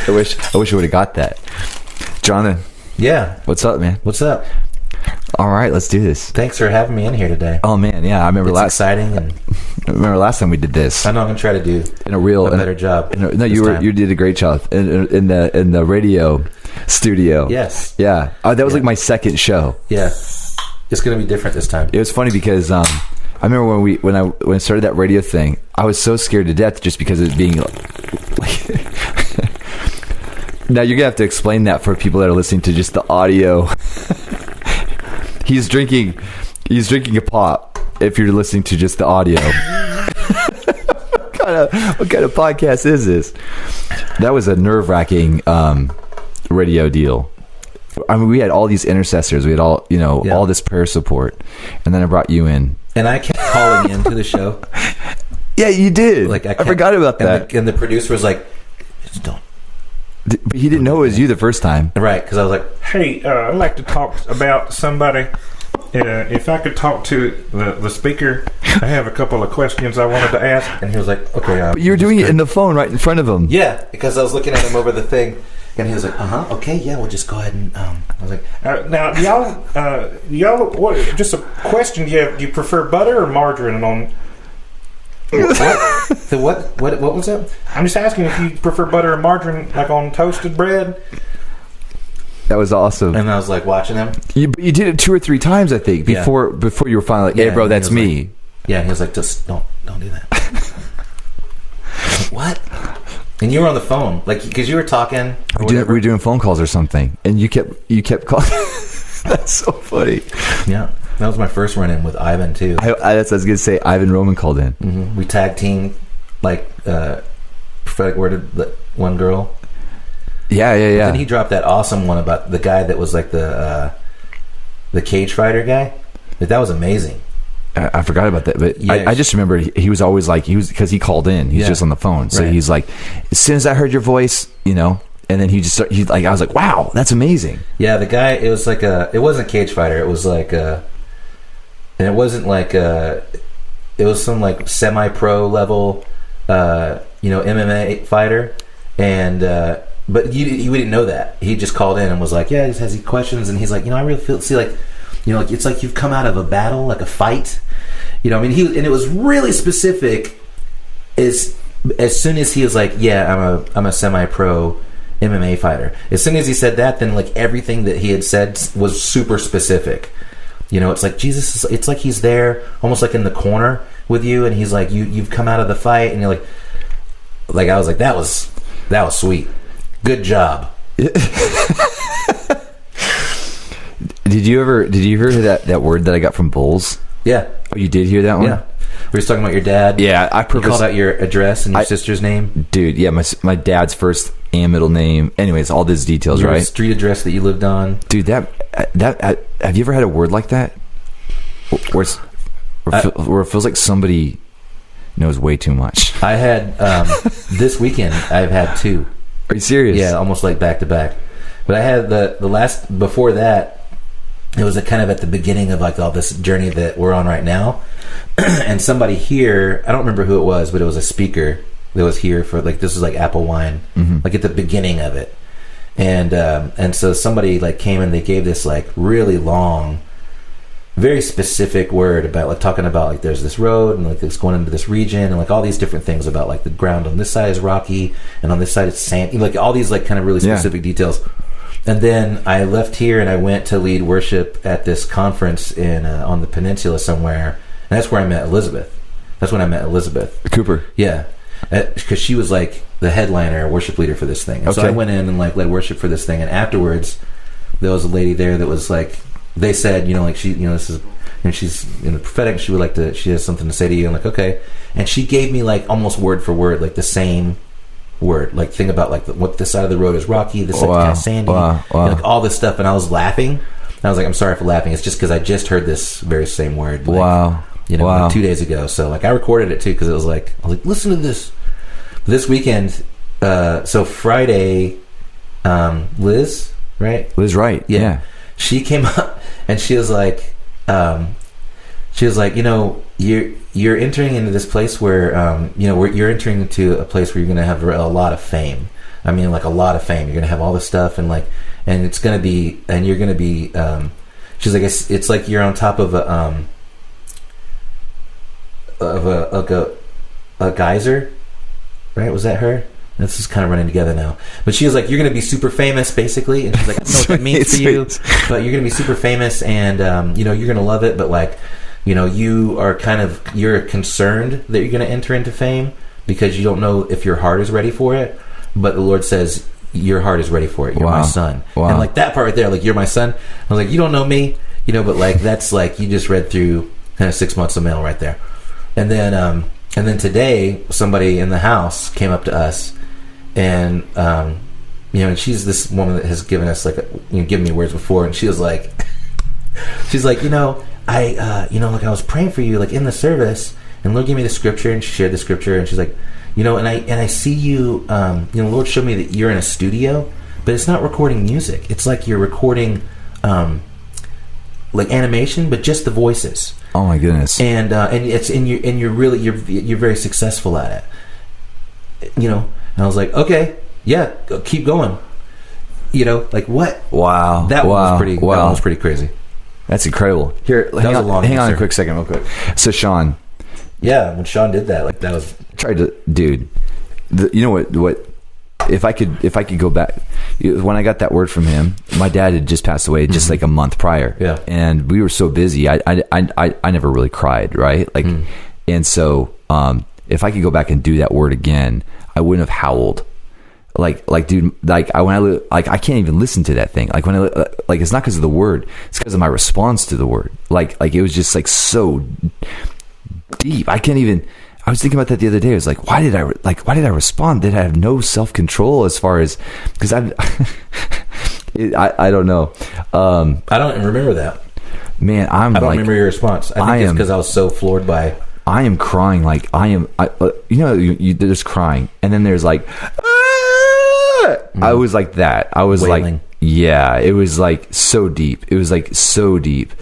I wish I would have got that. Jonathan. Yeah. What's up, man? What's up? All right, let's do this. Thanks for having me in here today. Oh man, yeah, I remember exciting, and I remember last time we did this. I know I'm gonna try to do a better job. You did a great job in the radio studio. Yes. Yeah. Oh, that was like my second show. Yeah. It's gonna be different this time. It was funny because I remember when I started that radio thing, I was so scared to death just because of it being like. Now you're gonna have to explain that for people that are listening to just the audio. He's drinking a pop. If you're listening to just the audio, what kind of podcast is this? That was a nerve-wracking radio deal. I mean, we had all these intercessors. We had all all this prayer support, and then I brought you in. And I kept calling into the show. Yeah, you did. I forgot about that. And the producer was like, "Just don't." But he didn't know it was you the first time. Right, because I was like, hey, I'd like to talk about somebody. If I could talk to the speaker, I have a couple of questions I wanted to ask. And he was like, okay. But you were doing it in the phone right in front of him. Yeah, because I was looking at him over the thing. And he was like, okay, yeah, we'll just go ahead and... I was like... now, y'all, what? Just a question. Do you prefer butter or margarine on... What? What was that? I'm just asking if you prefer butter or margarine, like on toasted bread. That was awesome. And I was like watching him. You did it 2 or 3 times, I think, before you were finally like, hey, bro, that's me. Like, yeah, and he was like, just don't do that. Like, what? And you were on the phone, like, because you were talking. We were doing phone calls or something, and you kept calling. That's so funny. Yeah. That was my first run-in with Ivan, too. That's what I was going to say. Ivan Roman called in. Mm-hmm. We tag teamed, prophetic worded one girl. Yeah. Then he dropped that awesome one about the guy that was like the cage fighter guy. That was amazing. I forgot about that, but yeah, I just remember he was always like, because he called in. He's just on the phone. So he's like, as soon as I heard your voice, and then I was like, wow, that's amazing. Yeah, the guy, it was like it wasn't cage fighter. It was like and it wasn't like it was some like semi-pro level, MMA fighter, and but we didn't know that. He just called in and was like, yeah, he has these questions, and he's like, I really see like, like it's like you've come out of a battle, like a fight, I mean, and it was really specific. As soon as he was like, yeah, I'm a semi-pro MMA fighter. As soon as he said that, then like everything that he had said was super specific. It's like Jesus. It's like he's there, almost like in the corner with you, and he's like, you've come out of the fight, and you're like I was like, that was sweet, good job. Did you ever hear that word that I got from Bulls? Yeah. Oh, you did hear that one? Yeah. We were talking about your dad. Yeah, you called out your address and your sister's name. Dude, yeah, my dad's first and middle name. Anyways, all these details, your right? Street address that you lived on. Dude, that have you ever had a word like that? Where it feels like somebody knows way too much. I had this weekend. I've had 2. Are you serious? Yeah, almost like back to back. But I had the last before that. It was kind of at the beginning of like all this journey that we're on right now. And somebody here, I don't remember who it was, but it was a speaker that was here for like, this was like Apple Wine, like at the beginning of it. And so somebody like came and they gave this like really long, very specific word about like talking about like there's this road and like it's going into this region and like all these different things about like the ground on this side is rocky and on this side it's sand, like all these like kind of really specific details. And then I left here and I went to lead worship at this conference in on the peninsula somewhere, and that's where I met Elizabeth. That's when I met Elizabeth Cooper. Yeah, because she was like the headliner, worship leader for this thing. And so I went in and like led worship for this thing, and afterwards there was a lady there that was like, they said, like she, this is, she's in the prophetic. She would like to, she has something to say to you. I'm like, okay, and she gave me like almost word for word like the same word, like thing about like what this side of the road is rocky, this side kind of sandy, like all this stuff, and I was laughing. And I was like, I'm sorry for laughing. It's just because I just heard this very same word. Like, like 2 days ago. So like I recorded it too because I was like, listen to this. This weekend, so Friday, Liz, right? Liz Wright, yeah. She came up and she was like, she was like, you're entering into this place where, you're entering into a place where you're going to have a lot of fame. I mean, like a lot of fame. You're going to have all this stuff, and it's going to be, and you're going to be. She's like, it's like you're on top of a geyser, right? Was that her? This is kind of running together now. But she was like, you're going to be super famous, basically. And she's like, I don't know what that means for you, but you're going to be super famous, and you're going to love it. But like, you're concerned that you're going to enter into fame because you don't know if your heart is ready for it. But the Lord says your heart is ready for it. You're my son. Wow. And like that part right there, like, you're my son. I was like, you don't know me, but like, that's like, you just read through kind of 6 months of mail right there. And then today, somebody in the house came up to us, and and she's this woman that has given us given me words before, and she was like, I was praying for you, like, in the service, and Lord gave me the scripture, and she shared the scripture, and she's like, and I see you, Lord showed me that you're in a studio, but it's not recording music. It's like you're recording, like animation, but just the voices. Oh my goodness! And you're very successful at it. And I was like, okay, yeah, keep going. Like what? Wow, that was pretty. Wow. That one was pretty crazy. That's incredible. Here, hang on a quick second, real quick. So Sean, yeah, when Sean did that, like, that was tried to, dude. What? If I could go back, when I got that word from him, my dad had just passed away just like a month prior. Yeah. And we were so busy. I never really cried, right? Like, and so if I could go back and do that word again, I wouldn't have howled. Like, dude, like, I can't even listen to that thing. Like, when it's not because of the word, it's because of my response to the word. Like it was just like so deep. I was thinking about that the other day. I was like, why did I respond? Did I have no self-control as far as, because I don't know. I don't remember that. Man, I don't remember your response. I think it's because I was so floored by. I am crying. Like, you there's crying, and then there's like, I was like that. I was wailing. Like, yeah, it was like so deep. It was like so deep.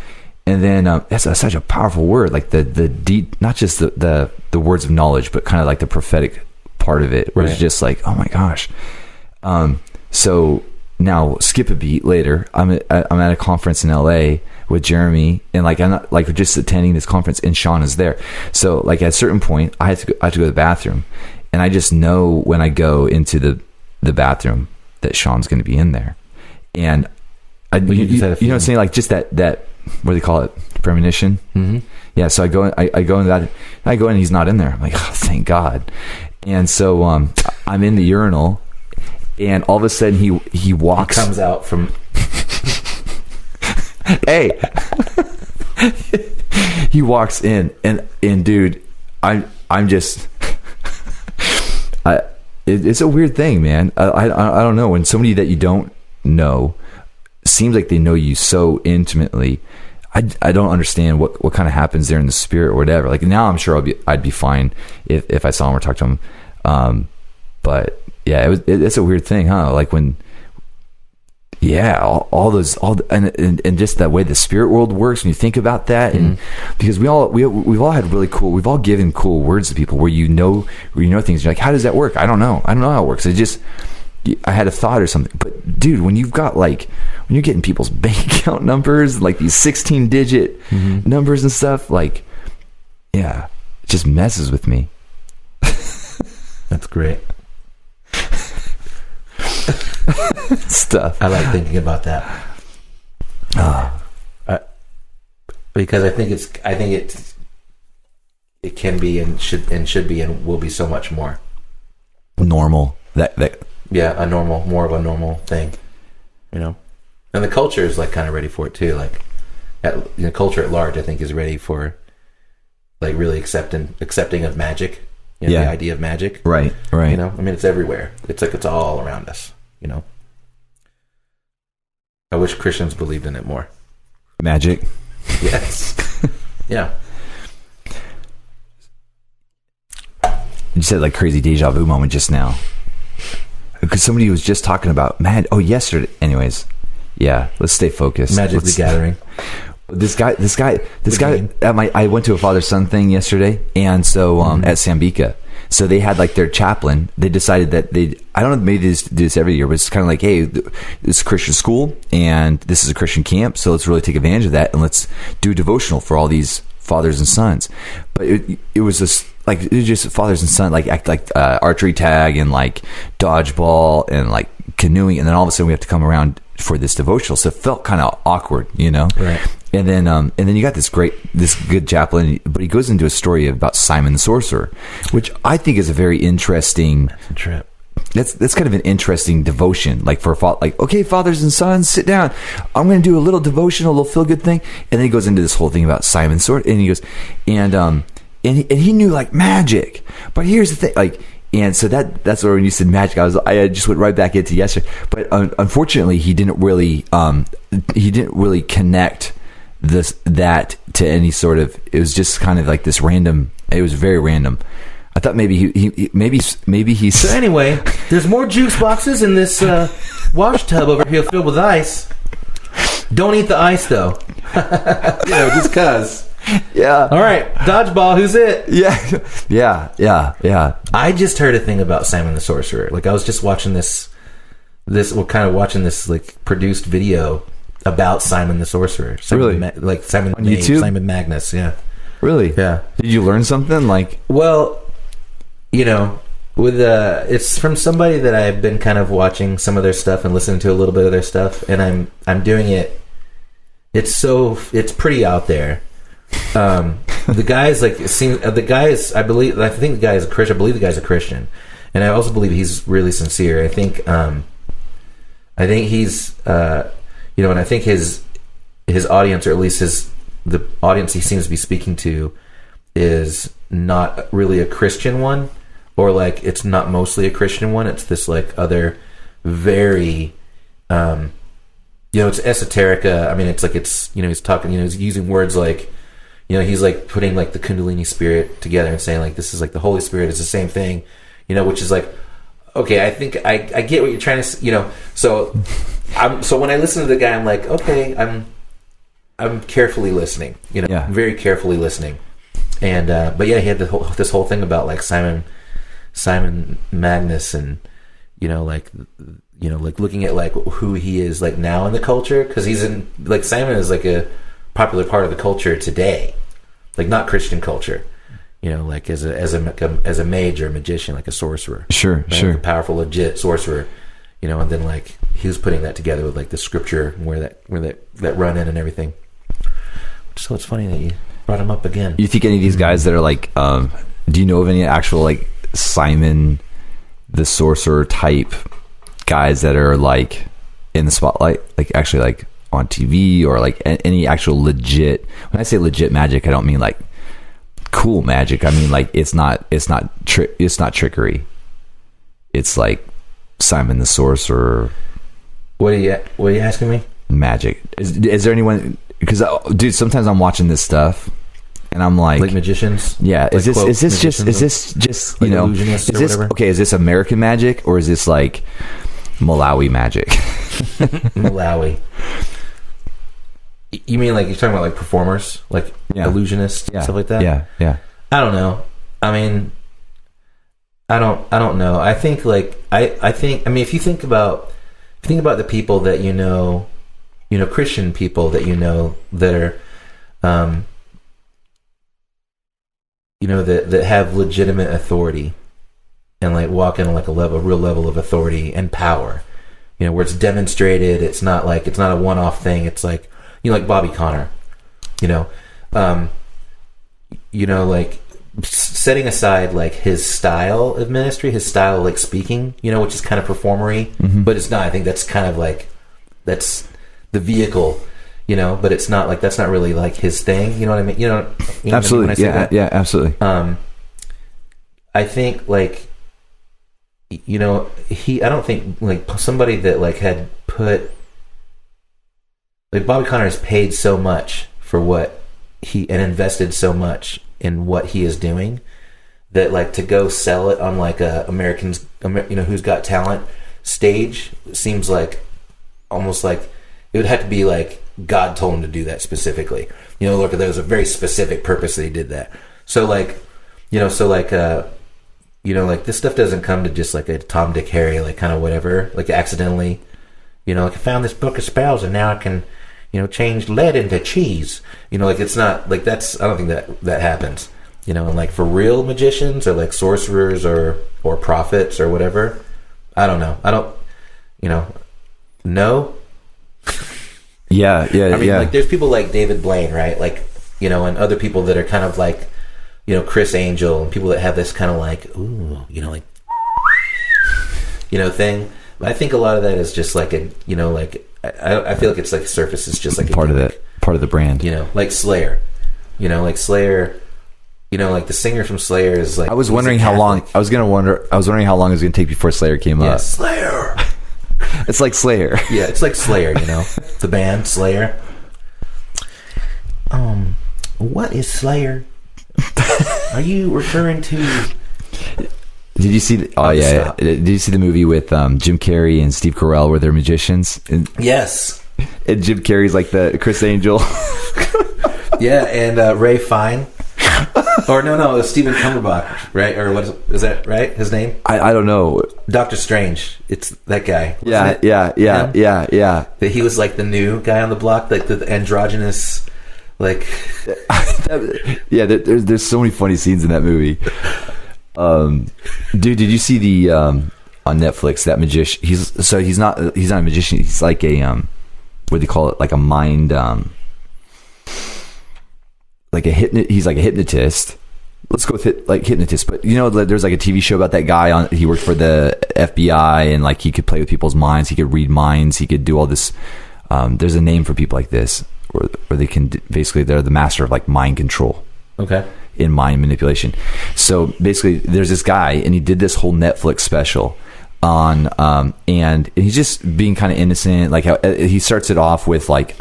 And then that's such a powerful word, like the deep, not just the words of knowledge, but kind of like the prophetic part of it, where it's just like, oh my gosh. So now skip a beat later. I'm at a conference in LA with Jeremy, and like, I'm not, like, we're just attending this conference, and Sean is there. So like, at a certain point, I have to go to the bathroom, and I just know when I go into the bathroom that Sean's going to be in there, and you know what I'm saying, like, just that. What do they call it? Premonition. Mm-hmm. Yeah. So I go in that. I go in. He's not in there. I'm like, oh, thank God. And so I'm in the urinal, and all of a sudden he walks. He comes out from. Hey. He walks in, and dude, I'm just. It's a weird thing, man. I don't know, when somebody that you don't know seems like they know you so intimately. I don't understand what kind of happens there in the spirit or whatever. Like, now I'm sure I'd be fine if I saw him or talked to him. But yeah, it's a weird thing, huh? Like, when, yeah, and just that way the spirit world works when you think about that. And because we've all had really cool, we've all given cool words to people where you know things. You're like, how does that work? I don't know how it works. I had a thought or something. But dude, when you're getting people's bank account numbers, like these 16-digit numbers and stuff, like, yeah, it just messes with me. That's great. Stuff. I like thinking about that. Because I think it can be and should be and will be so much more normal. Yeah, more of a normal thing, and the culture is like kind of ready for it too. Like, culture at large, I think, is ready for, like, really accepting of magic, the idea of magic, right. I mean, it's everywhere. It's like, it's all around us. I wish Christians believed in it more. Magic. Yes. Yeah. You said, like, crazy deja vu moment just now. Because somebody was just talking about yesterday. Anyways, yeah, let's stay focused. Magic the Gathering. This guy. I went to a father-son thing yesterday, and so at Sambika. So they had like their chaplain. They decided that I don't know, maybe they do this every year, but it's kind of like, hey, this is a Christian school and this is a Christian camp, so let's really take advantage of that and let's do a devotional for all these fathers and sons. But it was just like, it was just fathers and sons, like act like archery tag and like dodgeball and like canoeing, and then all of a sudden we have to come around for this devotional, so it felt kind of awkward, Right. And then you got this good chaplain, but he goes into a story about Simon the Sorcerer, which I think is a very interesting. That's a trip. That's kind of an interesting devotion, like okay, fathers and sons, sit down. I'm going to do a little devotional, a little feel good thing, and then he goes into this whole thing about Simon the Sorcerer, and he goes, and he knew like magic, but here's the thing, like. And so that's where when you said magic, I just went right back into yesterday. But unfortunately, he didn't really connect that to any sort of. It was just kind of like this random. It was very random. I thought maybe he. So anyway, there's more juice boxes in this wash tub over here filled with ice. Don't eat the ice though. Just cause. Yeah. All right, dodgeball. Who's it? Yeah. I just heard a thing about Simon the Sorcerer. Like I was just watching this like produced video about Simon the Sorcerer. Really? Like Simon on YouTube? Simon Magnus. Yeah. Really? Yeah. Did you learn something? Like, well, with it's from somebody that I've been kind of watching some of their stuff and listening to a little bit of their stuff, and I'm doing it. It's pretty out there. The guy's like, I think the guy is a Christian. I believe the guy's a Christian, and I also believe he's really sincere. I think he's, and I think his audience, or at least the audience he seems to be speaking to, is not really a Christian one, or like it's not mostly a Christian one. It's this like other very, it's esoterica. I mean, it's like he's talking, he's using words like. He's like putting like the Kundalini spirit together and saying like this is like the Holy Spirit is the same thing, which is like, okay, I think I get what you're trying to, So when I listen to the guy, I'm like, okay, I'm carefully listening, very carefully listening, and but yeah, he had this whole thing about like Simon Magnus and like looking at like who he is like now in the culture, because he's in like Simon is like a popular part of the culture today, like not Christian culture, like as a mage or a magician, like a sorcerer, sure, right? sure, like a powerful, legit sorcerer, and then like he was putting that together with like the scripture and where that run in and everything. So it's funny that you brought him up again. You think any of these guys that are like, do you know of any actual like Simon the Sorcerer type guys that are like in the spotlight, like actually like on TV, or like any actual legit, when I say legit magic, I don't mean like cool magic. I mean like it's not trickery. It's like Simon the Sorcerer. What are you asking me? Magic. Is there anyone, because dude, sometimes I'm watching this stuff and I'm like magicians? Yeah, like is this just like illusionists or whatever? Okay, is this American magic or is this like Malawi magic? Malawi. You mean like you're talking about like performers, like illusionists, stuff like that? Yeah. I don't know. I mean, I don't know. I think like I think. I mean, if you think about the people that Christian people that that are, that have legitimate authority and like walk in like a real level of authority and power, where it's demonstrated. It's not a one-off thing. It's like. Like Bobby Connor, like setting aside like his style of ministry, his style of like speaking, which is kind of performery, but it's not. I think that's kind of like that's the vehicle, but it's not like that's not really like his thing. You know what I mean? Absolutely. What I mean when I say that? Yeah, absolutely. I think like I don't think like somebody that like had put. Like Bobby Connor has paid so much for what and invested so much in what he is doing that like to go sell it on like a Who's Got Talent stage seems like almost like it would have to be like God told him to do that specifically. You know, look, there was a very specific purpose that he did that. So like, you know, like this stuff doesn't come to just like a Tom, Dick, Harry, like kind of whatever, like accidentally, you know, like I found this book of spells and now I can, you know, change lead into cheese. You know, like it's not like I don't think that happens. You know, and like for real magicians or like sorcerers or prophets or whatever, I don't know. You know, no. Yeah. I mean, like there's people like David Blaine, right? Like, you know, and other people that are kind of like, you know, Chris Angel and people that have this kind of like, ooh, you know, like, you know, thing. I think a lot of that is just like a, you know, like I feel like it's like surface is just like a part of the brand. You know, like Slayer. You know, like Slayer. You know, like the singer from Slayer is like. I was wondering how long. I was wondering how long it was going to take before Slayer came up. Slayer. It's like Slayer. Yeah, it's like Slayer. You know, the band Slayer. What is Slayer? Are you referring to? Did you see? Did you see the movie with Jim Carrey and Steve Carell where they're magicians? Yes. And Jim Carrey's like the Chris Angel. Yeah, and Ray Fine. Or no, it was Stephen Cumberbatch, right? Or what is that right? His name? I don't know. Doctor Strange. It's that guy. Yeah. That he was like the new guy on the block, like the androgynous, like. Yeah, there's so many funny scenes in that movie. Dude, did you see the on Netflix that magician? He's not a magician. He's like a what do they call it? Like a mind. Like he's like a hypnotist. Let's go with hypnotist. But you know, there's like a TV show about that guy he worked for the FBI and like he could play with people's minds. He could read minds. He could do all this. There's a name for people like this, where they can basically they're the master of like mind control. Okay. In mind manipulation. So basically, there's this guy, and he did this whole Netflix special on, and he's just being kind of innocent. Like how he starts it off with like,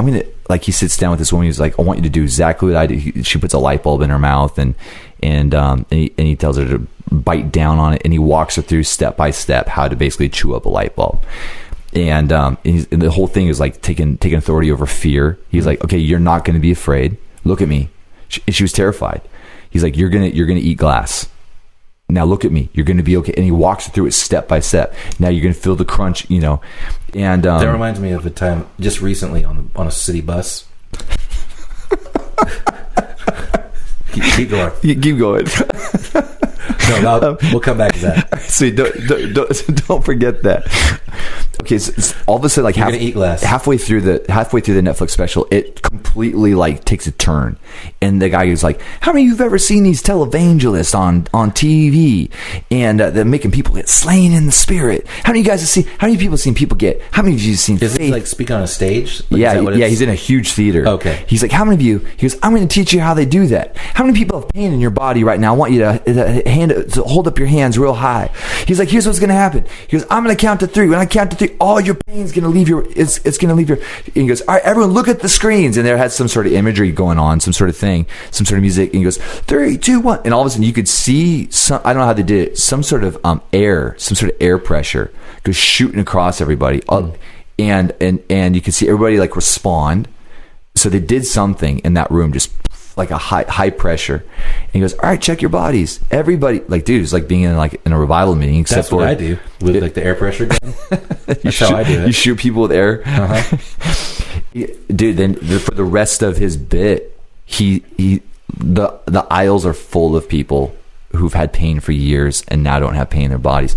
he sits down with this woman. He's like, I want you to do exactly what I do. She puts a light bulb in her mouth, and he tells her to bite down on it, and he walks her through step by step how to basically chew up a light bulb. And the whole thing is like taking authority over fear. He's like, okay, you're not going to be afraid. Look at me. She was terrified. He's like, you're gonna eat glass. Now look at me. You're gonna be okay. And he walks through it step by step. Now you're gonna feel the crunch, you know. And that reminds me of a time just recently on a city bus. keep going. Keep going. No, we'll come back to that. So don't forget that. Okay, so all of a sudden, like halfway through the Netflix special, it completely like takes a turn, and the guy is like, "How many of you've ever seen these televangelists on TV, and they're making people get slain in the spirit? How many of you guys have seen? How many people have seen people get? How many of you have seen? Is it like speaking on a stage? Like, yeah. He's in a huge theater. Okay. He's like, how many of you? He goes, I'm going to teach you how they do that. How many people have pain in your body right now? I want you to hold up your hands real high. He's like, here's what's going to happen. He goes, I'm going to count to 3. When I count to 3, all your pain's going to leave it's going to leave your. And he goes, all right, everyone, look at the screens. And there had some sort of imagery going on, some sort of thing, some sort of music. And he goes, 3, 2, 1, and all of a sudden you could see some. I don't know how they did it. Some sort of air pressure goes shooting across everybody, and you could see everybody like respond. So they did something in that room, just like a high pressure. And he goes, all right, check your bodies. Everybody, like, dude, it's like being in a revival meeting. Except that's what I do with like the air pressure gun. That's how I do it. You shoot people with air. Uh-huh. Dude, then for the rest of his bit, the aisles are full of people who've had pain for years and now don't have pain in their bodies.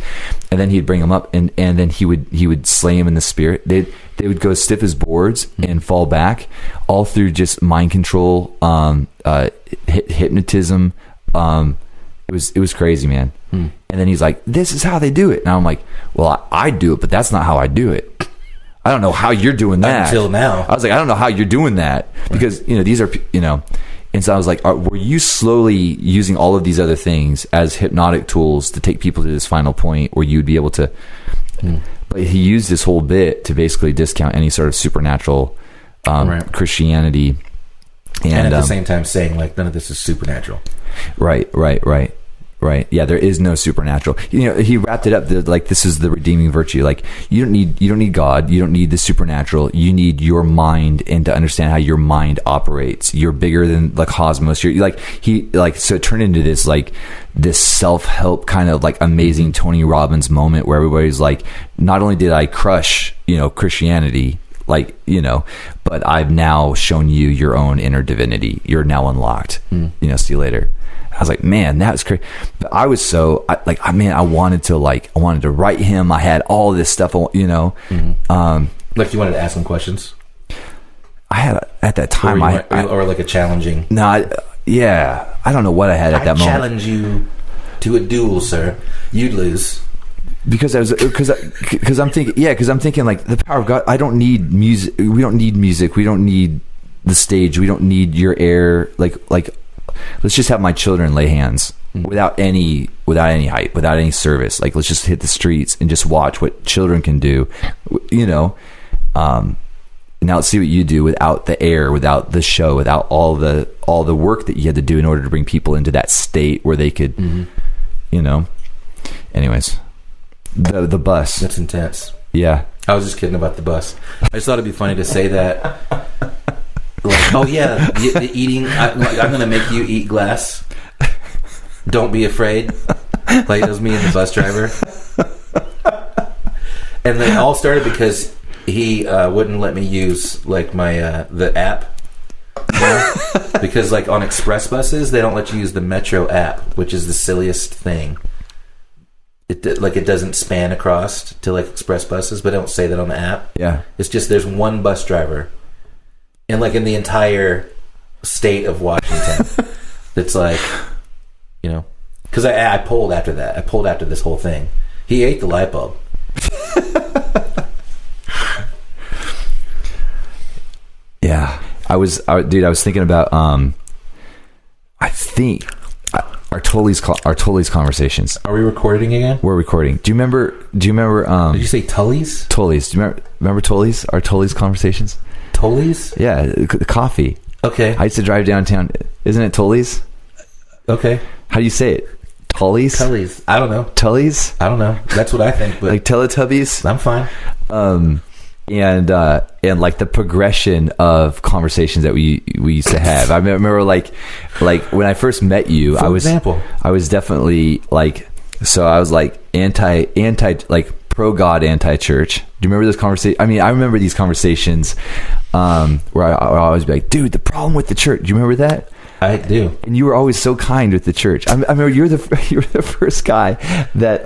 And then he'd bring them up, and then he would slay them in the spirit. They would go stiff as boards and fall back, all through just mind control, hypnotism. It was crazy, man. And then he's like, "This is how they do it." And I'm like, "Well, I do it, but that's not how I do it. I don't know how you're doing that." Until now, I was like, "I don't know how you're doing that," because these are And so I was like, were you slowly using all of these other things as hypnotic tools to take people to this final point where you'd be able to... But he used this whole bit to basically discount any sort of supernatural Christianity. And at the same time saying, like, none of this is supernatural. Right. Right. Yeah, there is no supernatural. He wrapped it up like this is the redeeming virtue. Like you don't need God. You don't need the supernatural. You need your mind, and to understand how your mind operates. You're bigger than the cosmos. You're so it turned into this self-help kind of like amazing Tony Robbins moment where everybody's like, not only did I crush, Christianity, but I've now shown you your own inner divinity. You're now unlocked. See you later. I was like, man, that was crazy. But I was I wanted to write him. I had all this stuff, like you wanted to ask him questions. I had at that time, or like a challenging. No, I don't know what I had at that moment. I challenge you to a duel, sir. You'd lose. Because I'm thinking like the power of God. I don't need music. We don't need music. We don't need the stage. We don't need your air. Like. Let's just have my children lay hands without any hype, without any service. Like, let's just hit the streets and just watch what children can do, now let's see what you do without the air, without the show, without all the work that you had to do in order to bring people into that state where they could, anyways, the bus. That's intense. Yeah. I was just kidding about the bus. I just thought it'd be funny to say that. Like, oh yeah, the eating. I'm gonna make you eat glass. Don't be afraid. Like it was me and the bus driver, and they all started because he wouldn't let me use like my the app. Because like on express buses, they don't let you use the Metro app, which is the silliest thing. It doesn't span across to like express buses, but they don't say that on the app. Yeah, it's just there's one bus driver. And like in the entire state of Washington, it's like, because I polled after that. I polled after this whole thing. He ate the light bulb. Yeah, I was thinking about I think our Tully's conversations. Are we recording again? We're recording. Do you remember? Did you say Tully's? Tully's. Do you remember Tully's? Our Tully's conversations. Tully's? Yeah, the coffee. Okay. I used to drive downtown. Isn't it Tully's? Okay. How do you say it? Tully's? Tully's. I don't know. Tully's? I don't know. That's what I think. But like Teletubbies? I'm fine. And like the progression of conversations that we used to have. I remember like when I first met you, I was definitely like, so I was like anti like pro God, anti church. Do you remember this conversation? I mean, I remember these conversations where I would always be like, dude, the problem with the church. Do you remember that? I do. And you were always so kind with the church. I remember you're the first guy that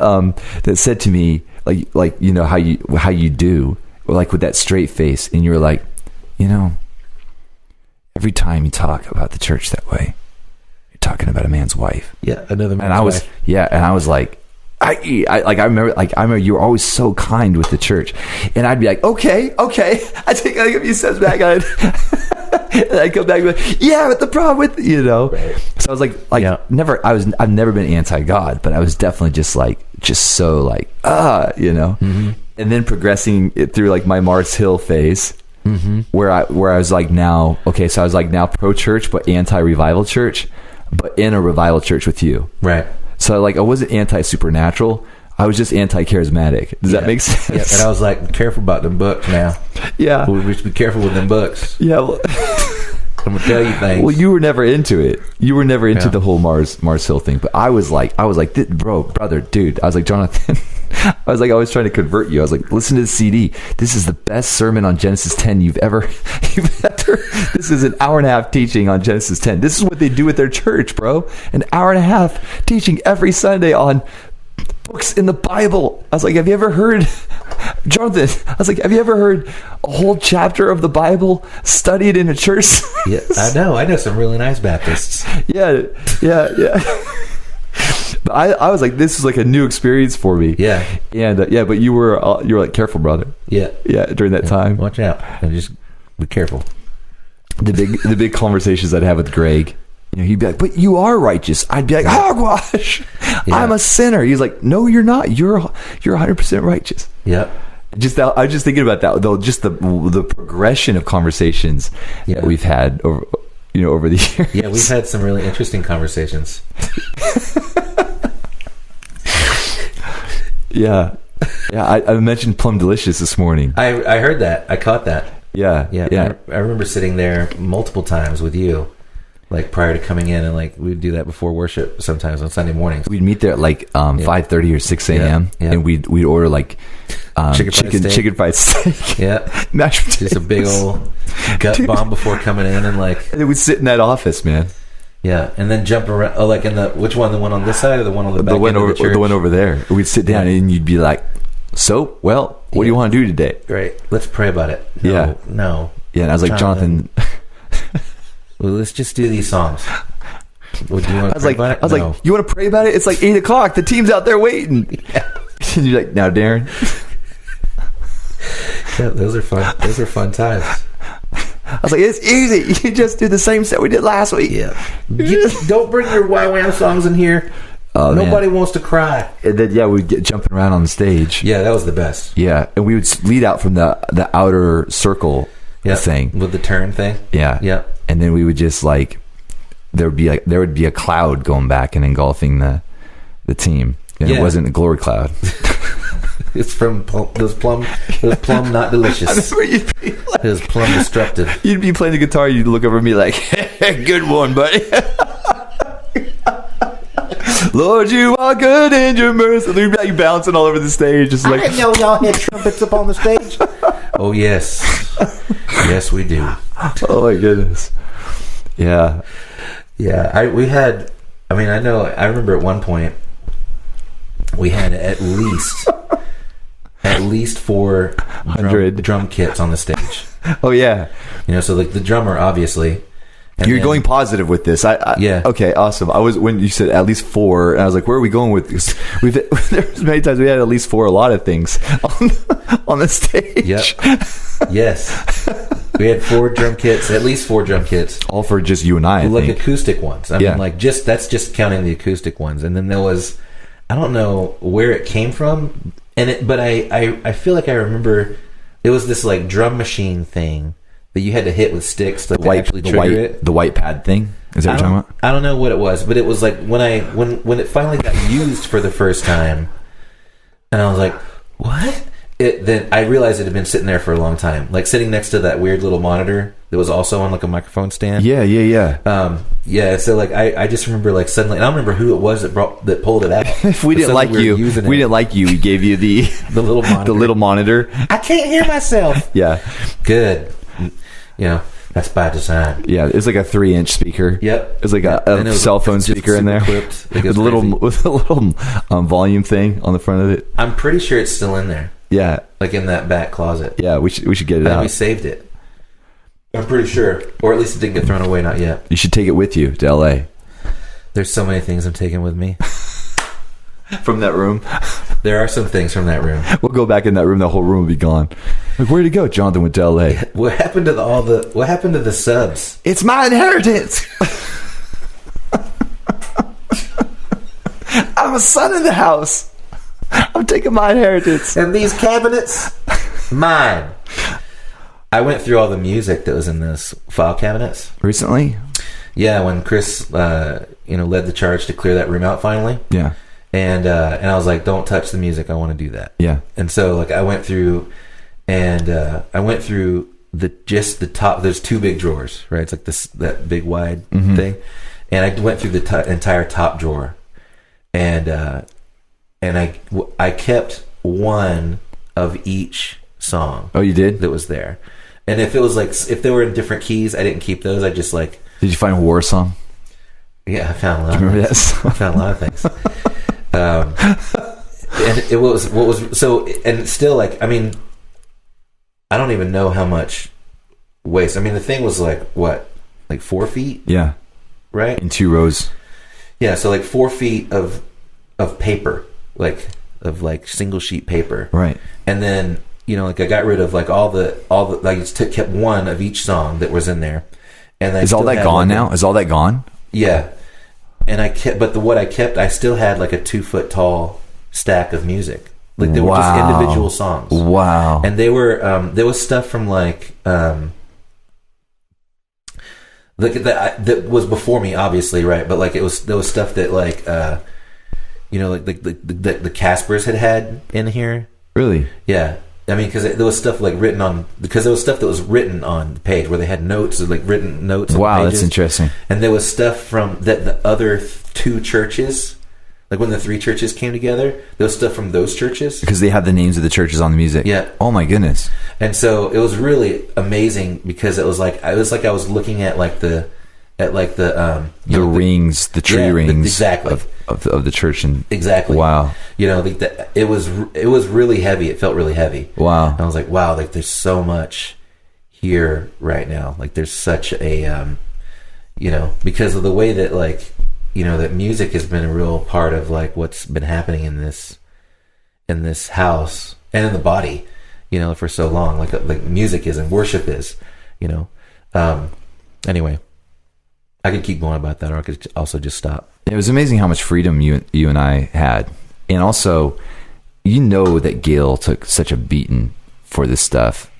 said to me like how you do, or like with that straight face, and you were like, every time you talk about the church that way, you're talking about a man's wife. Yeah, another man's and I was wife. Yeah, and I was like, I remember you were always so kind with the church, and I'd be like, okay, I take like a few steps back, and I'd come back and be like, yeah, but the problem with Right. So I was like yeah. I've never been anti-God, but I was definitely just so like Mm-hmm. And then progressing it through like my Mars Hill phase, where I was like now pro-church but anti-revival church, but in a revival church with you, right? So like I wasn't anti-supernatural, I was just anti-charismatic. Does that make sense? Yeah, and I was like, be careful about them books now. Yeah, we should be careful with them books. Yeah, well, I'm gonna tell you things. Well, you were never into it. You were never into the whole Mars Hill thing. But I was like, brother, dude. I was like, Jonathan. I was trying to convert you. I was like, listen to the CD. This is the best sermon on Genesis 10 you've ever. This is an hour and a half teaching on Genesis 10. This is what they do at their church, bro. An hour and a half teaching every Sunday on books in the Bible. I was like, have you ever heard, Jonathan? I was like, have you ever heard a whole chapter of the Bible studied in a church? Yeah, I know some really nice Baptists. Yeah. But I was like, this is like a new experience for me. Yeah. And but you were like, careful, brother. Yeah. Yeah. During that time, watch out and just be careful. The big conversations I'd have with Greg. He'd be like, but you are righteous. I'd be like, hogwash. Yeah. I'm a sinner. He's like, no, you're not. You're 100% righteous. Yep. I was just thinking about that, though. Just the progression of conversations that we've had over the years. Yeah, we've had some really interesting conversations. Yeah. I mentioned Plum Delicious this morning. I heard that. I caught that. Yeah. I remember sitting there multiple times with you, like prior to coming in, and like we'd do that before worship sometimes on Sunday mornings. We'd meet there at like 5:30 or 6 a.m. and we'd order like chicken fried steak. Yeah, mashed potatoes. Just a big old gut bomb before coming in, and like and then we'd sit in that office, man. Yeah, and then jump around. Oh, like in the which one? The one on this side or the one on the back end of the church? The one over there. We'd sit down and you'd be like, "So, well, what do you want to do today?" Right. Let's pray about it. No. Yeah, and I was like, Jonathan. Well, let's just do these songs. Well, do you want to pray about it? I was like, you want to pray about it? It's like 8:00. The team's out there waiting. Yeah. And you're like, now, Darren. Yeah, those are fun. Those are fun times. I was like, it's easy. You just do the same set we did last week. Yeah. Don't bring your Y.W.A.M songs in here. Oh, nobody wants to cry. And then, we'd get jumping around on the stage. Yeah, that was the best. Yeah, and we would lead out from the outer circle thing. With the turn thing. Yeah. Yeah. And then we would just like there would be a cloud going back and engulfing the team. And it wasn't a glory cloud. It's from those plum not delicious. It was plum destructive. You'd be playing the guitar, you'd look over at me like, good one, buddy. Lord, you are good and your mercy. You'd be like bouncing all over the stage. Just like, I didn't know y'all had trumpets up on the stage. Oh, yes. Yes, we do. Oh, my goodness. Yeah. Yeah. I remember at one point we had at least 400 drum kits on the stage. Oh, yeah. So like the drummer, obviously. You're going positive with this. Yeah. Okay, awesome. When you said at least 4, and I was like, where are we going with this? There's many times we had at least 4 a lot of things on the stage. Yep. Yes. We had 4 drum kits, at least 4 drum kits. All for just you and I think. Acoustic ones. I mean, like that's just counting the acoustic ones. And then there was, I don't know where it came from, but I feel like I remember it was this like drum machine thing that you had to hit with sticks to actually trigger it. The white pad thing? Is that what you're talking about? I don't know what it was, but it was like when it finally got used for the first time, and I was like, what? Then I realized it had been sitting there for a long time, like sitting next to that weird little monitor that was also on like a microphone stand. Yeah. So like I just remember like suddenly, and I don't remember who it was that pulled it out. If we didn't like you, we gave you the little monitor. The little monitor. I can't hear myself. Yeah. Good. That's by design. Yeah, it's like a 3-inch speaker. Yep. It's like a cell phone speaker in there with a little volume thing on the front of it. I'm pretty sure it's still in there. Yeah, like in that back closet. Yeah, we should get it out. We saved it. I'm pretty sure, or at least it didn't get thrown away. Not yet. You should take it with you to LA. There's so many things I'm taking with me from that room. There are some things from that room. We'll go back in that room. The whole room will be gone. Like, where'd he go? Jonathan went to LA. What happened to What happened to the subs? It's my inheritance. I'm a son in the house. I'm taking my inheritance. And these cabinets, mine. I went through all the music that was in those file cabinets recently. Yeah, when Chris, led the charge to clear that room out finally. Yeah. And I was like, don't touch the music. I want to do that. Yeah. And so like I went through, and I went through the top. There's 2 big drawers, right? It's like that big wide thing. And I went through the entire top drawer, and I kept one of each song. Oh, you did? That was there. And if they were in different keys, I didn't keep those. I just like. Did you find a war song? Yeah, I found a lot. Do you remember that? I found a lot of things. And it was what was so, and still like, I mean, I don't even know how much waste. I mean, the thing was like what, like 4 feet? Yeah, right. In 2 rows. Yeah, so like 4 feet of paper, like single sheet paper, right? And then like I got rid of like all the like kept one of each song that was in there, and is all that gone now? Is all that gone? Yeah. And I kept, but what I kept, I still had like a 2 foot tall stack of music. Like they were just individual songs. Wow. And they were, there was stuff from like that was before me, obviously, right? But like there was stuff that like, like the Caspers had in here. Really? Yeah. I mean, because there was stuff written on the page where they had notes, written notes. Wow, that's interesting. And there was stuff from the other two churches, when the three churches came together. There was stuff from those churches because they have the names of the churches on the music. Yeah. Oh my goodness. And so it was really amazing because it was like I was looking at the rings, the tree rings, exactly of the church, and exactly. Wow. It was really heavy. It felt really heavy. Wow. And I was like, wow, there's so much here right now. There's such a because of the way that that music has been a real part of what's been happening in this house and in the body, for so long. Like music is and worship is, Anyway. I could keep going about that, or I could also just stop. It was amazing how much freedom you and I had, and also, that Gail took such a beating for this stuff,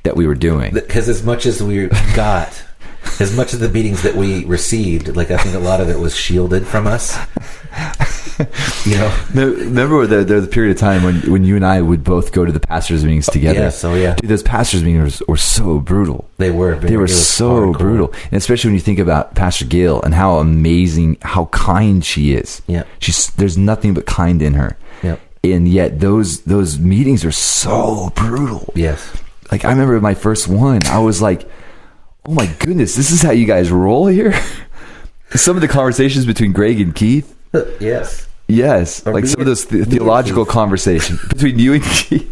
that we were doing. Because as much as we got, as much of the beatings that we received, I think a lot of it was shielded from us. Remember there was a period of time when you and I would both go to the pastors' meetings together. Yeah, so yeah. Dude, those pastors' meetings were so brutal. They were. They were so hardcore. Brutal. And especially when you think about Pastor Gail and how amazing, how kind she is. Yeah. There's nothing but kind in her. Yep. And yet those meetings are so brutal. Yes. I remember my first one, I was like, oh my goodness, this is how you guys roll here? Some of the conversations between Greg and Keith. Yes. Yes. Some of those theological conversations between you and Keith.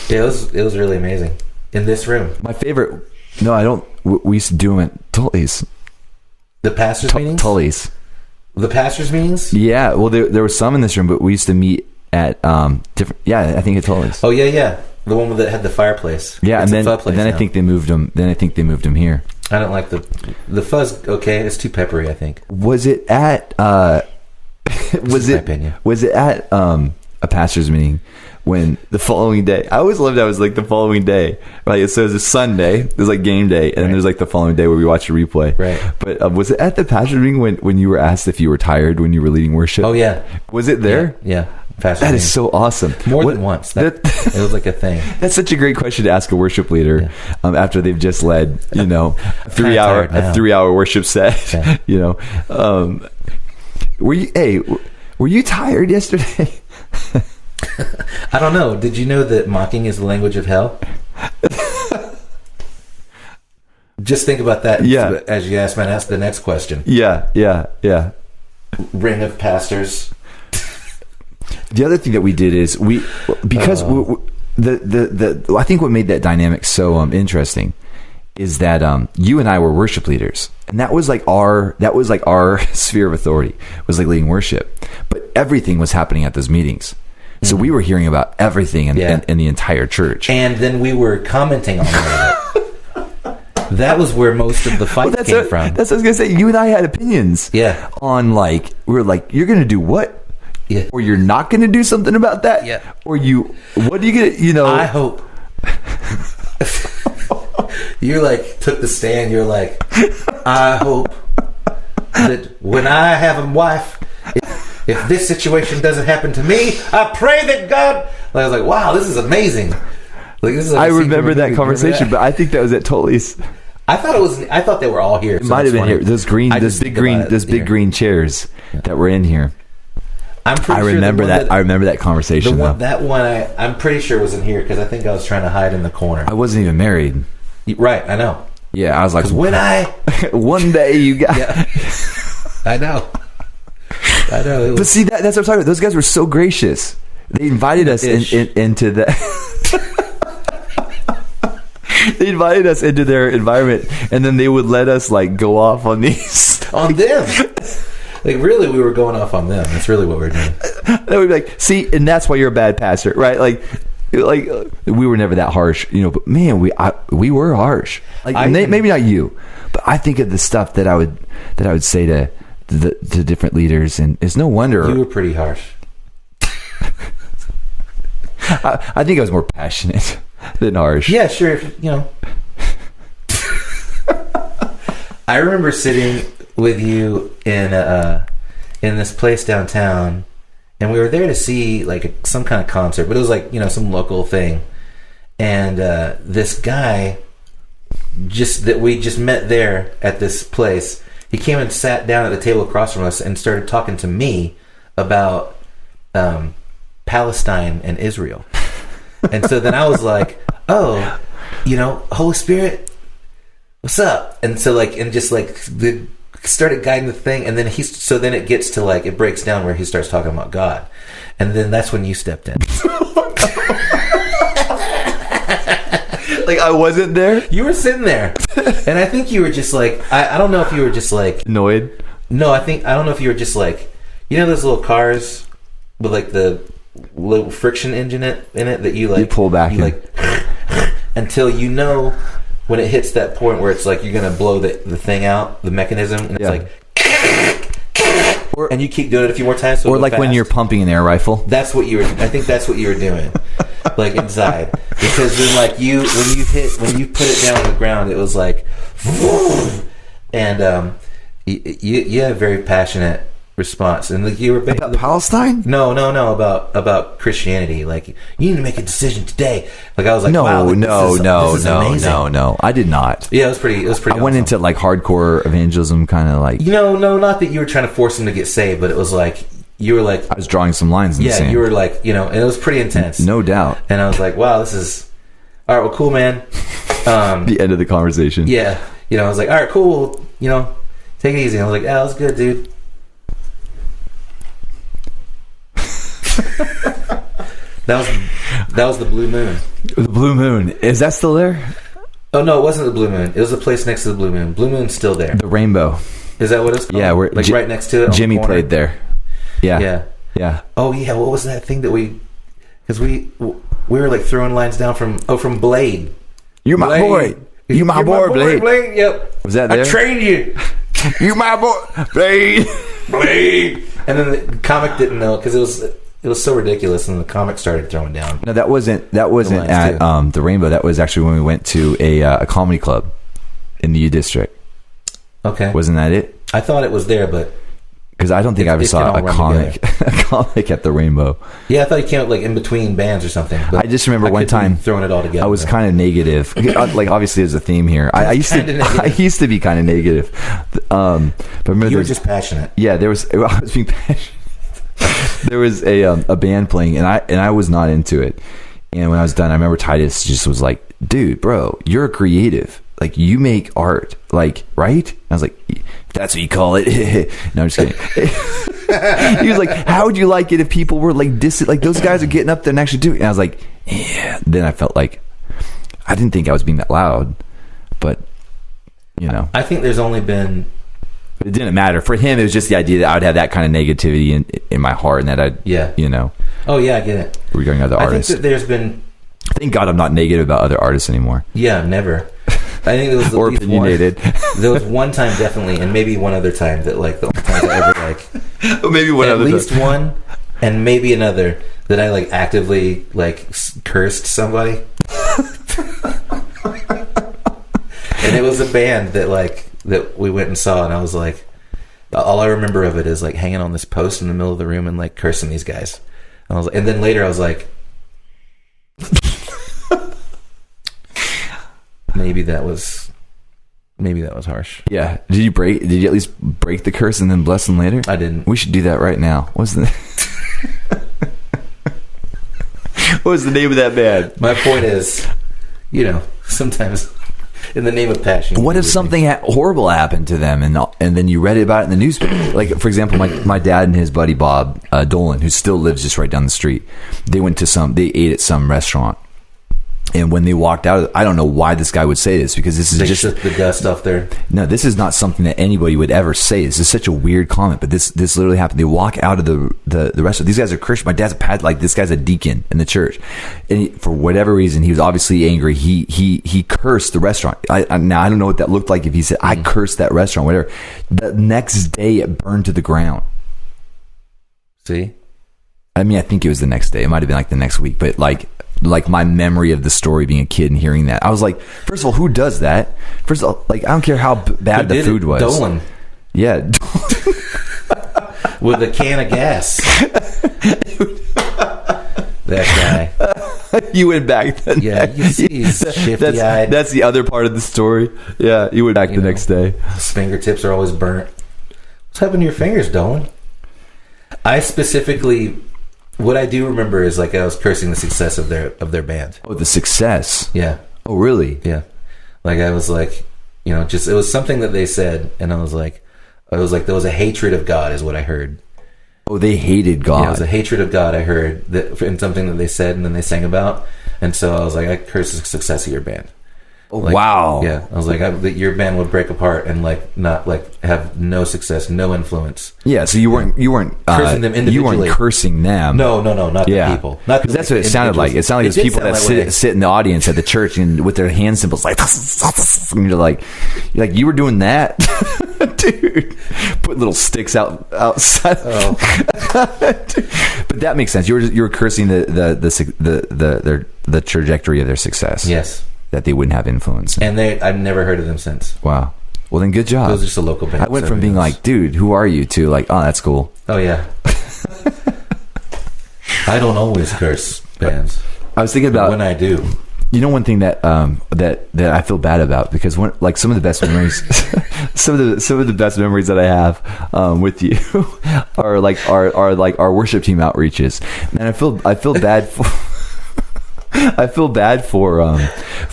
Yeah, it was really amazing. In this room. My favorite, no, I don't, we used to do them at Tully's. The pastors' meetings? Tully's. The pastors' meetings? Yeah, well, there were some in this room, but we used to meet at different, I think at Tully's. Oh, yeah. The one that had the fireplace. Yeah, and then I think they moved them. Then I think they moved them here. I don't like the fuzz. Okay, it's too peppery, I think. Was it at was it at a pastor's meeting when the following day? I always loved how it was the following day. Right, so it was a Sunday. There's game day, and then there's the following day where we watch a replay. Right. But was it at the pastor's meeting when you were asked if you were tired when you were leading worship? Oh yeah. Was it there? Yeah. That is so awesome. More than once. It was a thing. That's such a great question to ask a worship leader after they've just led, a 3-hour worship set. Yeah. Were you tired yesterday? I don't know. Did you know that mocking is the language of hell? Just think about that. Yeah. As you ask the next question. Yeah. Ring of pastors. The other thing that we did is I think what made that dynamic so interesting is that you and I were worship leaders, and that was our sphere of authority, was leading worship, but everything was happening at those meetings. So we were hearing about everything in the entire church, and then we were commenting on it. That was where most of the fight came from. That's what I was gonna say. You and I had opinions. Yeah. On we were you're gonna do what? Yeah. Or you're not going to do something about that? Yeah. Or what are you going to, I hope. You took the stand. You're I hope that when I have a wife, if this situation doesn't happen to me, I pray that God. I was wow, this is amazing. This is I remember that conversation, but I think that was at Tully's. I thought they were all here. It might have been here. Those big green chairs that were in here. I remember that conversation. I'm pretty sure was in here because I think I was trying to hide in the corner. I wasn't even married. Right, I know. Yeah, I was one day you got. Yeah. I know. But see, that's what I'm talking about. Those guys were so gracious. They invited us into the. They invited us into their environment, and then they would let us go off on these on them. Really, we were going off on them. That's really what we're doing. They would be see, and that's why you're a bad pastor, right? We were never that harsh, but man, we were harsh. Maybe not you, but I think of the stuff that I would say to different leaders, and it's no wonder you were pretty harsh. I think I was more passionate than harsh. Yeah, sure. I remember sitting with you in in this place downtown, and we were there to see like some kind of concert, but it was like, you know, some local thing. And this guy that we just met there at this place, he came and sat down at the table across from us and started talking to me about Palestine and Israel. And so then I was like, oh, you know, Holy Spirit, what's up? And so like, and just like started guiding the thing. And then so then it gets to like, it breaks down where he starts talking about God. And then that's when you stepped in. Like I wasn't there? You were sitting there. And I think you were just like, I don't know if you were just like annoyed. No, I don't know if you were just like, you know those little cars with like the little friction engine in it that you like, you pull back like until you know when it hits that point where it's like you're gonna blow the thing out, the mechanism, and it's like and you keep doing it a few more times. Or like fast. When you're pumping an air rifle. That's what you were. I think that's what you were doing, like inside, because then like when you put it down on the ground, it was like, and you had a very passionate response, and like you were about Palestine. No, about Christianity. Like you need to make a decision today. Like I was like, no, wow, like, no. I did not. Yeah, it was pretty. I went into like hardcore evangelism, kind of like no, not that you were trying to force him to get saved, but it was like you were like I was drawing some lines in the sand. You were like, you know, and it was pretty intense, no doubt. And I was like, wow, this is all right. Well, cool, man. The end of the conversation. Yeah, you know, I was like, all right, cool. You know, take it easy. I was like, yeah, that was good, dude. That was the Blue Moon. The Blue Moon, is that still there? Oh no, it wasn't the Blue Moon. It was the place next to the Blue Moon. Blue Moon's still there. The Rainbow. Is that what it's called? Yeah, we're like right next to it. Jimmy played there. Yeah. Oh yeah, what was that thing that because we were like throwing lines down from Blade. You're my boy. You're my boy, Blade. Yep. Was that there? I trained you. You my boy, Blade. And then the comic didn't know because it was so ridiculous, and the comic started throwing down. No, that wasn't at the Rainbow. That was actually when we went to a comedy club in the U District. Okay, wasn't that it? I thought it was there, but because I don't think I ever saw a comic at the Rainbow. Yeah, I thought he came up like in between bands or something. I just remember one time throwing it all together. I was kind of negative. Like obviously, there's a theme here. I used to be kind of negative. But remember you were just passionate. Yeah, I was being passionate. There was a band playing, and I was not into it. And when I was done, I remember Titus just was like, "Dude, bro, you're a creative. Like you make art, like right?" And I was like, "That's what you call it." No, I'm just kidding. He was like, "How would you like it if people were like like those guys are getting up there and actually doing it?" And I was like, "Yeah." Then I felt like I didn't think I was being that loud, but you know, I think there's only been. It didn't matter for him. It was just the idea that I would have that kind of negativity in my heart, and that I'd, you know. Oh yeah, I get it. Regarding other artists, I think that there's been. Thank God I'm not negative about other artists anymore. Yeah, never. I think there was or opinionated. There was one time definitely, and maybe one other time that like the only time I ever like. Maybe one at other. At least time. One, and maybe another that I like actively like cursed somebody. And it was a band that we went and saw, and I was like, all I remember of it is like hanging on this post in the middle of the room and like cursing these guys. And then later I was like, maybe that was harsh. Yeah. Did you at least break the curse and then bless them later? I didn't. We should do that right now. What was the name of that band? My point is, you know, sometimes in the name of passion. What if something horrible happened to them and then you read about it in the newspaper? Like, for example, my dad and his buddy Bob Dolan, who still lives just right down the street, they ate at some restaurant. And when they walked out, I don't know why this guy would say this, because this is they just shook the dust off there. No, this is not something that anybody would ever say. This is such a weird comment, but this literally happened. They walk out of the restaurant. These guys are Christian. My dad's this guy's a deacon in the church, and for whatever reason, he was obviously angry. He cursed the restaurant. Now I don't know what that looked like if he said I cursed that restaurant, whatever. The next day, it burned to the ground. See, I mean, I think it was the next day. It might have been like the next week, but like my memory of the story being a kid and hearing that, I was like, first of all, who does that? First of all, like, I don't care how bad the food was. Dolan. Yeah. with a can of gas. That guy. You went back then. Yeah, you see he's shifty-eyed. That's the other part of the story. Yeah, you went back the next day. His fingertips are always burnt. What's happened to your fingers, Dolan? I specifically, what I do remember is like I was cursing the success of their band. Oh, the success. Yeah. Oh, really? Yeah. Like I was like, just it was something that they said, and I was like, there was a hatred of God, is what I heard. Oh, they hated God. Yeah, it was a hatred of God. I heard that in something that they said and then they sang about, and so I was like, I curse the success of your band. Oh, wow. Yeah, I was like, that your band would break apart and like not like have no success, no influence. Yeah, so you weren't cursing them individually. You weren't cursing them. No, not the people. Not because that's what it sounded like. It sounded like those people that sit in the audience at the church and with their hand symbols like, and you're like you were doing that, dude. Put little sticks outside. Oh. But that makes sense. You were cursing the trajectory of their success. Yes. That they wouldn't have influence. And I've never heard of them since. Wow. Well, then good job. It was just a local band. I went from being like, dude, who are you, to like, oh, that's cool. Oh, yeah. I don't always curse bands. I was thinking about... when I do. You know, one thing that I feel bad about, because some of the best memories, some of the best memories that I have with you are like our worship team outreaches, and I feel bad for. I feel bad for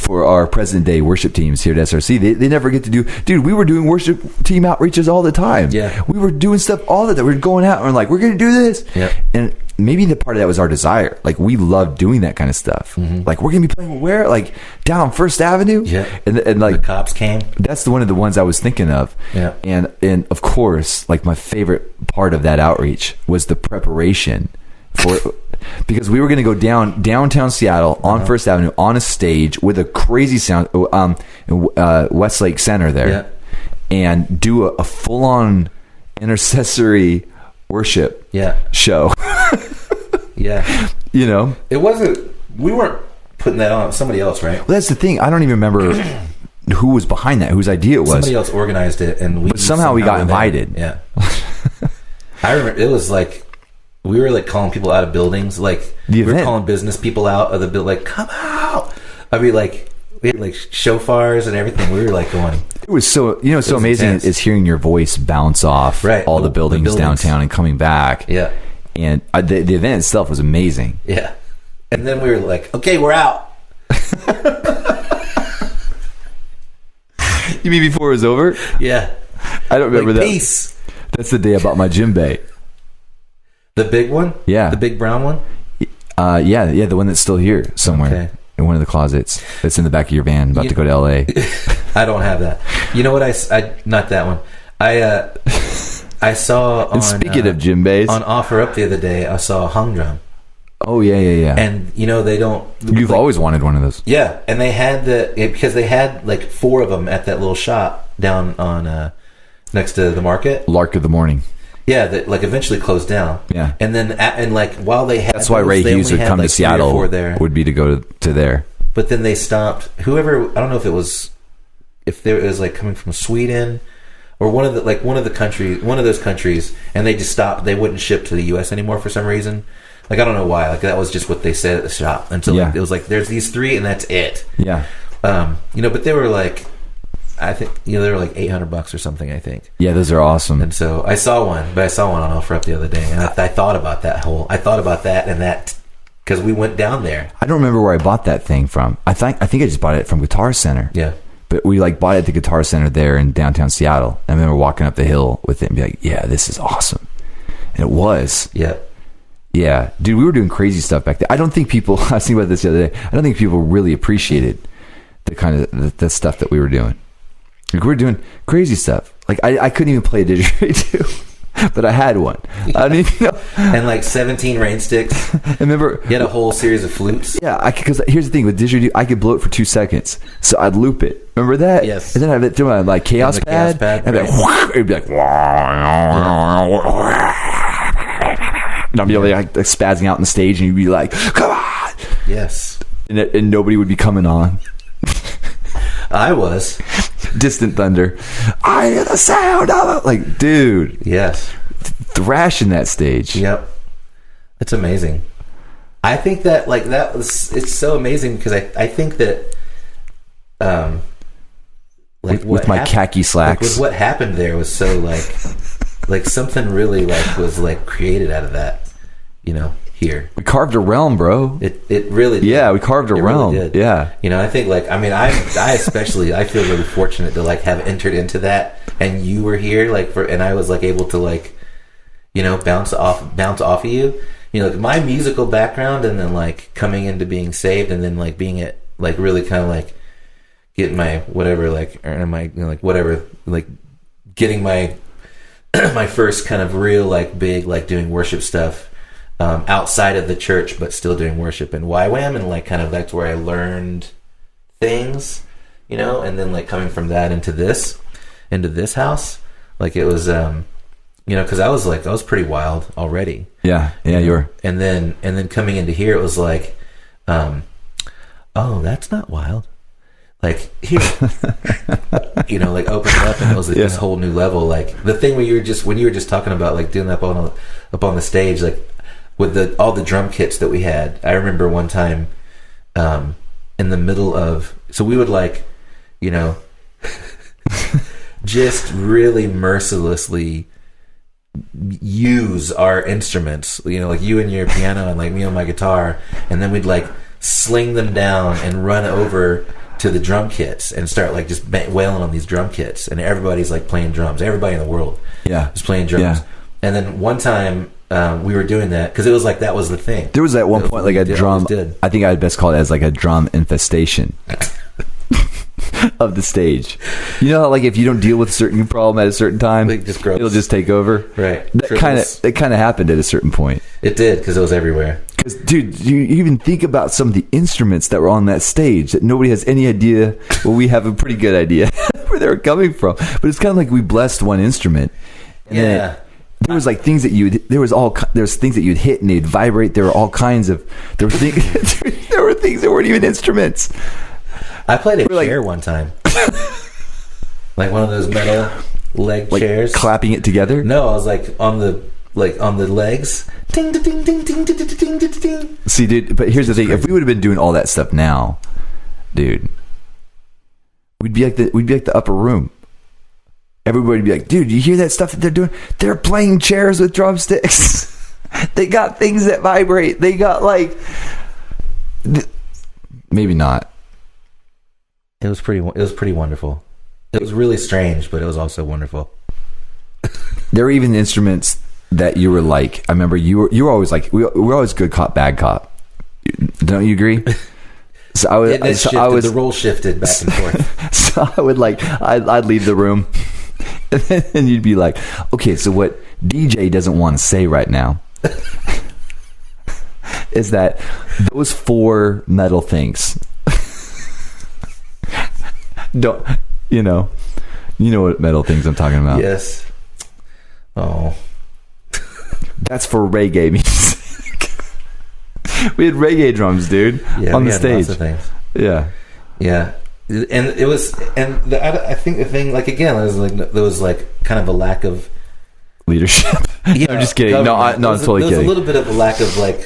our present day worship teams here at SRC. They never get to do. Dude, we were doing worship team outreaches all the time. Yeah, we were doing stuff all the time. We were going out and we're like, we're going to do this. Yeah, and maybe the part of that was our desire. Like, we loved doing that kind of stuff. Mm-hmm. Like, we're going to be playing where? Like, down on First Avenue? Yeah. And like, the cops came. That's one of the ones I was thinking of. Yeah. And of course, like, my favorite part of that outreach was the preparation for, because we were going to go downtown Seattle on First Avenue on a stage with a crazy sound, Westlake Center there. Yeah. And do a full-on intercessory worship show. Yeah. You know? It wasn't, we weren't putting that on somebody else, right? Well, that's the thing. I don't even remember who was behind that, whose idea it was. Somebody else organized it, and somehow we got invited. Yeah. I remember it was like, we were like calling people out of buildings. Like, we were calling business people out of the building, like, come out. I mean, like, we had like shofars and everything. We were like going. It was so, so amazing intense. Is hearing your voice bounce off all the buildings downtown and coming back. Yeah. And the event itself was amazing. Yeah. And then we were like, okay, we're out. You mean before it was over? Yeah. I don't remember that. Peace. That's the day I bought my djembe. The big one? Yeah. The big brown one? Yeah, the one that's still here somewhere. Okay. In one of the closets that's in the back of your van about to go to LA. I don't have that. You know what? I not that one. I saw on, and speaking of djembes, on Offer Up the other day, I saw a hung drum. Oh yeah. And they don't. You've always wanted one of those. Yeah, and they had because they had like 4 of them at that little shop down on next to the market. Lark of the Morning. Yeah, that like eventually closed down. Yeah, and then and like while they had, that's why Ray Hughes would come to Seattle. Would be to go to there. But then they stopped. Whoever, I don't know if it was like coming from Sweden or one of those countries, and they just stopped. They wouldn't ship to the U.S. anymore for some reason. Like, I don't know why. Like, that was just what they said at the shop until like, it was like, there's these 3 and that's it. Yeah. But they were like, I think they were like $800 or something, I think. Yeah, those are awesome. And so I saw one on Offer Up the other day, and I thought about that and that because we went down there. I don't remember where I bought that thing from. I think I just bought it from Guitar Center. Yeah. But we like bought it at the Guitar Center there in downtown Seattle. I remember walking up the hill with it and be like, yeah, this is awesome. And it was. Yeah. Yeah. Dude, we were doing crazy stuff back then. I don't think people, I was thinking about this the other day, I don't think people really appreciated the kind of the stuff that we were doing. Like, we were doing crazy stuff. Like, I couldn't even play a didgeridoo, but I had one. I mean, and like 17 rain sticks. I remember you had a whole series of flutes. Yeah, because here's the thing with didgeridoo, I could blow it for 2 seconds, so I'd loop it. Remember that? Yes. And then I'd throw my like chaos pad, and it'd be like, and I'd be like spazzing out on the stage, and you'd be like, "Come on!" Yes. And nobody would be coming on. I was. Distant thunder. I hear the sound of it. Like, dude. Yes. thrashing that stage. Yep. It's amazing. I think that like that was, it's so amazing because I think that like with my khaki slacks, like with what happened there was so like something really like was like created out of that, you know, here. We carved a realm, bro. It really did. Yeah, we carved a realm. Really did. Yeah. You know, I think like, I mean, I especially, I feel really fortunate to like have entered into that, and you were here like and I was like able to like, you know, bounce off of you. You know, like my musical background, and then like coming into being saved, and then like being at like really kind of like getting my whatever, like earning my, you know, like whatever, like getting my my first kind of real like big like doing worship stuff outside of the church, but still doing worship in Y.W.A.M, and like kind of that's where I learned things, you know, and then like coming from that into this house, like it was you know, because I was pretty wild already. Yeah, you were. And then coming into here, it was like, oh, that's not wild. Like here, you know, like opened up, and it was like this whole new level. Like the thing when you were just talking about like doing that up on the stage, like with all the drum kits that we had. I remember one time, in the middle of, so we would like, you know, just really mercilessly use our instruments, you know, like you and your piano and like me on my guitar, and then we'd like sling them down and run over to the drum kits and start like just wailing on these drum kits, and everybody's like playing drums. Everybody in the world was playing drums. Yeah. And then one time we were doing that because it was like that was the thing. There was at one point like a drum, I think I'd best call it as like a drum infestation of the stage. You know, like if you don't deal with a certain problem at a certain time, it'll just take over. Right. That kind of happened at a certain point. It did, because it was everywhere. Because, dude, you even think about some of the instruments that were on that stage that nobody has any idea. Well, we have a pretty good idea where they were coming from, but it's kind of like we blessed one instrument. And then there was like things that there's things that you'd hit and they'd vibrate. There were all kinds of there were things that weren't even instruments. I played a chair one time. Like one of those metal leg chairs. Clapping it together? No, I was like on the legs. Ding, ding, ding, ding, ding, ding, ding, ding, ding. See, dude, but here's the thing. If we would have been doing all that stuff now, dude, we'd be like the upper room. Everybody would be like, dude, you hear that stuff that they're doing? They're playing chairs with drumsticks. They got things that vibrate. They got like maybe not. It was pretty wonderful. It was really strange, but it was also wonderful. There were even instruments that you were like, I remember you were always like, we were always good cop, bad cop. Don't you agree? So the role shifted back and forth. So I would like, I'd leave the room, and then you'd be like, okay, so what DJ doesn't want to say right now is that those 4 metal things. Don't you know what metal things I'm talking about? Yes. Oh, that's for reggae music. We had reggae drums, dude, on the stage. Lots of things. Yeah. And it was, and I think the thing, like again, there was like kind of a lack of leadership. Yeah, I'm just kidding. No, I'm totally kidding. There was a little bit of a lack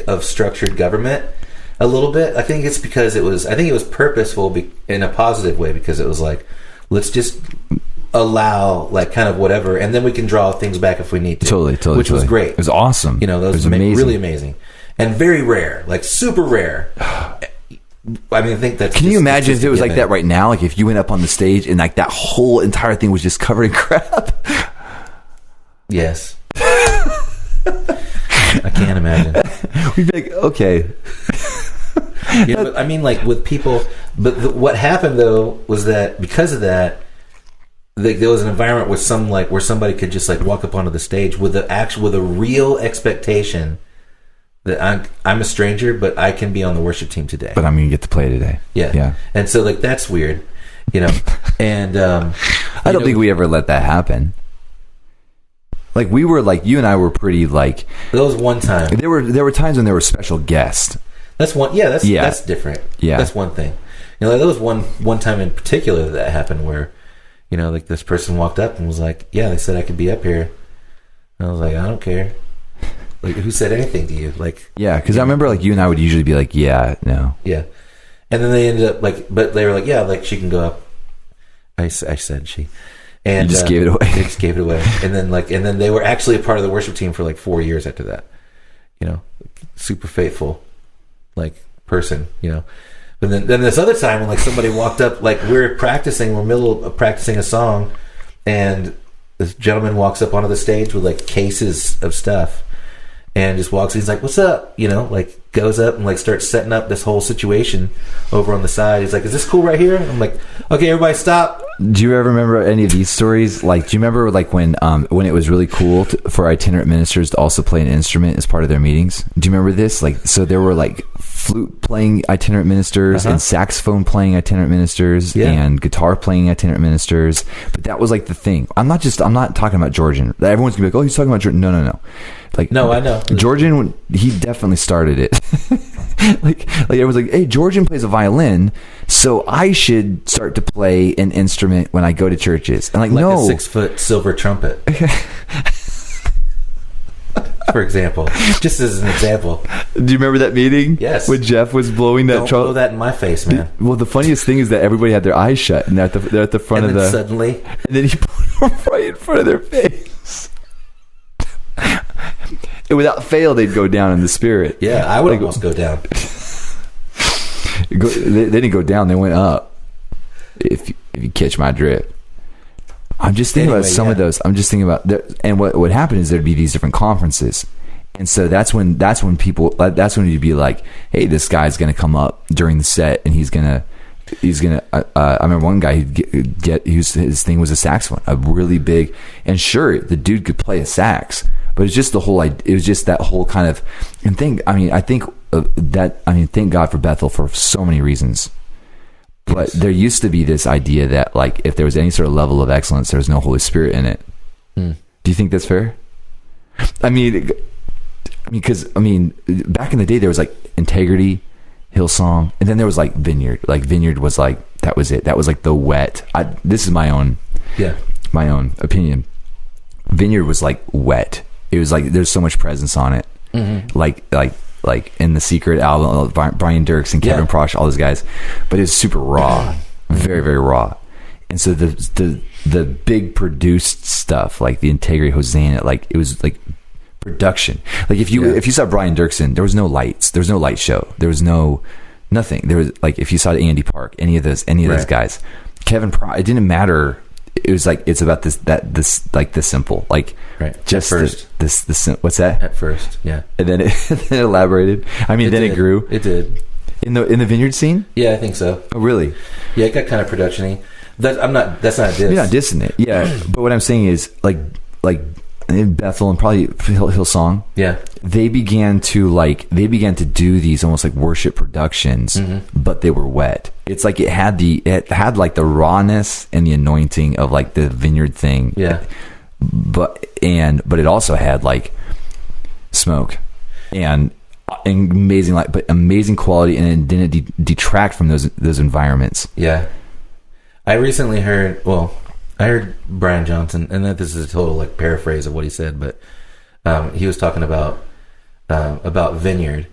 of structured government. A little bit. I think it's because it was purposeful in a positive way, because it was like, let's just allow like kind of whatever, and then we can draw things back if we need to. Totally. Which was great. It was awesome. You know, that was amazing. Really amazing. And very rare, like super rare. I mean, I think that's. Can you imagine if it was like that right now? Like if you went up on the stage and like that whole entire thing was just covered in crap? Yes. I can't imagine. We'd be like, okay. Yeah, but I mean, like with people. But what happened though was that because of that, there was an environment where somebody could just like walk up onto the stage with a real expectation that I'm a stranger, but I can be on the worship team today. But I'm gonna get to play today. Yeah. And so like that's weird, you know. And I don't think we ever let that happen. Like we were like, you and I were pretty like. That was one time. There were times when there were special guests. That's one. Yeah, that's different. Yeah, that's one thing. You know, like, there was one time in particular that happened where, you know, like this person walked up and was like, "Yeah, they said I could be up here." And I was like, I don't care. Like, who said anything to you? Like, yeah, because I remember like you and I would usually be like, yeah, no. Yeah. And then they ended up like, but they were like, yeah, like she can go up. I said she. And you just gave it away. They just gave it away. And then they were actually a part of the worship team for like 4 years after that. You know, super faithful, like, person, you know. But then this other time when like somebody walked up, like we're middle of practicing a song, and this gentleman walks up onto the stage with like cases of stuff, and just walks in. He's like, "What's up?" You know, like goes up and like starts setting up this whole situation over on the side. He's like, "Is this cool right here?" I'm like, "Okay, everybody stop." Do you ever remember any of these stories? Like, do you remember like when it was really cool for itinerant ministers to also play an instrument as part of their meetings? Do you remember this? Like, so there were like flute playing itinerant ministers and saxophone playing itinerant ministers and guitar playing itinerant ministers. But that was like the thing. I'm not talking about Georgian. Everyone's gonna be like, "Oh, he's talking about Georgian." No. Like, no, I know Georgian. He definitely started it. like everyone's like, "Hey, Georgian plays a violin, so I should start to play an instrument when I go to churches." And like a no, 6-foot silver trumpet, for example, just as an example. Do you remember that meeting? Yes, when Jeff was blowing that trumpet. Don't blow that in my face, man. Well, the funniest thing is that everybody had their eyes shut, and they're at the front and of then the suddenly, and then he put them right in front of their face. And without fail, they'd go down in the spirit. Yeah, I would almost go down. They didn't go down; they went up. If you catch my drift, I'm just thinking about some of those. I'm just thinking about that. And what happened is there'd be these different conferences, and so that's when you'd be like, "Hey, this guy's going to come up during the set, and he's gonna." I remember one guy his thing was a saxophone, a really big, and sure, the dude could play a sax, but it's just it was just that whole kind of and thing. I mean, thank God for Bethel for so many reasons. But there used to be this idea that like if there was any sort of level of excellence, there was no Holy Spirit in it. Do you think that's fair? I mean, because back in the day there was like Integrity, Hillsong, and then there was like Vineyard. Like Vineyard was like that was it. That was like the wet. This is my own opinion. Vineyard was like wet. It was like there's so much presence on it. Mm-hmm. Like in the Secret album, Brian Dirks and Kevin Prosh, all those guys, but it's super raw, very very raw. And so the big produced stuff like the Integrity, Hosanna, like it was like production. Like if you saw Brian Dirksen, there was no lights, there was no light show, there was nothing. There was like if you saw Andy Park, any of those guys, Kevin Prosh, it didn't matter. It was like it's about this like the simple, like just first this what's that at first, and then it elaborated. I mean, then it grew. It did in the Vineyard scene. Yeah, I think so. Oh, really? Yeah, it got kind of production-y. That's not a diss. You're not dissing it. Yeah, but what I'm saying is like in Bethel and probably Hillsong. Yeah, they began to do these almost like worship productions, but they were wet. It's like it had like the rawness and the anointing of like the Vineyard thing. Yeah, but it also had like smoke and amazing light, but amazing quality, and it didn't detract from those environments. Yeah, I recently heard. Well, I heard Brian Johnson, and that this is a total like paraphrase of what he said, but he was talking about Vineyard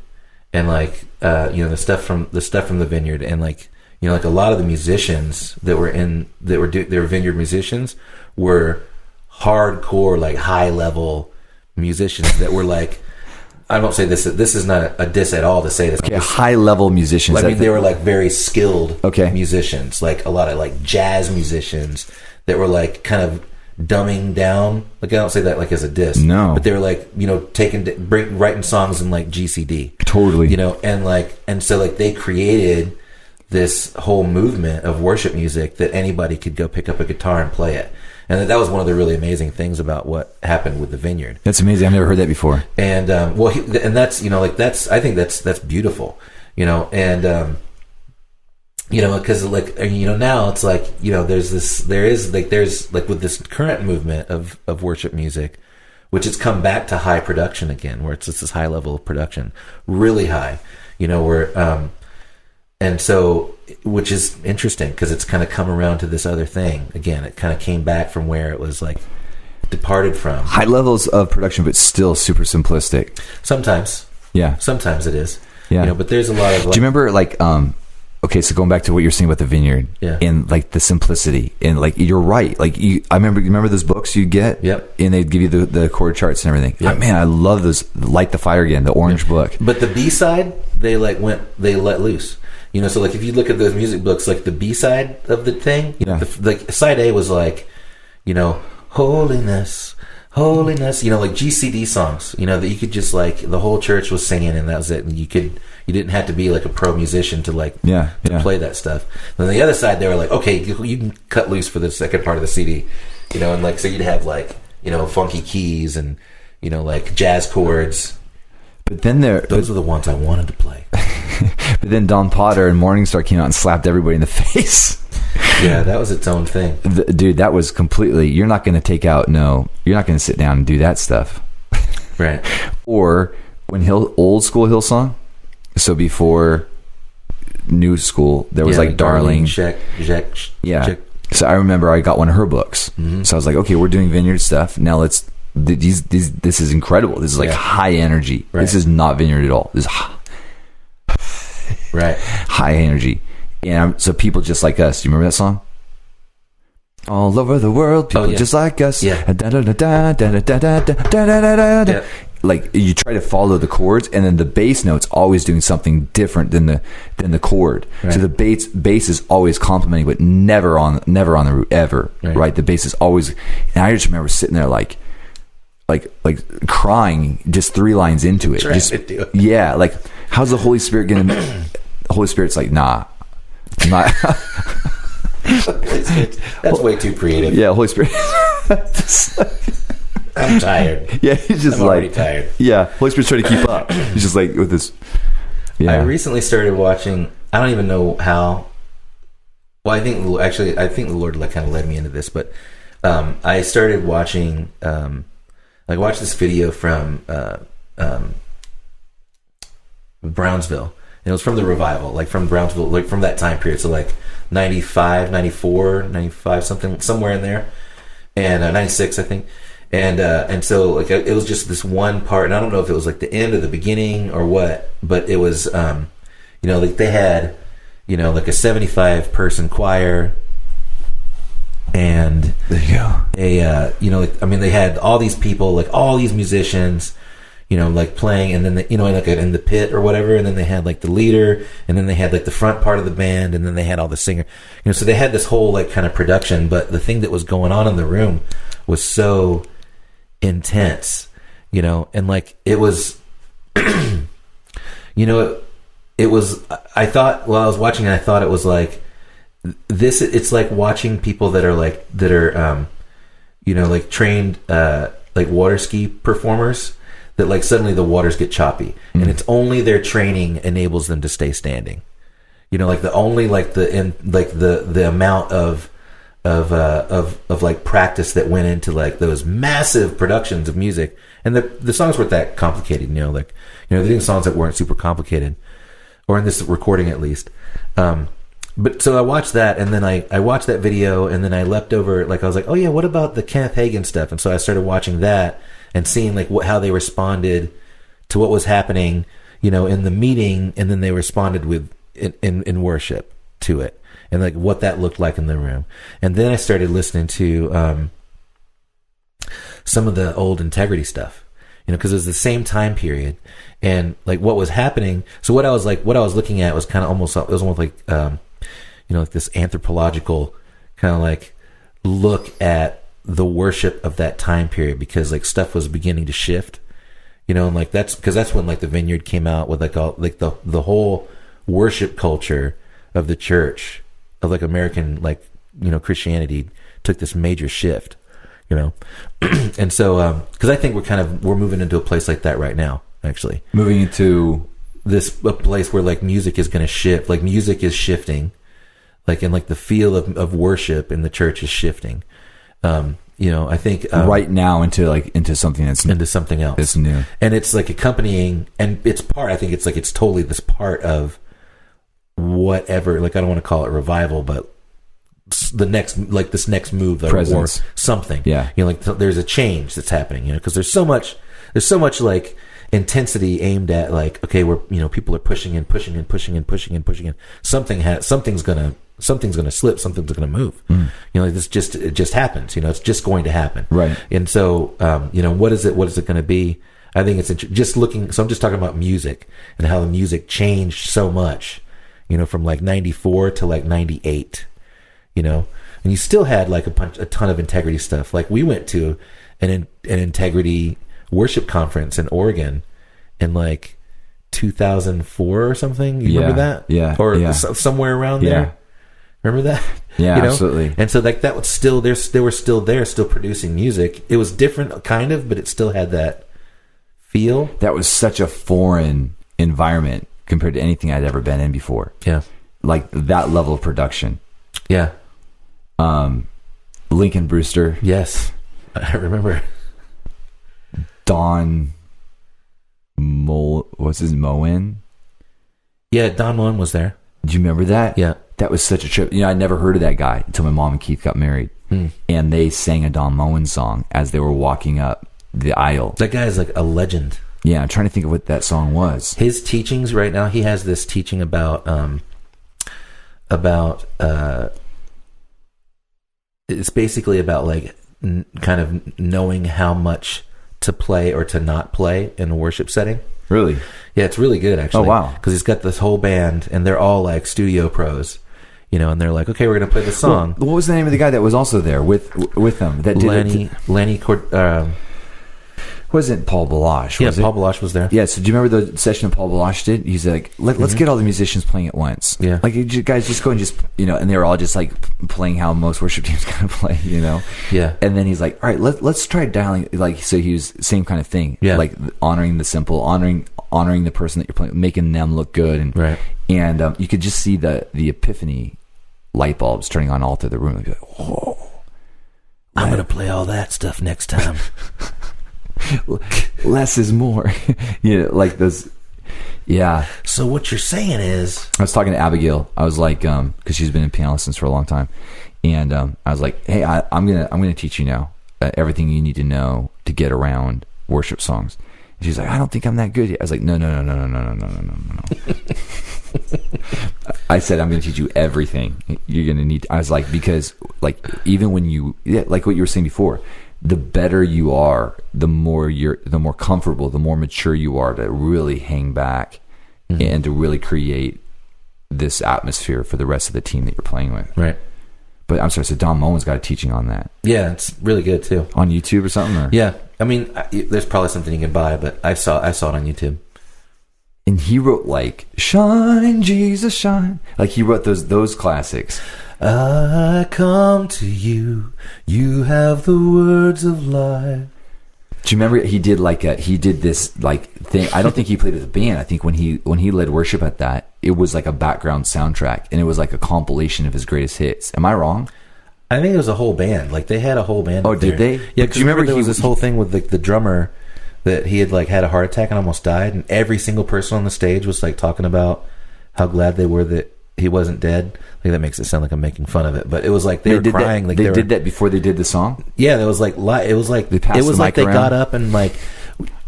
and like the stuff from the Vineyard, and like like a lot of the musicians that were Vineyard musicians were hardcore like high level musicians that were like, I won't say this is not a diss at all to say this. Okay, high level musicians. I mean, they were like very skilled musicians, like a lot of like jazz musicians that were like kind of dumbing down. Like I don't say that like as a diss. No. But they were like, writing songs in like GCD. Totally. And so like they created this whole movement of worship music that anybody could go pick up a guitar and play it. And that was one of the really amazing things about what happened with the Vineyard. That's amazing. I've never heard that before. And and that's I think that's beautiful. Because now it's like there's with this current movement of worship music, which has come back to high production again, where it's just this high level of production, really high. And so, which is interesting because it's kind of come around to this other thing again. It kind of came back from where it was like departed from. High levels of production, but still super simplistic. Sometimes it is. Yeah. But there's a lot of. Do you remember okay, so going back to what you're saying about the vineyard, and like the simplicity, and like you're right. Like I remember those books you get, and they'd give you the chord charts and everything. Yep. Man, I love those. Light the Fire Again, the orange book. But the B side, they let loose. So like if you look at those music books, like the B side of the thing, like side A was like, holiness, like GCD songs, that you could just like the whole church was singing and that was it, and you didn't have to be like a pro musician to play that stuff. And then the other side, they were like, okay, you can cut loose for the second part of the CD, and like so you'd have like funky keys and like jazz chords. But then those are the ones I wanted to play. But then Don Potter and Morningstar came out and slapped everybody in the face. Yeah, that was its own thing. Dude, that was completely... You're not going to take out... No, you're not going to sit down and do that stuff. Right. Or when old school Hillsong, so before new school, there was like Darling. Check. So I remember I got one of her books. Mm-hmm. So I was like, okay, we're doing vineyard stuff. Now let's... This is incredible. This is like high energy. Right. This is not vineyard at all. This is high energy. And so people just like us. Do you remember that song? All over the world, people just like us. Yeah. Like you try to follow the chords, and then the bass note's always doing something different than the chord. Right. So the bass is always complementing, but never on the root ever. Right? The bass is always. And I just remember sitting there like crying just 3 lines into it. Like how's the Holy Spirit going to? The Holy Spirit's like, nah. I'm not. That's way too creative. Yeah, Holy Spirit. I'm tired. Yeah, he's just I'm already tired. Yeah, Holy Spirit's trying to keep up. He's just like with this. Yeah. I recently started watching. I don't even know how. Well, I think the Lord kind of led me into this, but I started watching. I watched this video from Brownsville. And it was from the revival, like from Brownsville, like from that time period. So like 95, 94, 95, somewhere in there. And 96, I think. And so like it was just this one part, and I don't know if it was like the end or the beginning or what, but it was, like they had, like a 75 person choir, and there you go. they had all these people, like all these musicians, like playing, and then like in the pit or whatever, and then they had like the leader, and then they had like the front part of the band, and then they had all the singer, so they had this whole like kind of production. But the thing that was going on in the room was so intense, and like it was, it was. I thought while I was watching it, I thought it was like this. It's like watching people that are like trained like water ski performers. That like suddenly the waters get choppy, and it's only their training enables them to stay standing. Like the only like the amount of like practice that went into like those massive productions of music, and the songs weren't that complicated. They're doing songs that weren't super complicated, or in this recording at least. But so I watched that, and then I watched that video, and then I leapt over. Like I was like, oh yeah, what about the Kenneth Hagin stuff? And so I started watching that. And seeing like how they responded to what was happening, in the meeting, and then they responded with in worship to it, and like what that looked like in the room. And then I started listening to some of the old Integrity stuff, because it was the same time period, and like what was happening. So what I was looking at was kind of almost like like this anthropological kind of like look at the worship of that time period, because like stuff was beginning to shift, and like that's when like the Vineyard came out with like all like the whole worship culture of the church of like American like Christianity took this major shift, and so because I think we're moving into a place like that right now, actually moving into a place where like music is going to shift, like music is shifting, like and like the feel of worship in the church is shifting. I think right now into something that's into something else. It's new, and it's like accompanying, and it's part. I think it's like it's totally this part of whatever. Like I don't want to call it revival, but the next, like this next move that Presence. or something. Yeah. You know, like there's a change that's happening, you know, because there's so much like intensity aimed at like, okay, we're, you know, people are pushing and pushing and pushing and pushing and pushing and something's gonna slip, something's gonna move. You know, like it just happens, you know, it's just going to happen. Right. And so, you know, what is it going to be? I think it's just looking, so I'm just talking about music and how the music changed so much, you know, from like 94 to like 98, you know, and you still had like a ton of integrity stuff. Like we went to an integrity worship conference in Oregon in like 2004 or something. You remember that? Yeah. Or somewhere around there. Remember that? Yeah, you know? Absolutely. And so like that was still, they were still there, still producing music. It was different kind of, but it still had that feel. That was such a foreign environment compared to anything I'd ever been in before. Yeah. Like that level of production. Yeah. Lincoln Brewster. Yes. I remember. Don Moen? Yeah, Don Moen was there. Do you remember that? Yeah. That was such a trip. You know, I'd never heard of that guy until my mom and Keith got married. And they sang a Don Moen song as they were walking up the aisle. That guy is like a legend. Yeah, I'm trying to think of what that song was. His teachings right now, he has this teaching about it's basically about like kind of knowing how much to play or to not play in a worship setting. Really? Yeah, it's really good actually. Oh wow! Because he's got this whole band and they're all like studio pros, you know, and they're like, okay, we're gonna play this song. Well, what was the name of the guy that was also there with them? That did Lenny wasn't Paul Balash? Was Paul Balash was there. Yeah. So do you remember the session that Paul Balash did? He's like, let's get all the musicians playing at once. Yeah. Like you guys just go and just, you know, and they were all just like playing how most worship teams kind of play, you know. Yeah. And then he's like, all right, let's try dialing. Like, so he was same kind of thing. Yeah. Like honoring the simple, honoring the person that you're playing, making them look good, and right. And you could just see the epiphany light bulbs turning on all through the room. Like, whoa! I'm gonna play all that stuff next time. Less is more. You know, like those. Yeah. So what you're saying is, I was talking to Abigail. I was like, because she's been in piano lessons for a long time, and I was like, hey, I'm gonna teach you now everything you need to know to get around worship songs. And she's like, I don't think I'm that good yet. I was like, no. I said, I'm going to teach you everything you're going to need. I was like, because like even when like what you were saying before, the better you are, the more comfortable, the more mature you are to really hang back and to really create this atmosphere for the rest of the team that you're playing with. Right. But I'm sorry, so Don Moen's got a teaching on that. Yeah, it's really good too. On YouTube or something? Or? Yeah. I mean, there's probably something you can buy, but I saw it on YouTube. And he wrote like, shine, Jesus, shine. Like he wrote those classics. I come to you, you have the words of life. Do you remember he did this like thing? I don't think he played with a band. I think when he led worship at that, it was like a background soundtrack, and it was like a compilation of his greatest hits. Am I wrong? I think it was a whole band. Like they had a whole band. Oh, did they? Yeah, because you remember there was this whole thing with the drummer that he had like had a heart attack and almost died, and every single person on the stage was like talking about how glad they were that he wasn't dead. Like that makes it sound like I'm making fun of it, but it was like they were crying. Like they did that before they did the song. Yeah, it was like they got up and like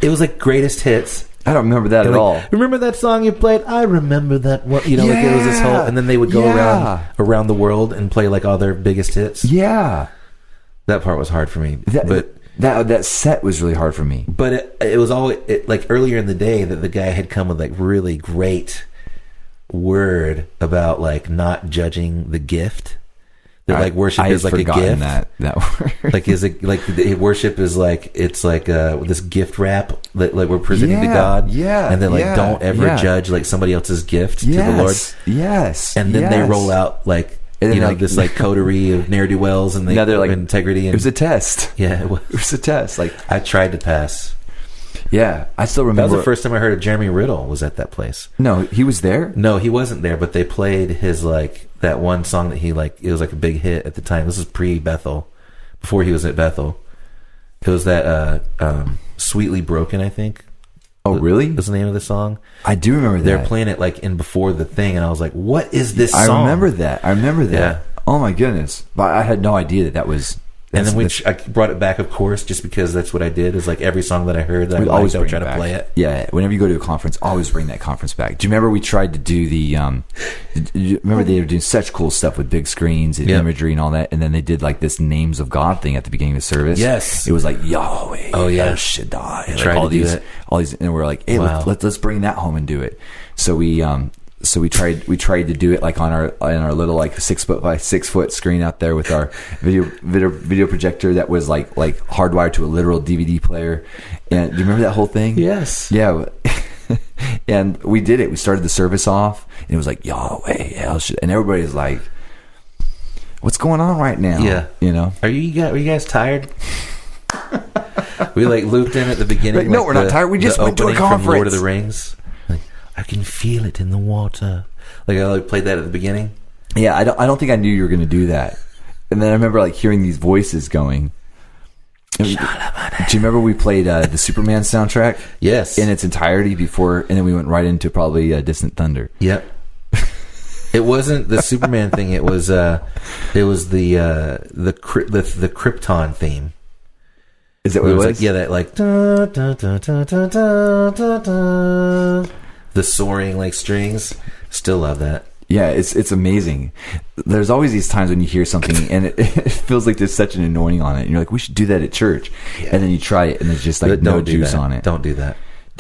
it was like greatest hits. I don't remember that at all. Remember that song you played? I remember that one. You know, like it was this whole, and then they would go around the world and play like all their biggest hits. Yeah, that part was hard for me. But that set was really hard for me. But it was always like earlier in the day that the guy had come with like really great word about like not judging the gift. That like worship is like a gift. That word. Like is it like worship is like it's like this gift wrap that like we're presenting to God. Yeah. And then like don't ever judge like somebody else's gift to the Lord. Yes. And then they roll out like this like coterie of ne'er-do-wells and they're like integrity. And, it was a test. Yeah, it was a test. Like I tried to pass. Yeah, I still remember. That was the first time I heard of Jeremy Riddle was at that place. No, he was there? No, he wasn't there, but they played his like that one song that he like it was like a big hit at the time. This was pre-Bethel, before he was at Bethel. It was that Sweetly Broken, I think. Oh, really? Was the name of the song. I do remember that. They're playing it like in before the thing, and I was like, what is this song? I remember that. Yeah. Oh my goodness! But I had no idea that was. And then I brought it back, of course, just because that's what I did. Is like every song that I heard, that I would try to play it. Yeah, whenever you go to a conference, always bring that conference back. Do you remember we tried to do the? Remember they were doing such cool stuff with big screens and imagery and all that, and then they did like this names of God thing at the beginning of the service. Yes, it was like Yahweh. Oh yeah, El Shaddai. Like all these, and we're like, hey, let's bring that home and do it. So we tried to do it like on our little like 6 foot by 6 foot screen out there with our video projector that was like hardwired to a literal DVD player. And do you remember that whole thing? Yes. Yeah. And we did it. We started the service off, and it was like Yahweh, and everybody's like, "What's going on right now?" Yeah. You know. Are you guys tired? We like looped in at the beginning. No, we're not tired. We just went to a conference. From Lord of the Rings. I can feel it in the water. Like I played that at the beginning. Yeah, I don't think I knew you were going to do that. And then I remember like hearing these voices going. Do you remember we played the Superman soundtrack? Yes, in its entirety before, and then we went right into probably Distant Thunder. Yep. It wasn't the Superman thing. It was the Krypton theme. Is that what it was? Like, yeah, that like da, da, da, da, da, da, da, da. The soaring like strings. Still love that. Yeah, it's amazing. There's always these times when you hear something and it feels like there's such an anointing on it. And you're like, we should do that at church. Yeah. And then you try it and there's just like no juice on it. Don't do that.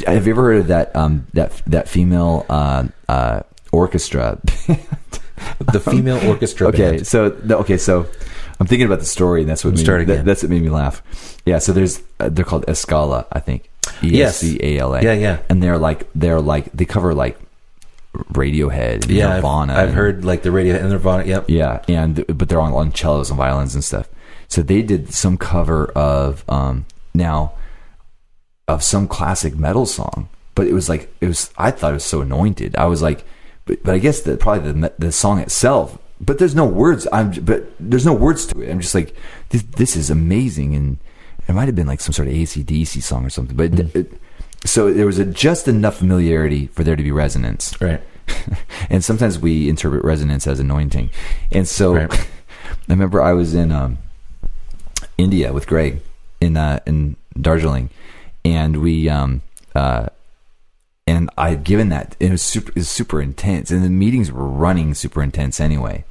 Have you ever heard of that female orchestra? The female orchestra band. So I'm thinking about the story, and that's what made me laugh. Yeah, so they're called Escala, I think. Escala. Yeah. And they're like they cover like Radiohead, and Nirvana. I've heard like the Radiohead and Nirvana. Yep. Yeah, but they're on cellos and violins and stuff. So they did some cover of some classic metal song, but I thought it was so anointed. I was like, but I guess probably the song itself. But there's no words. There's no words to it. I'm just like, this is amazing, and it might have been like some sort of AC/DC song or something. But so there was just enough familiarity for there to be resonance, right? And sometimes we interpret resonance as anointing. And so I remember I was in India with Greg in Darjeeling, and we and I had given that. It was super intense, and the meetings were running super intense anyway.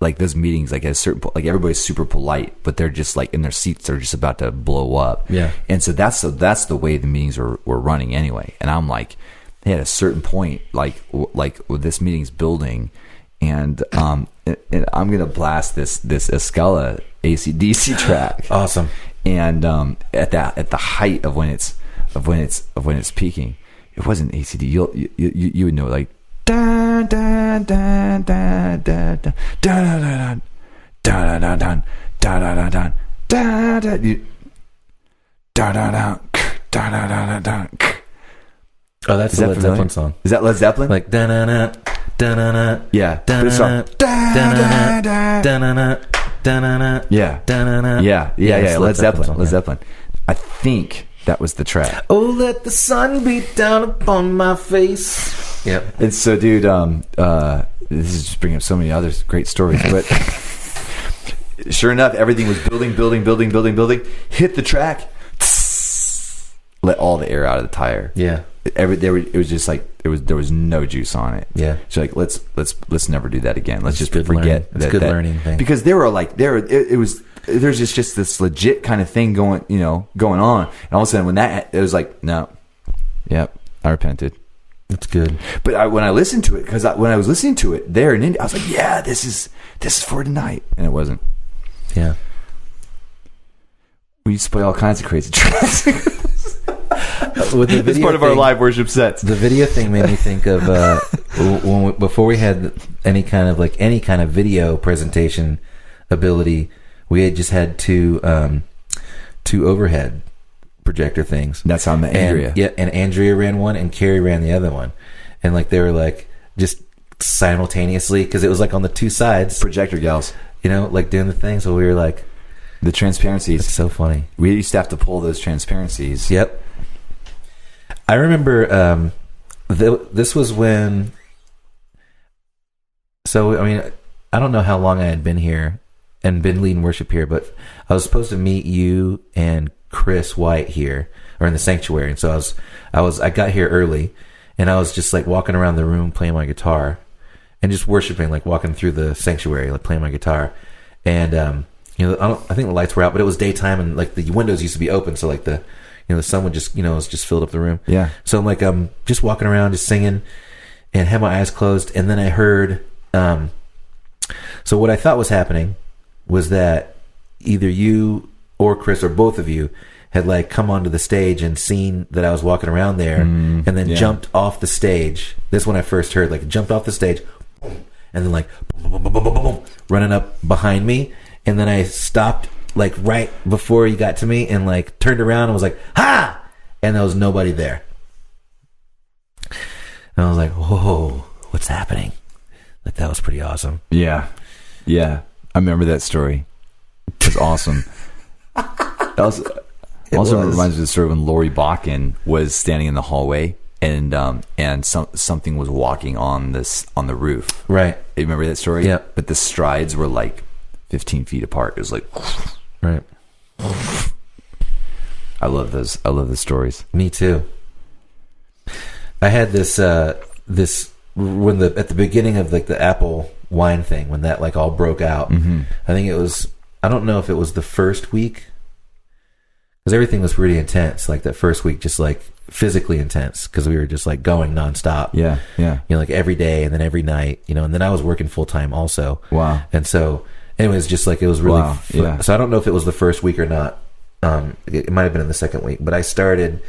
Like those meetings, like at a certain point, like everybody's super polite, but they're just like in their seats, they're just about to blow up. Yeah. And so that's the way the meetings were running anyway. And I'm like, hey, at a certain point, like this meeting's building, and I'm gonna blast this Escala AC/DC track. Awesome. And at the height of when it's peaking, it wasn't ACD. You would know, like da da da da da da da da da da da da da da da da da da. Oh, that's the Led Zeppelin song. Is that Led Zeppelin? Like da da da da da da. Yeah. But it's da da da da da. Yeah. Yeah. Led Zeppelin. I think that was the track. Oh, let the sun beat down upon my face. Yep. And so, dude, this is just bringing up so many other great stories. But sure enough, everything was building. Hit the track. Let all the air out of the tire. Yeah. It was just like there was no juice on it. Yeah. So like let's never do that again. Let's just forget learning. It's good learning thing. Because there's just this legit kind of thing going on, and all of a sudden when it was like, no, yep, I repented. That's good. But when I listened to it, because when I was listening to it there in India, I was like, yeah, this is for tonight, and it wasn't. Yeah. We used to play all kinds of crazy tracks. With the it's part of our live worship sets. The video thing made me think of before we had any kind of video presentation ability, we had just had two overhead projector things. That's how I met Andrea. And Andrea ran one and Carrie ran the other one, and like they were like just simultaneously, because it was like on the two sides, projector gals, like doing the thing. So we were like, the transparencies. It's so funny. We used to have to pull those transparencies. Yep. I remember this was when. So I mean, I don't know how long I had been here and been leading worship here, but I was supposed to meet you and Chris White here, or in the sanctuary. And so I got here early, and I was just like walking around the room playing my guitar and just worshiping, like walking through the sanctuary, like playing my guitar. And I think the lights were out, but it was daytime, and like the windows used to be open, so like the sun would just was just filled up the room. Yeah. So I'm like just walking around, just singing, and had my eyes closed, and then I heard. So what I thought was happening was that either you or Chris or both of you had like come onto the stage and seen that I was walking around there, and then jumped off the stage. This is when I first heard, like, jumped off the stage, and then like boom, boom, boom, boom, boom, boom, running up behind me, and then I stopped like right before you got to me and like turned around and was like, ha! And there was nobody there. And I was like, whoa, what's happening? Like, that was pretty awesome. Yeah. I remember that story. It was awesome. That was also reminds me of the story when Lori Bakken was standing in the hallway and something was walking on the roof. Right. You remember that story? Yeah. But the strides were like 15 feet apart. It was like, right. I love those stories. Me too. I had this when at the beginning of like the Apple wine thing, when that like all broke out. Mm-hmm. I think it was, I don't know if it was the first week, because everything was pretty intense. Like that first week, just like physically intense, because we were just like going nonstop. Yeah. Like every day, and then every night. And then I was working full time also. Wow. And so, anyways, just like it was really. Wow. Yeah. So I don't know if it was the first week or not. It might have been in the second week, but I started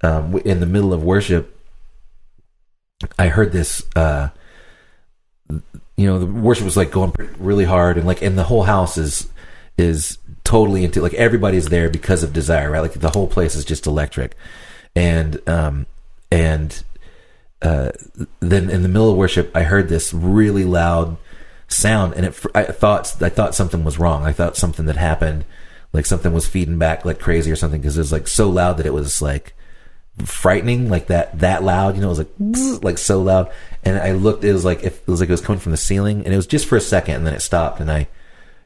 in the middle of worship. I heard this. The worship was like going really hard, and the whole house is totally into, like, everybody's there because of desire, right? Like the whole place is just electric, and then in the middle of worship, I heard this really loud sound, and I thought something was wrong. I thought something that happened, like something was feeding back like crazy or something, because it was like so loud that it was like frightening, like that loud. It was like bzz, like so loud. And I looked, it was like it was coming from the ceiling, and it was just for a second, and then it stopped, and I,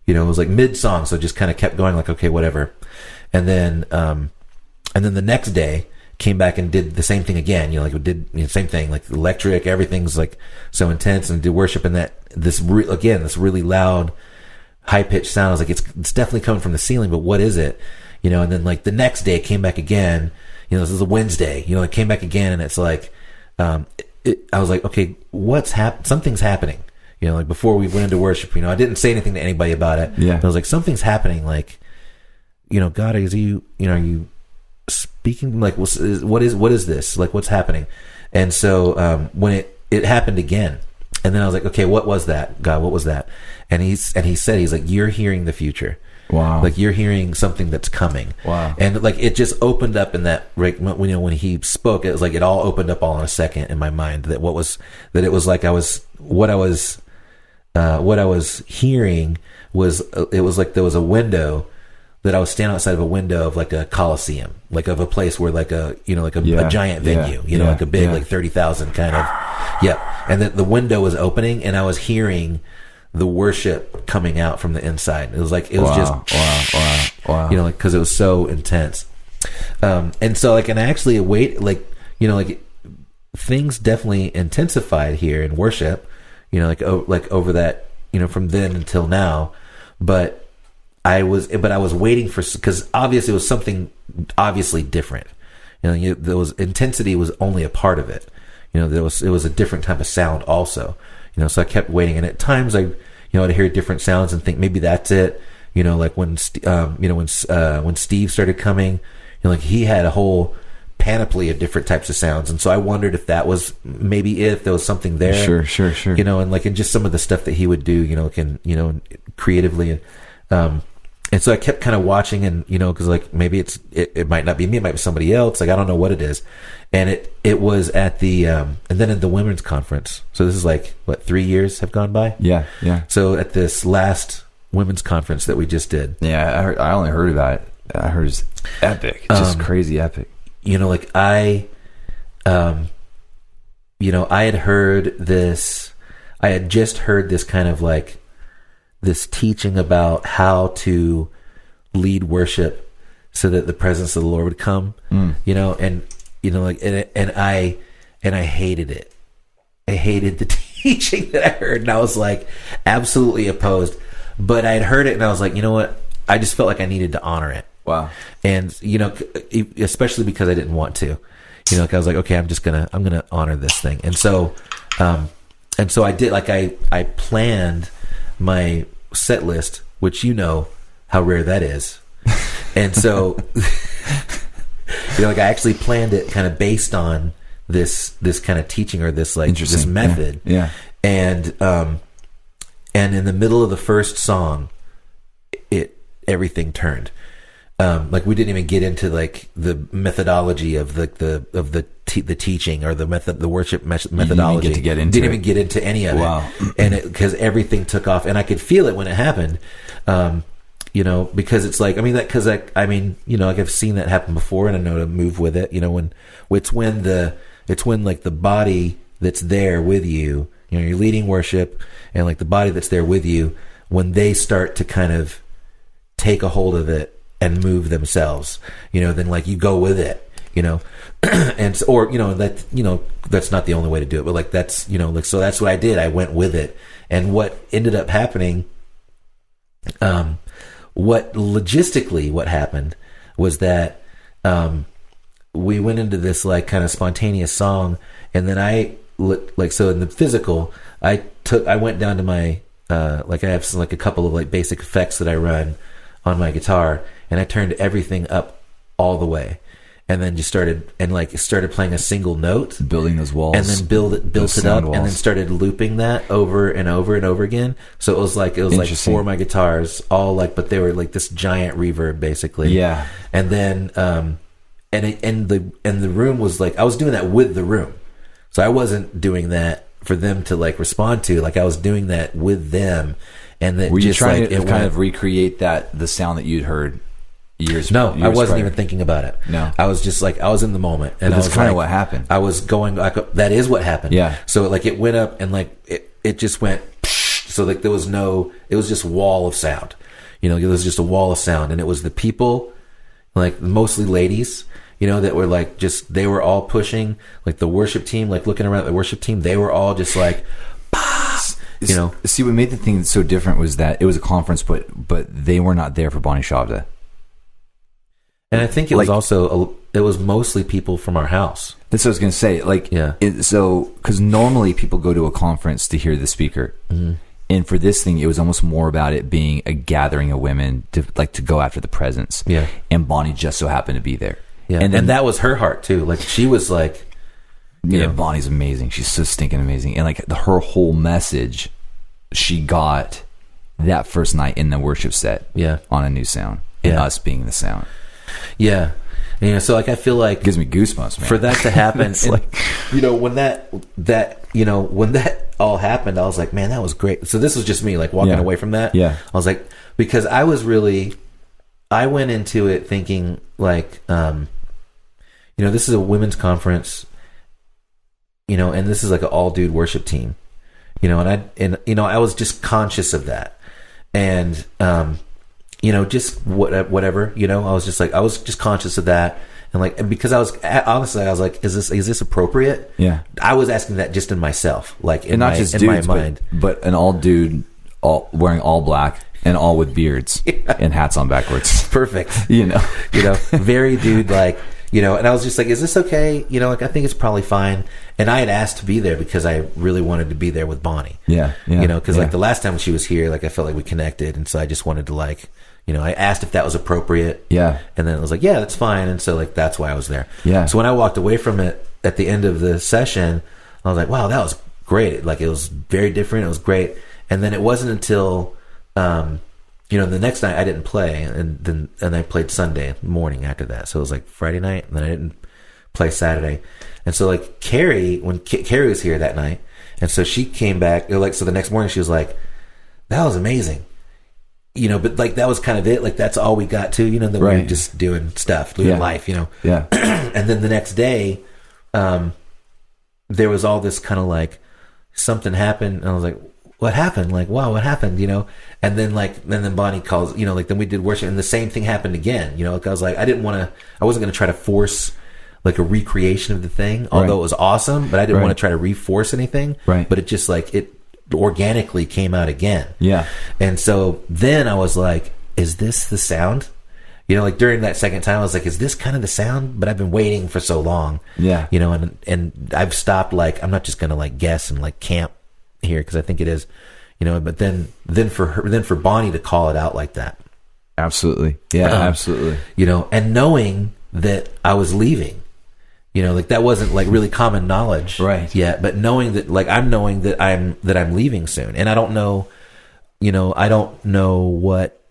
it was like mid song, so it just kind of kept going, like, okay, whatever. And then the next day came back and did the same thing again. Like we did same thing, like electric, everything's like so intense, and did worship, and this really loud, high pitched sound. I was like, it's definitely coming from the ceiling, but what is it? And then like the next day it came back again. This is a Wednesday. It came back again, and it's like, I was like, okay, something's happening. Like before we went into worship, I didn't say anything to anybody about it. Yeah. I was like, something's happening. Like, God, are you speaking? Like, what is this? Like, what's happening? And so, when it happened again, and then I was like, okay, what was that? God, what was that? And he said, he's like, you're hearing the future. Wow. Like, you're hearing something that's coming. Wow. And like, it just opened up in that, when he spoke, it was like, it all opened up all in a second in my mind, that it was like what I was hearing was, it was like there was a window, that I was standing outside of a window of like a coliseum, like of a place where like a giant venue, like a big, like 30,000 kind of, and then the window was opening, and I was hearing the worship coming out from the inside. It was like, it was wow. Like, cause it was so intense. And so like, and I actually like things definitely intensified here in worship, like over that, from then until now, but I was waiting for, cause obviously it was something obviously different. There was intensity was only a part of it. It was a different type of sound also. So I kept waiting, and at times I'd hear different sounds and think maybe that's it. Like when Steve started coming, like he had a whole panoply of different types of sounds, and so I wondered if that was maybe if there was something there. Sure. And like, and just some of the stuff that he would do, creatively, and so I kept kind of watching, and because like maybe it might not be me, it might be somebody else. Like I don't know what it is. And it was at the and then at the women's conference. So this is like what, 3 years have gone by. Yeah. So at this last women's conference that we just did. Yeah, I only heard about it. I heard it's epic. It's just crazy epic. Like I had heard this. I had just heard this kind of like this teaching about how to lead worship so that the presence of the Lord would come, you know, and you know, like, and I hated it. I hated the teaching that I heard, and I was like absolutely opposed. But I had heard it, and I was like, you know what? I just felt like I needed to honor it. Wow. And you know, especially because I didn't want to, you know, like I was like, okay, I'm gonna honor this thing, and so I did. Like I planned my set list, which you know how rare that is, and so you know, like I actually planned it kind of based on this kind of teaching or this like this method, yeah. And in the middle of the first song, everything turned. Like we didn't even get into like the methodology of the teaching or the worship methodology. Didn't even get into any of it. And because everything took off, and I could feel it when it happened. You know, because it's like, I mean, you know, like I've seen that happen before, and I know to move with it. You know, when like the body that's there with you, you know, you're leading worship, and like the body that's there with you, when they start to kind of take a hold of it and move themselves, you know, then like you go with it, you know, and or you know that's not the only way to do it, but like that's, you know, like, so that's what I did. I went with it, and what ended up happening, what happened was that we went into this like kind of spontaneous song, and then so in the physical, I went down to my like I have some, like a couple of like basic effects that I run on my guitar, and I turned everything up all the way, and then just started playing a single note, building those walls, and then built it up, and then started looping that over and over and over again. So it was like for my guitars, all like, but they were like this giant reverb basically. Yeah. And then and the room was like, I was doing that with the room, so I wasn't doing that for them to like respond to. Like I was doing that with them, and that were you just trying like to kind of recreate the sound that you'd heard years? No, I wasn't prior. even thinking about it. No, I was just like, I was in the moment, and that's kind of what happened. I was going like, that is what happened. Yeah. So like it went up, and like it just went. So like it was just wall of sound. You know, it was just a wall of sound, and it was the people, like mostly ladies, you know, that were like they were all pushing, like the worship team, like looking around at the worship team, they were all just like, you know. See, what made the thing so different was that it was a conference, but they were not there for Bonnie Shabda. And I think it was also it was mostly people from our house. That's what I was going to say. Like, yeah. So, because normally people go to a conference to hear the speaker, and for this thing, it was almost more about it being a gathering of women to go after the presence. Yeah. And Bonnie just so happened to be there. Yeah. And that was her heart too. Like she was like, you know. Bonnie's amazing. She's so stinking amazing, and like her whole message, she got that first night in the worship set. Yeah. On a new sound. And us being the sound. Yeah. You know, so like I feel like it gives me goosebumps, man. For that to happen, it's like, you know, when that you know, when that all happened, I was like, man, that was great. So this was just me like walking away from that. Yeah. I was like, because I went into it thinking like, you know, this is a women's conference, you know, and this is like an all dude worship team, you know, and you know, I was just conscious of that, and you know, just whatever, you know, I was just conscious of that, and because I was like, is this appropriate? Yeah, I was asking that just in myself, like in my mind, but an all dude, all wearing all black and all with beards and hats on backwards. Perfect. you know, very dude like. You know, and I was just like, is this okay? You know, like, I think it's probably fine. And I had asked to be there because I really wanted to be there with Bonnie. Yeah. You know, because like the last time she was here, like I felt like we connected. And so I just wanted to like, you know, I asked if that was appropriate. Yeah. And then I was like, yeah, that's fine. And so like, that's why I was there. Yeah. So when I walked away from it at the end of the session, I was like, wow, that was great. Like it was very different. It was great. And then it wasn't until, you know, the next night I didn't play, and I played Sunday morning after that. So it was like Friday night, and then I didn't play Saturday. And so like Carrie, when Carrie was here that night, and so she came back, so the next morning she was like, that was amazing. You know, but like that was kind of it. Like that's all we got to, you know, that we were just doing stuff, living life, you know. Yeah. And then the next day, there was all this kind of like something happened, and I was like, what happened? Like, wow, what happened? You know? And then Bonnie calls, you know, like then we did worship and the same thing happened again. You know, like I was like, I wasn't going to try to force like a recreation of the thing, although it was awesome, but I didn't want to try to reforce anything. Right. But it just like, it organically came out again. Yeah. And so then I was like, is this the sound? You know, like during that second time, I was like, is this kind of the sound? But I've been waiting for so long. Yeah. You know, and I've stopped, like, I'm not just going to like guess and like camp here because I think it is, you know, but then for Bonnie to call it out like that. Absolutely. Yeah, absolutely. You know, and knowing that I was leaving, you know, like that wasn't like really common knowledge yet, but knowing that, like, I'm knowing that I'm leaving soon. And I don't know, you know, what,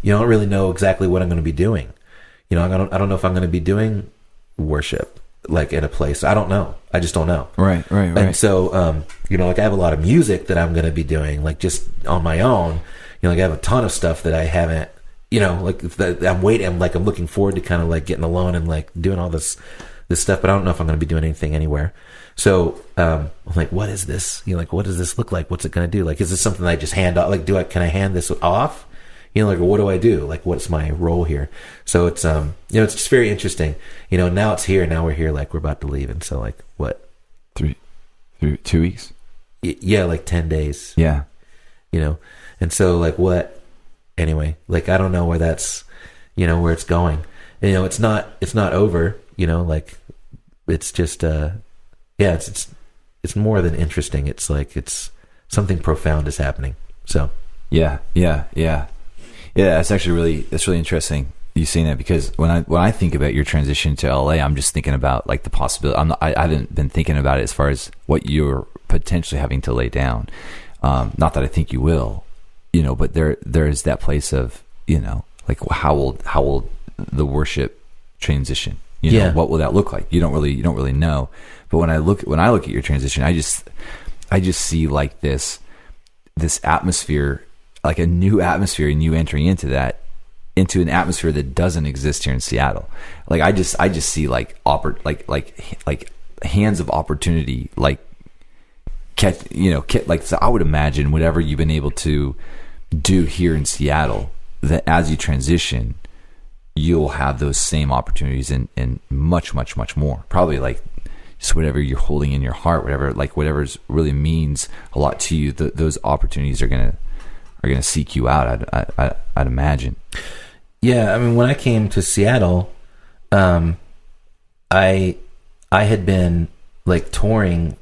you know, I don't really know exactly what I'm going to be doing. You know, I don't know if I'm going to be doing worship like in a place. I don't know. I just don't know. Right. And so, you know, like I have a lot of music that I'm going to be doing, like just on my own. You know, like I have a ton of stuff that I haven't, you know, like I'm waiting. I'm looking forward to kind of like getting alone and like doing all this stuff, but I don't know if I'm going to be doing anything anywhere. So, I'm like, what is this? You know, like, what does this look like? What's it going to do? Like, is this something that I just hand off? Like, can I hand this off? You know, like, what do I do? Like, what's my role here? So it's, you know, it's just very interesting. You know, now it's here. Now we're here. Like, we're about to leave. And so, like, what? 2 weeks? Yeah, like 10 days. Yeah. You know, and so, like, what? Anyway, like, I don't know where that's, you know, where it's going. And, you know, it's not over. You know, like, it's just, yeah, it's more than interesting. It's like, it's something profound is happening. So. Yeah. That's actually really interesting you saying that, because when I think about your transition to LA, I'm just thinking about like the possibility. I haven't been thinking about it as far as what you're potentially having to lay down. Not that I think you will, you know, but there is that place of, you know, like how will the worship transition? You know, what will that look like? You don't really know. But when I look at your transition, I just see like this atmosphere, like a new atmosphere, and you entering into an atmosphere that doesn't exist here in Seattle. Like I just see like hands of opportunity, like so I would imagine whatever you've been able to do here in Seattle, that as you transition, you'll have those same opportunities and much more. Probably like just whatever you're holding in your heart, whatever's really means a lot to you, those opportunities are gonna seek you out. I'd imagine. Yeah, I mean, when I came to Seattle, I had been like touring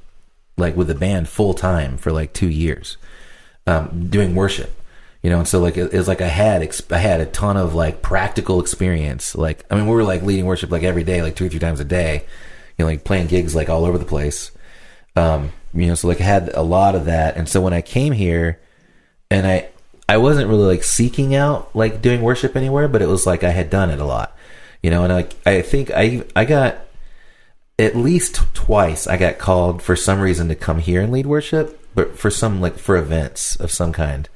like with the band full time for like 2 years, doing worship, you know. And so like it was like I had a ton of like practical experience. Like, I mean, we were like leading worship like every day, like 2 or 3 times a day, you know, like playing gigs like all over the place. You know, so like I had a lot of that. And so when I came here, and I wasn't really like seeking out like doing worship anywhere, but it was like I had done it a lot, you know. And I think I got at least twice I got called for some reason to come here and lead worship, but for some like for events of some kind,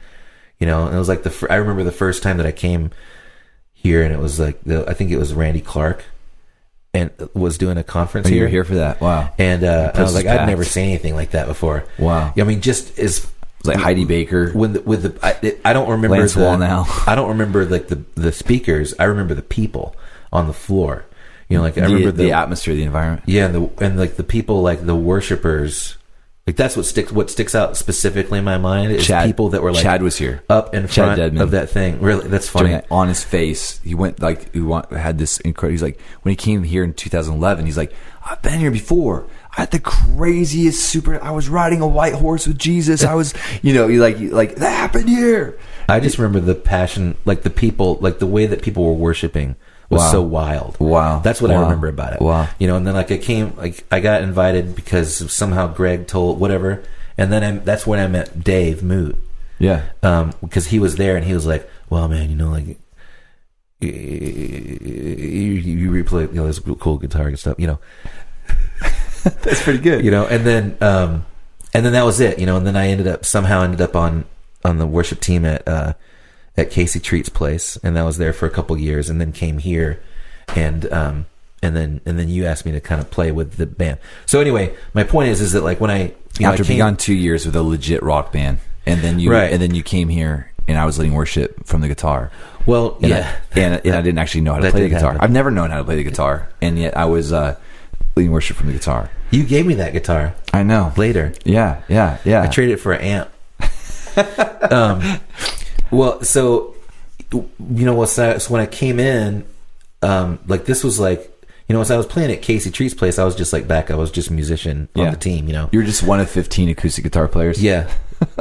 you know. And it was like I remember the first time that I came here, and it was like I think it was Randy Clark, and was doing a conference here. You were here for that? Wow. And I was like, I'd never seen anything like that before. Wow. I mean, just as it was like Heidi Baker I don't remember Lance Wallnau. I don't remember like the speakers. I remember the people on the floor. You know, like I remember the atmosphere, the environment. Yeah, and like the people, like the worshipers. Like that's what sticks out specifically in my mind is people that were like Chad was here up in front of that thing. Really, that's funny. On his face, he went like had this incredible. He's like, when he came here in 2011, he's like, I've been here before. I had the craziest I was riding a white horse with Jesus. I was, you know, like that happened here. I just remember the passion, like the people, like the way that people were worshiping was so wild. Wow. That's what I remember about it. Wow. You know, and then like I got invited because somehow Greg told whatever, and then that's when I met Dave Moot. Yeah. Because he was there and he was like, well, man, you know, like you replay, you know, this cool guitar and stuff, you know. That's pretty good. You know, and then that was it, you know, and then I ended up on the worship team at Casey Treat's place, and I was there for a couple years, and then came here, and then you asked me to kind of play with the band. So anyway, my point is that like when after being on 2 years with a legit rock band, and then you came here and I was leading worship from the guitar. Well, and I didn't actually know how to play the guitar. I've never known how to play the guitar, and yet I was leading worship from the guitar. You gave me that guitar. I know. Later. Yeah. I traded it for an amp. Well, so so when I came in, like this was like, as I was playing at Casey Treat's place, I was just like I was just a musician on the team. You were just one of 15 acoustic guitar players. Yeah.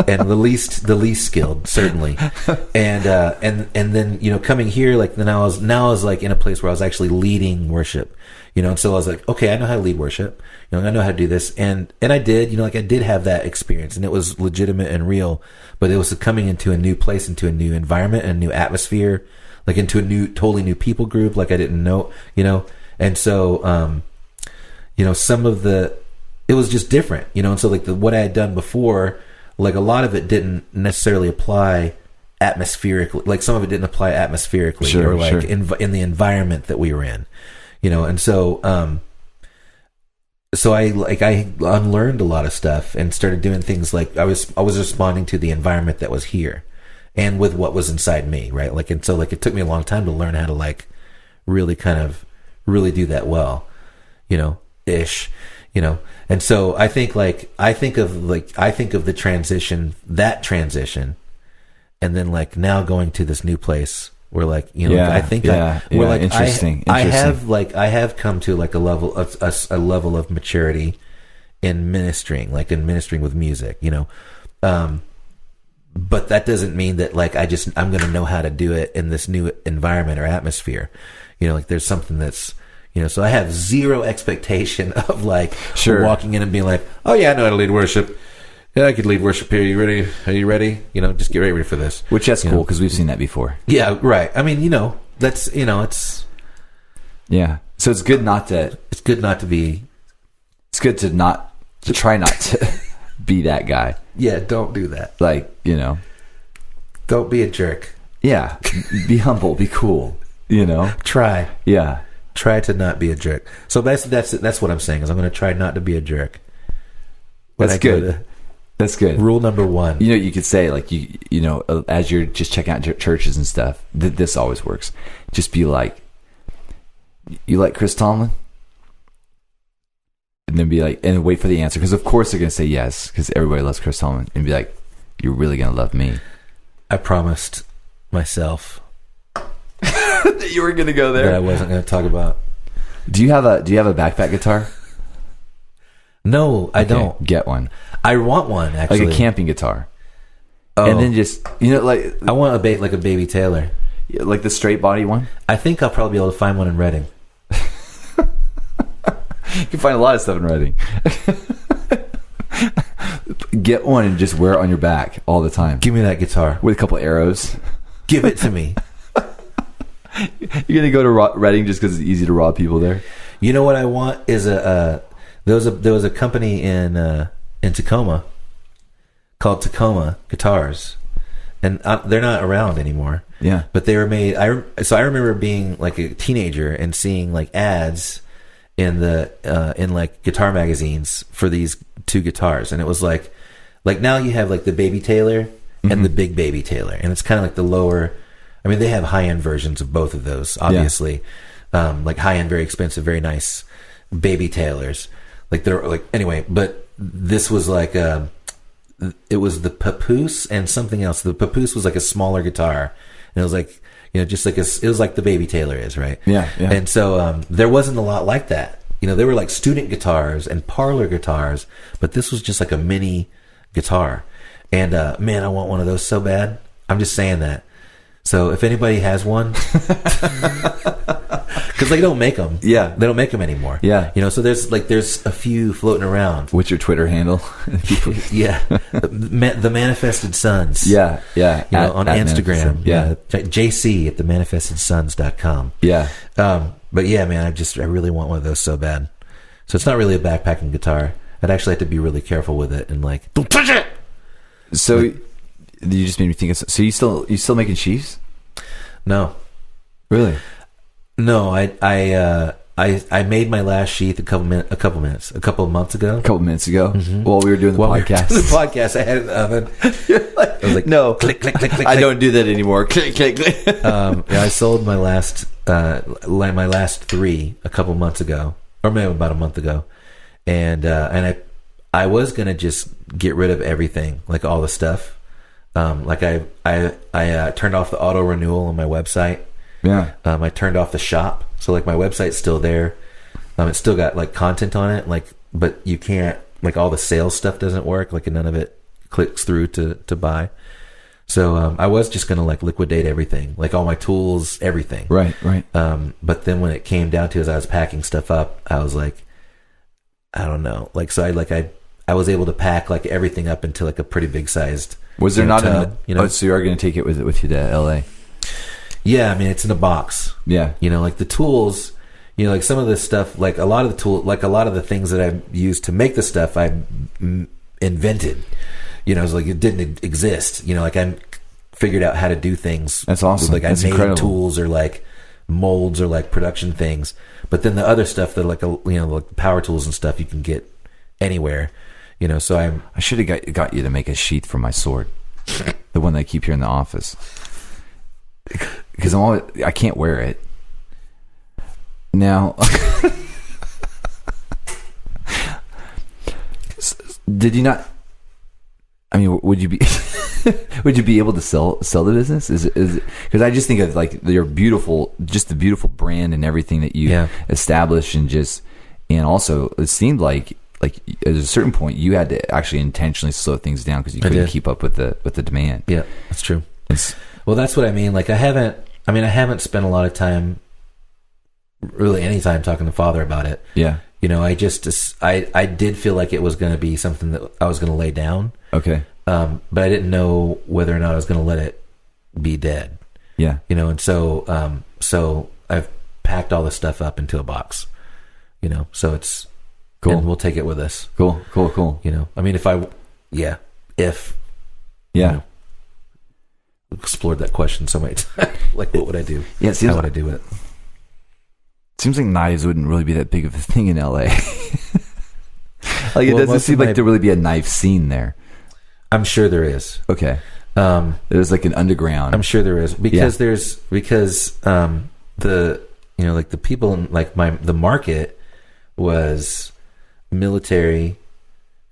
And the least skilled, certainly. And then coming here, like then I was like in a place where I was actually leading worship, and so I was like, okay, I know how to lead worship, I know how to do this, and I did, I did have that experience, and it was legitimate and real, but it was coming into a new place, into a new environment, and a new atmosphere, like into a totally new people group, like I didn't know, and so some of it was just different, and so like what I had done before. Like a lot of it didn't necessarily apply atmospherically. Like some of it didn't apply atmospherically, or like in the environment that we were in, And so, I unlearned a lot of stuff and started doing things like I was responding to the environment that was here, and with what was inside me, right? Like, and so like it took me a long time to learn how to like really do that well, ish. And so I think of the transition, and then like now going to this new place where like, I think we're like, interesting. I have come to like a level of maturity in ministering with music, but that doesn't mean that like, I'm going to know how to do it in this new environment or atmosphere, like there's something that's, so I have zero expectation of like walking in and being like, oh yeah, I know how to lead worship. Yeah, I could lead worship here. You ready? Are you ready? Just get ready for this. Which that's cool because we've seen that before. Yeah, right. I mean, that's it's. Yeah. So it's good not to. It's good not to be. It's good to try not to be that guy. Yeah, don't do that. Like don't be a jerk. Yeah, be humble. Be cool. Try. Yeah. Try to not be a jerk. So that's what I'm saying is I'm going to try not to be a jerk. That's good. That's good. Rule number 1. You could say like as you're just checking out churches and stuff. This always works. Just be like, you like Chris Tomlin, and then be like, and wait for the answer because of course they're going to say yes because everybody loves Chris Tomlin, and be like, you're really going to love me. I promised myself. That you were going to go there. That I wasn't going to talk about. Do you have a backpack guitar? No, I don't. Get one. I want one actually. Like a camping guitar. Oh. And then just like I want like a Baby Taylor. Like the straight body one? I think I'll probably be able to find one in Reading. You can find a lot of stuff in Reading. Get one and just wear it on your back all the time. Give me that guitar with a couple arrows. Give it to me. You're gonna go to Reading just because it's easy to rob people there. You know what I want is there was a company in Tacoma called Tacoma Guitars, and they're not around anymore. Yeah, but they were made. I remember being like a teenager and seeing like ads in like guitar magazines for these 2 guitars, and it was like now you have like the Baby Taylor and the Big Baby Taylor, and it's kind of like the lower. I mean, they have high-end versions of both of those, obviously. Yeah. Like high-end, very expensive, very nice Baby Taylors. Like they're like anyway, but this was like it was the Papoose and something else. The Papoose was like a smaller guitar, and it was like just like it was like the Baby Taylor is, right? Yeah. And so there wasn't a lot like that. They were like student guitars and parlor guitars, but this was just like a mini guitar. And man, I want one of those so bad. I'm just saying that. So if anybody has one, because they don't make them. Yeah, they don't make them anymore. Yeah, so there's a few floating around. What's your Twitter handle? Yeah, the Manifested Sons. Yeah. On Instagram. Yeah, JC at themanifestedsons.com. Yeah. But yeah, man, I really want one of those so bad. So it's not really a backpacking guitar. I'd actually have to be really careful with it and like don't touch it. So. You just made me think of. So you still making sheaves? No, really? No, I I made my last sheath a couple months ago. A couple minutes ago, while we were doing the podcast. The podcast, I had it in the oven. I was like, no, click, click, click, click. I don't do that anymore. Click, click, click. I sold my last 3 a couple months ago, or maybe about a month ago, and I was gonna just get rid of everything, like all the stuff. Like I turned off the auto renewal on my website. Yeah. I turned off the shop, so like my website's still there. It's still got like content on it, like, but you can't, like, all the sales stuff doesn't work, like, and none of it clicks through to buy. So I was just gonna like liquidate everything, like all my tools, everything. Right. But then when it came down to, as I was packing stuff up, I was like, I don't know, like, so I was able to pack like everything up into like a pretty big sized. Was there not tub, so you are going to take it with you to LA? Yeah, I mean, it's in a box. Yeah. Like the tools, like some of the stuff, like a lot of the things that I used to make the stuff, I invented. It's like it didn't exist. Like I figured out how to do things. That's awesome. Like That's I made incredible. Tools or like molds or like production things. But then the other stuff that like like power tools and stuff you can get anywhere. So I should have got you to make a sheath for my sword, the one that I keep here in the office, because I can't wear it now. Did you not? I mean, would you be able to sell the business? Is because I just think of like your beautiful, just the beautiful brand and everything that you established, and also it seemed like at a certain point you had to actually intentionally slow things down because you couldn't keep up with the demand. Yeah, that's true. Well, that's what I mean. Like I haven't spent a lot of time, really any time, talking to Father about it. Yeah. I did feel like it was going to be something that I was going to lay down. Okay. But I didn't know whether or not I was going to let it be dead. Yeah. And so I've packed all this stuff up into a box, so it's cool. And we'll take it with us. Cool. I mean, if explored that question so many times, like what would I do? Yeah. How would I do it? Seems like knives wouldn't really be that big of a thing in LA. Like it doesn't seem like there really be a knife scene there. I'm sure there is. Okay. There's like an underground. I'm sure there is because the like the people in like the market was military,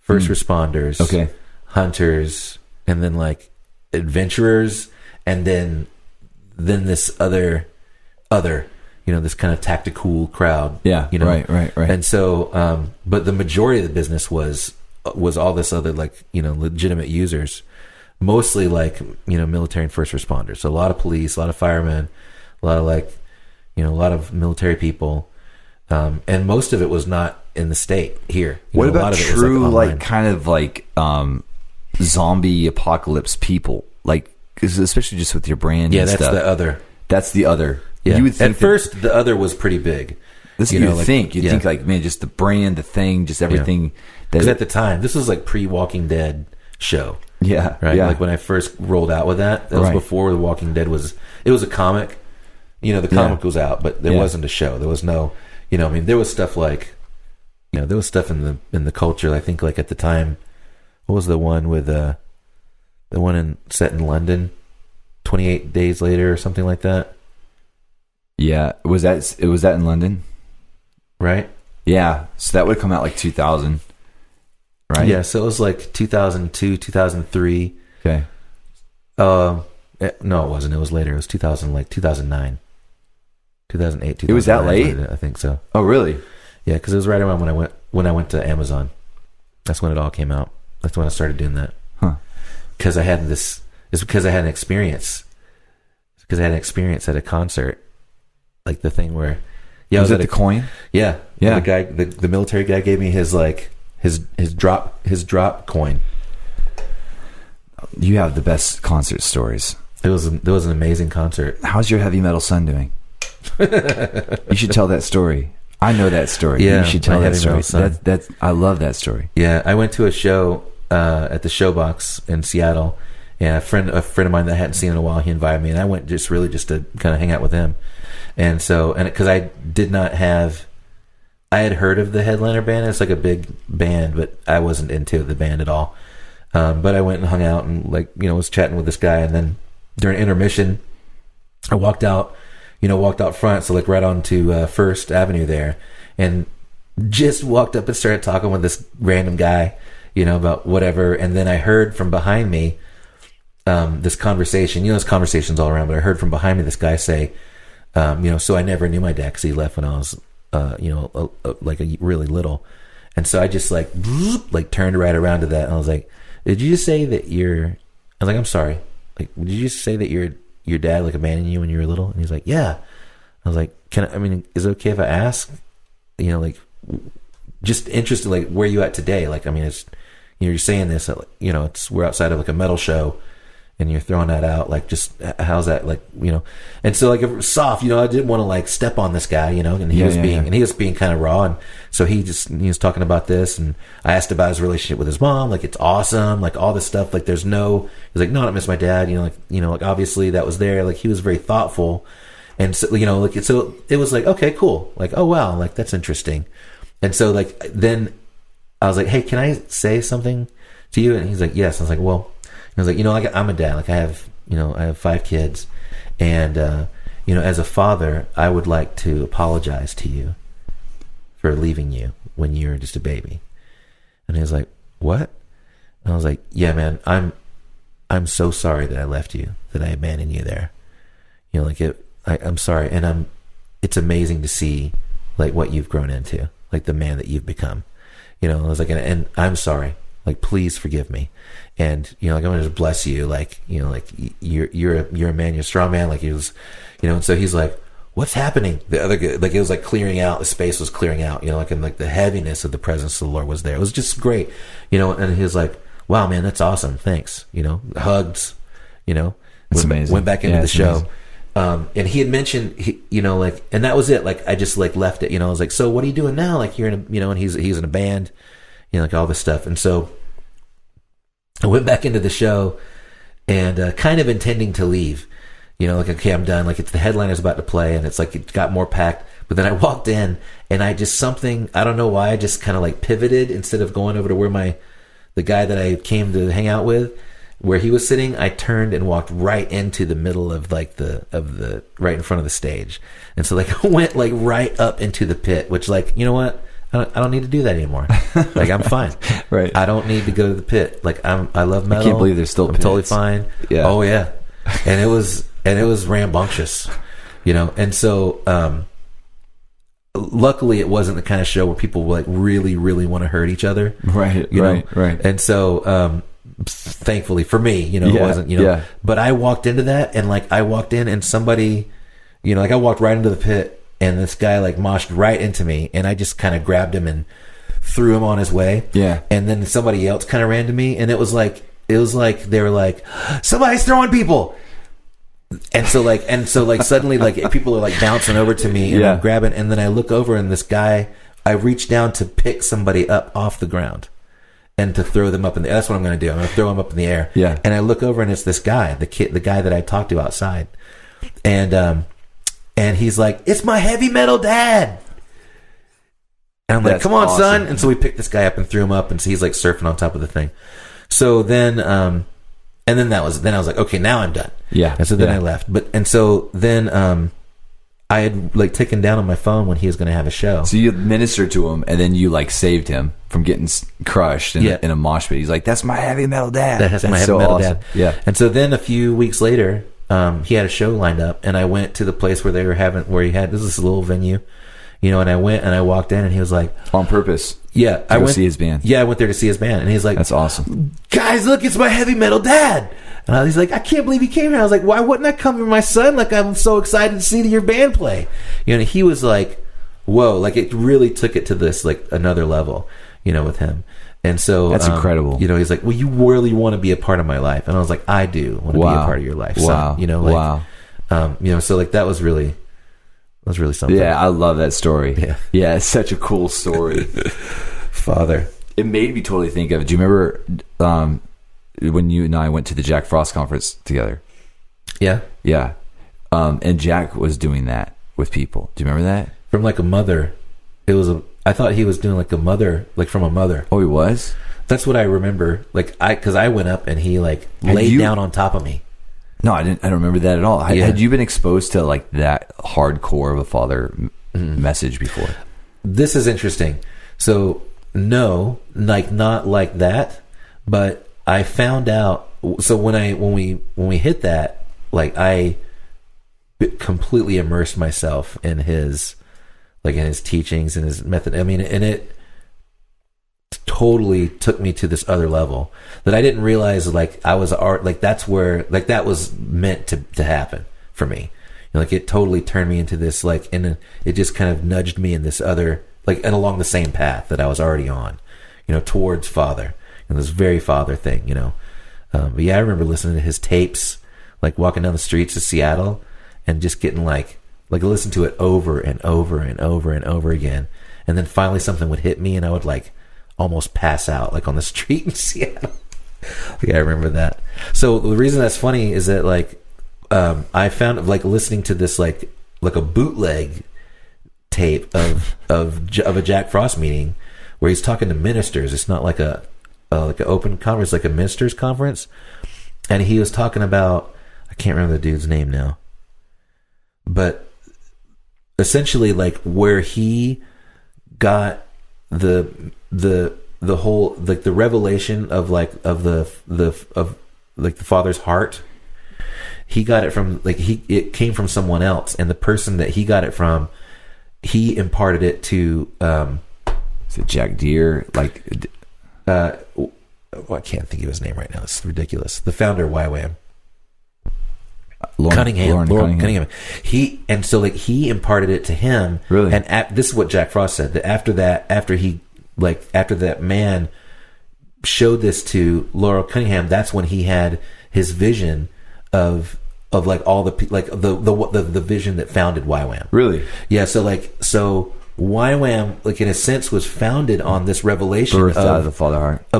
first responders, okay, hunters, and then like adventurers, and then this other this kind of tactical crowd. Yeah. Right. And so, but the majority of the business was all this other like, legitimate users, mostly like, military and first responders. So a lot of police, a lot of firemen, a lot of like, a lot of military people. And most of it was not in the state here. What about a lot of true, it was like kind of like, zombie apocalypse people? Like, 'cause especially just with your brand. Yeah. And That's stuff. That's the other. Yeah. You would think at first the other was pretty big. This you think like, man, just the brand, the thing, just everything. Because at the time, this was like pre-Walking Dead show. Yeah. Right. Yeah. Like when I first rolled out with that was before The Walking Dead it was a comic. The comic was out, but there wasn't a show. There was no, there was stuff like, there was stuff in the culture. I think like at the time, what was the one with the one set in London, 28 Days Later or something like that. Yeah, was that in London? Right? Yeah, so that would come out like 2000, right? Yeah, so it was like 2002, 2003. Okay. No, it wasn't. It was later. It was 2009, 2008, 2009. It was that late? I think so. Oh, really? Yeah, because it was right around when I went to Amazon. That's when it all came out. That's when I started doing that. Huh. Because I had it's because I had an experience. It's because I had an experience at a concert. Like the thing where, was it the coin? Yeah. The guy, the military guy gave me his drop coin. You have the best concert stories. It was an amazing concert. How's your heavy metal son doing? You should tell that story. I know that story. Yeah, you should tell that story. That's I love that story. Yeah, I went to a show at the Showbox in Seattle. Yeah, a friend of mine that I hadn't seen in a while, he invited me, and I went just to kind of hang out with him. And so, because I did not have I had heard of the Headliner band. It's like a big band, but I wasn't into the band at all. But I went and hung out and was chatting with this guy. And then during intermission, I walked out front. So like right onto First Avenue there, and just walked up and started talking with this random guy, about whatever. And then I heard from behind me, this conversation, there's conversations all around, but I heard from behind me this guy say, so I never knew my dad because he left when I was, like a really little. And so I just like turned right around to that. And I was like, did you just say that I was like, I'm sorry. Like, did you just say that your dad like abandoned you when you were little? And he's like, yeah. I was like, is it okay if I ask, just interested, like, where you at today? Like, it's, you're saying this, we're outside of like a metal show and you're throwing that out. Like, just how's that? Like, and so like it was soft, I didn't want to like step on this guy, and he was being kind of raw. And so he was talking about this, and I asked about his relationship with his mom. Like, it's awesome. Like all this stuff. Like he's like, no, I don't miss my dad. Like obviously that was there. Like he was very thoughtful. And so, so it was like, okay, cool. Like, oh wow. Like that's interesting. And so like, then I was like, hey, can I say something to you? And he's like, yes. I was like, well, I was like, like I'm a dad. Like I have 5 kids, and as a father, I would like to apologize to you for leaving you when you were just a baby. And he was like, what? And I was like, yeah, man, I'm so sorry that I left you, that I abandoned you there. I'm sorry, and it's amazing to see like what you've grown into, like the man that you've become. I was like, and I'm sorry. Like, please forgive me. And, like, I'm going to just bless you. Like, like you're a man, you're a strong man. Like he was, and so he's like, what's happening? The other guy, like it was like clearing out, the space was clearing out, like, and like the heaviness of the presence of the Lord was there. It was just great, and he was like, wow, man, that's awesome. Thanks. Hugs, It's amazing. Went back into the show. And he had mentioned, like, and that was it. Like, I just like left it, I was like, so what are you doing now? Like you're in a, and he's in a band, like all this stuff. And so I went back into the show and kind of intending to leave, like, okay, I'm done. Like, it's the headliner's about to play, and it's like it got more packed. But then I walked in, and I don't know why, I just kind of like pivoted. Instead of going over to where the guy that I came to hang out with, where he was sitting, I turned and walked right into the middle of like the right in front of the stage. And so like I went like right up into the pit, which, like, you know what? I don't need to do that anymore. Like, I'm fine. Right. I don't need to go to the pit. Like, I love metal. I can't believe there's still pits. Totally fine. Yeah. Oh yeah. And it was rambunctious, And so, luckily it wasn't the kind of show where people like really, really want to hurt each other. Right. Right. And so, thankfully for me, it wasn't, but I walked into that, and like I walked in and somebody, like I walked right into the pit, and this guy like moshed right into me, and I just kind of grabbed him and threw him on his way. Yeah. And then somebody else kind of ran to me, and it was like they were like, somebody's throwing people. And so suddenly like people are like bouncing over to me, and I'm grabbing, and then I look over, and this guy, I reach down to pick somebody up off the ground and to throw them up in the air. That's what I'm going to do. I'm going to throw them up in the air. Yeah. And I look over, and it's this guy, the guy that I talked to outside. And he's like, it's my heavy metal dad. And I'm like, come on, awesome, son. And so we picked this guy up and threw him up, and so he's like surfing on top of the thing. So then, then I was like, okay, now I'm done. Yeah. And so then I left. And so then, I had like taken down on my phone when he was going to have a show. So you ministered to him, and then you like saved him from getting crushed in a mosh pit. He's like, that's my heavy metal dad. That's my heavy metal dad. Yeah. And so then a few weeks later, he had a show lined up, and I went to the place where he had this little venue, and I went and I walked in, and he was like, on purpose. Yeah. I went to see his band. Yeah. I went there to see his band, and he's like, that's awesome. Guys, look, it's my heavy metal dad. And he's like, I can't believe you came here. I was like, why wouldn't I come here, my son? Like, I'm so excited to see your band play. And he was like, whoa, like it really took it to this, like another level, with him. And so that's incredible. He's like, well, you really want to be a part of my life. And I was like, I do want to be a part of your life. Wow. Son. So like that was really something. Yeah. I love that story. Yeah. It's such a cool story. Father. It made me totally think of, do you remember, when you and I went to the Jack Frost conference together? Yeah. Yeah. And Jack was doing that with people. Do you remember that? From like a mother. It was I thought he was doing like a mother, like from a mother. Oh, he was? That's what I remember. Like because I went up and he like laid down on top of me. No, I don't remember that at all. Had you been exposed to like that hardcore of a father message before? This is interesting. So no, like not like that, but I found out. So when we hit that, like I completely immersed myself in his teachings and his method. I mean, and it totally took me to this other level that I didn't realize. Like I was art. Like that's where like that was meant to happen for me. Like it totally turned me into this like, and it just kind of nudged me in this other like and along the same path that I was already on, towards Father and this very Father thing, But yeah, I remember listening to his tapes, like walking down the streets of Seattle, and just getting like listen to it over and over and over and over again, and then finally something would hit me, and I would like almost pass out like on the street in Seattle. Yeah, I remember that. So the reason that's funny is that like I found like listening to this like a bootleg tape of a Jack Frost meeting where he's talking to ministers. It's not like a like an open conference, like a ministers conference, and he was talking about, I can't remember the dude's name now, but essentially like where he got the whole like the revelation of the Father's heart. He got it from like it came from someone else, and the person that he got it from, he imparted it to is it Jack Deere? Like I can't think of his name right now. It's ridiculous. The founder of Y.W.A.M. Lauren Cunningham. He imparted it to him. Really? And this is what Jack Frost said, that after that man showed this to Laurel Cunningham, that's when he had his vision of like all the like the vision that founded Y.W.A.M. Really? Yeah. So Y.W.A.M, like in a sense, was founded on this revelation birthed out of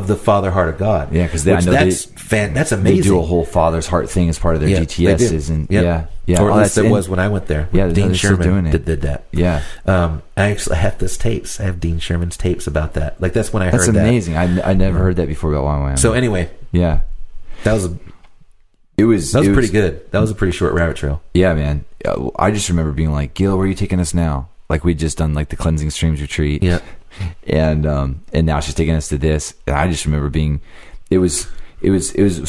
the Father heart of God. Yeah, because that's amazing. They do a whole Father's heart thing as part of their GTSs, and yeah. Or at least it was when I went there. Yeah, Dean Sherman did that. Yeah, I actually have those tapes. I have Dean Sherman's tapes about that. Like that's when I heard that. That's amazing. I never heard that before about Y.W.A.M. So anyway, yeah, that was pretty good. That was a pretty short rabbit trail. Yeah, man. I just remember being like, Gil, where are you taking us now? Like we'd just done like the Cleansing Streams retreat. Yeah. And now she's taking us to this. And I just remember being, it was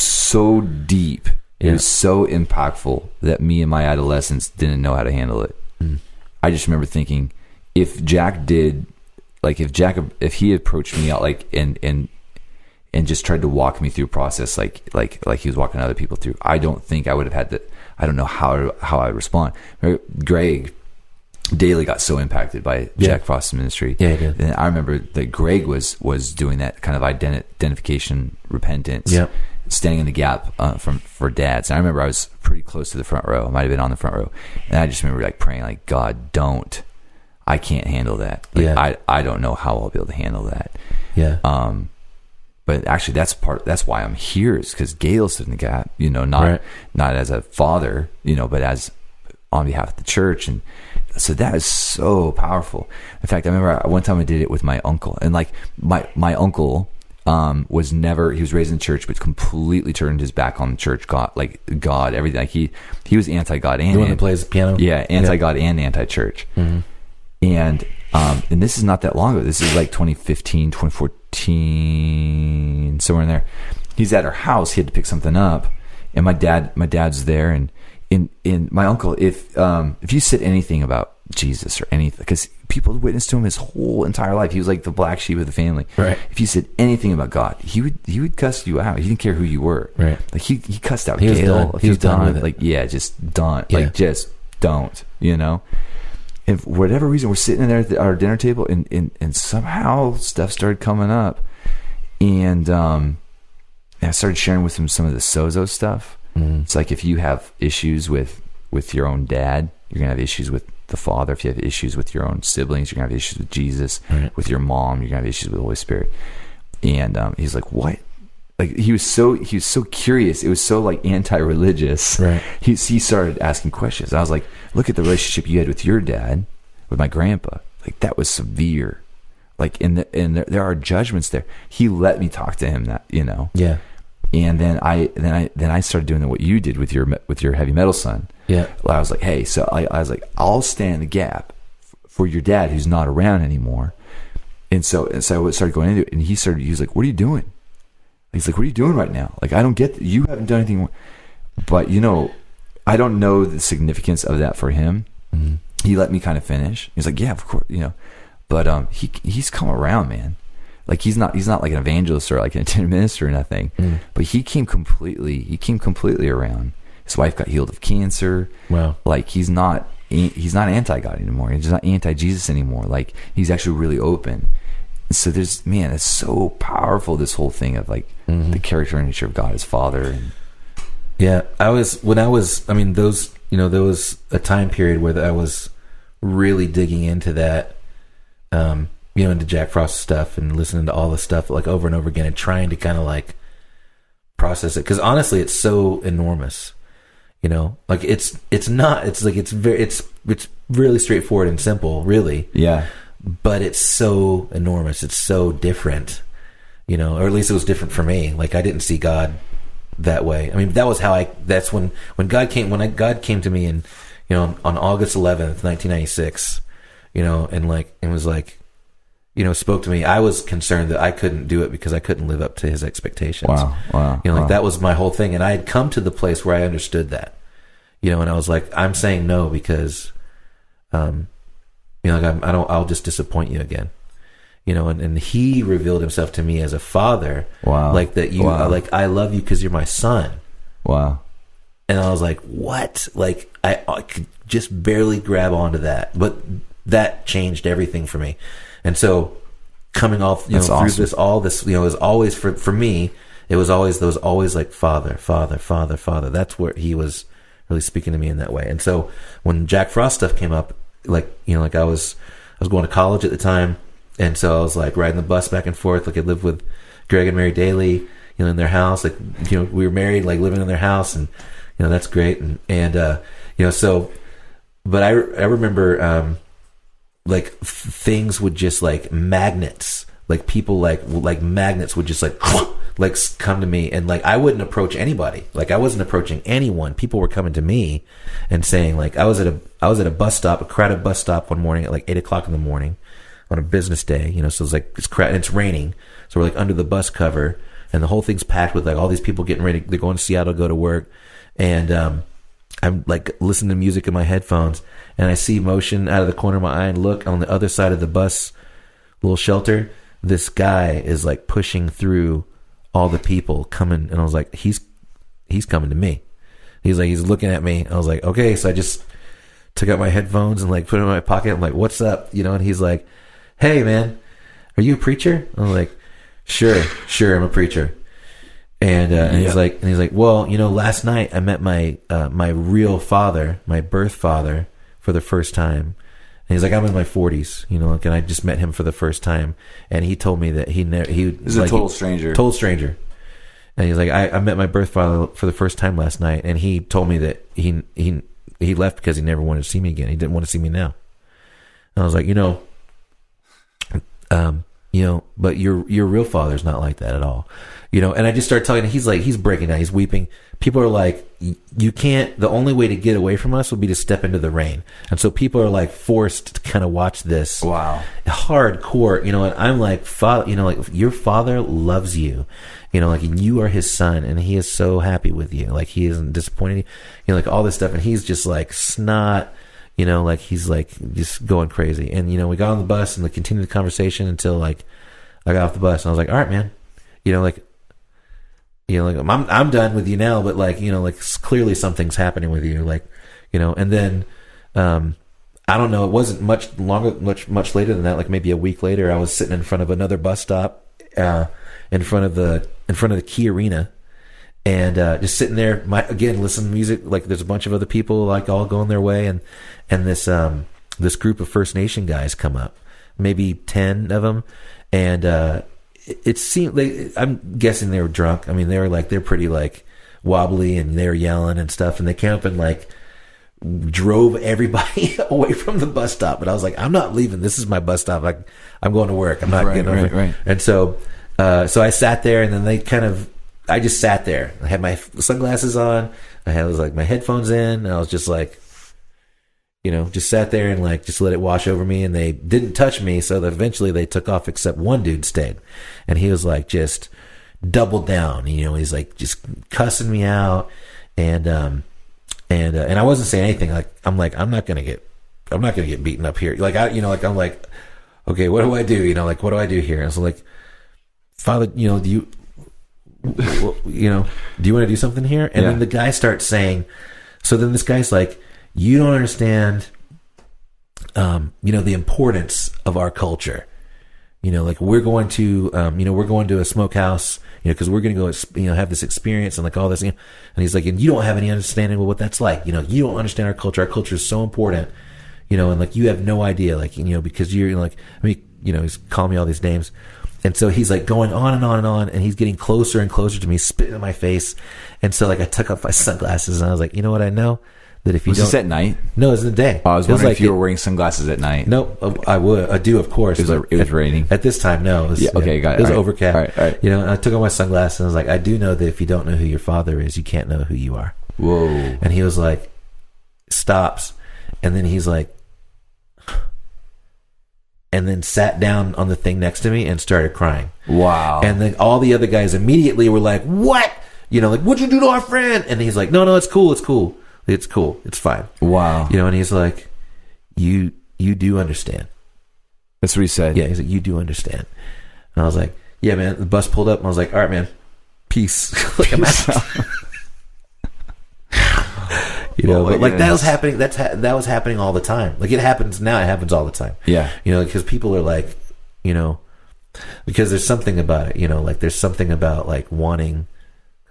so deep. It was so impactful that me in my adolescence didn't know how to handle it. Mm. I just remember thinking, if he approached me out like and just tried to walk me through a process like he was walking other people through, I don't think I would have had I don't know how I would respond. Greg Daly got so impacted by Jack Frost's ministry. Yeah, he did. And I remember that Greg was doing that kind of identification, repentance, standing in the gap for dads. And I remember I was pretty close to the front row. I might have been on the front row, and I just remember like praying, like, God, I can't handle that. Like, I don't know how I'll be able to handle that. Yeah. But actually, that's why I'm here, is because Gail stood in the gap. Not as a father, but as on behalf of the church. And so that is so powerful. In fact, I remember one time I did it with my uncle, and like my uncle was raised in the church, but completely turned his back on the church, God, everything. Like he was anti-God and the one that plays piano. Yeah, anti-God and anti-church. Mm-hmm. And this is not that long ago. This is like 2015, 2014, somewhere in there. He's at our house. He had to pick something up, and my dad's there, and in my uncle, if you said anything about Jesus or anything, because people witnessed to him his whole entire life, he was like the black sheep of the family. Right. If you said anything about God, he would cuss you out. He didn't care who you were. Right. Like he cussed out Gail. He was done with it. Like just done. Yeah. Like just don't. And for whatever reason, we're sitting in there at our dinner table, and somehow stuff started coming up, and I started sharing with him some of the sozo stuff. Mm. It's like if you have issues with your own dad, you're gonna have issues with the Father. If you have issues with your own siblings, you're gonna have issues with Jesus. Right. With your mom, you're gonna have issues with the Holy Spirit. And he's like, what? Like he was so curious. It was so like anti-religious. Right. He started asking questions. I was like, look at the relationship you had with your dad, with my grandpa. Like that was severe. Like there are judgments there. He let me talk to him, that, you know. Yeah. And then I started doing what you did with your heavy metal son. Yeah. I was like, hey, so I was like, I'll stand in the gap for your dad who's not around anymore. And so I started going into it, and he was like, what are you doing? He's like, what are you doing right now? Like, I don't get that. You haven't done anything. But, you know, I don't know the significance of that for him. Mm-hmm. He let me kind of finish. He's like, yeah, of course, you know. But he's come around, man. Like, he's not like an evangelist or like an attendant minister or nothing. Mm. But he came completely around. His wife got healed of cancer. Wow. Like, he's not anti-God anymore. He's not anti-Jesus anymore. Like, he's actually really open. So it's so powerful, this whole thing of like the character and nature of God as Father. And yeah, there was a time period where I was really digging into that, into Jack Frost stuff and listening to all the stuff like over and over again and trying to kind of like process it. Cause honestly, it's so enormous, you know, like it's really straightforward and simple, really. Yeah. But it's so enormous. It's so different, you know, or at least it was different for me. Like, I didn't see God that way. I mean, that's when God came to me and, you know, on August 11th, 1996, you know, and was like, you know, spoke to me. I was concerned that I couldn't do it because I couldn't live up to his expectations. Wow. You know, like that was my whole thing. And I had come to the place where I understood that, you know, and I was like, I'm saying no because, you know, like I'll just disappoint you again, you know, and he revealed himself to me as a father. Wow. Like that like, I love you because you're my son. Wow. And I was like, what? Like I could just barely grab onto that, but that changed everything for me. And so coming off, you know, through this, you know, is always for me, it was always like Father. That's where he was really speaking to me in that way. And so when Jack Frost stuff came up, like, you know, like I was going to college at the time, and so I was like riding the bus back and forth. Like, I lived with Greg and Mary Daly, you know, in their house. Like, you know, we were married, like living in their house, and you know, that's great. And you know, so, but I remember like things would just like magnets, like people like magnets would just like come to me, and like I wouldn't approach anybody. Like, I wasn't approaching anyone. People were coming to me and saying, like, I was at a bus stop, a crowded bus stop one morning at like 8:00 in the morning on a business day, you know, so it's like it's raining, so we're like under the bus cover, and the whole thing's packed with like all these people getting ready. They're going to Seattle, go to work, and I'm like listening to music in my headphones, and I see motion out of the corner of my eye, and look on the other side of the bus little shelter, this guy is like pushing through all the people coming, and I was like, he's coming to me. He's looking at me. I was like, okay. So I just took out my headphones and like put them in my pocket. I'm like, what's up? You know, and he's like, hey man, are you a preacher? I was like, sure, I'm a preacher. And he's like, well, you know, last night I met my real father, my birth father, for the first time. And he's like, I'm in my 40s, you know, and I just met him for the first time. And he told me that he was like, a total stranger. And he's like, I met my birth father for the first time last night, and he told me that he left because he never wanted to see me again. He didn't want to see me now. And I was like, you know, but your real father's not like that at all, you know. And I just started talking, and he's breaking down, he's weeping. People are like, you can't, the only way to get away from us would be to step into the rain. And so people are like forced to kind of watch this. Wow. Hardcore, you know. And I'm like, Father, you know, like, your father loves you, you know, like, and you are his son, and he is so happy with you. Like, he isn't disappointed, you know, like all this stuff. And he's just like snot, you know, like he's like just going crazy. And, you know, we got on the bus and we continued the conversation until like I got off the bus, and I was like, all right, man, you know, like, I'm done with you now, but like, you know, like clearly something's happening with you, like, you know. And then I don't know, it wasn't much later than that, like maybe a week later, I was sitting in front of another bus stop in front of the Key Arena, and just sitting there, again, listening to music. Like, there's a bunch of other people like all going their way, and this group of First Nation guys come up, maybe 10 of them, and it seemed like, I'm guessing they were drunk. I mean, they're pretty like wobbly, and they were yelling and stuff, and they came up and like drove everybody away from the bus stop. But I was like, I'm not leaving. This is my bus stop. I'm going to work. I'm not getting over. Right. And so I sat there, and then I just sat there. I had my sunglasses on. I had my headphones in, and I was just like, just sat there and just let it wash over me. And they didn't touch me, so that eventually they took off, except one dude stayed, and he was just doubled down. He's just cussing me out, and I wasn't saying anything. I'm not gonna get beaten up here. I'm like, okay, what do I do? What do I do here? And so Father, do you want to do something here? And then the guy starts saying, so then this guy's like, you don't understand, the importance of our culture. We're going to, we're going to a smokehouse, because we're going to go, have this experience and all this, and he's like, and you don't have any understanding of what that's like. You don't understand our culture. Our culture is so important, and you have no idea, because you're he's calling me all these names. And so he's going on and on and on, and he's getting closer and closer to me, spitting in my face. And so I took off my sunglasses, and I was like, you know what? I know that if you was this at night? No, it was in the day. Oh, I was wondering if you were wearing sunglasses at night. No, I do, of course. It was raining. At this time, no. It was, okay, got it. It was overcast. All right. And I took off my sunglasses, and I was like, I do know that if you don't know who your father is, you can't know who you are. Whoa. And he was like, stops. And then he's like, and then sat down on the thing next to me and started crying. Wow. And then all the other guys immediately were like, what? What'd you do to our friend? And he's like, no, it's cool. It's cool. It's fine. Wow. And he's like, you do understand. That's what he said. Yeah, he's like, you do understand. And I was like, yeah, man. The bus pulled up, and I was like, all right, man. Peace. I'm out. But that was happening. That was happening all the time. It happens now. It happens all the time. Yeah. Because people are because there's something about it. There's something about wanting.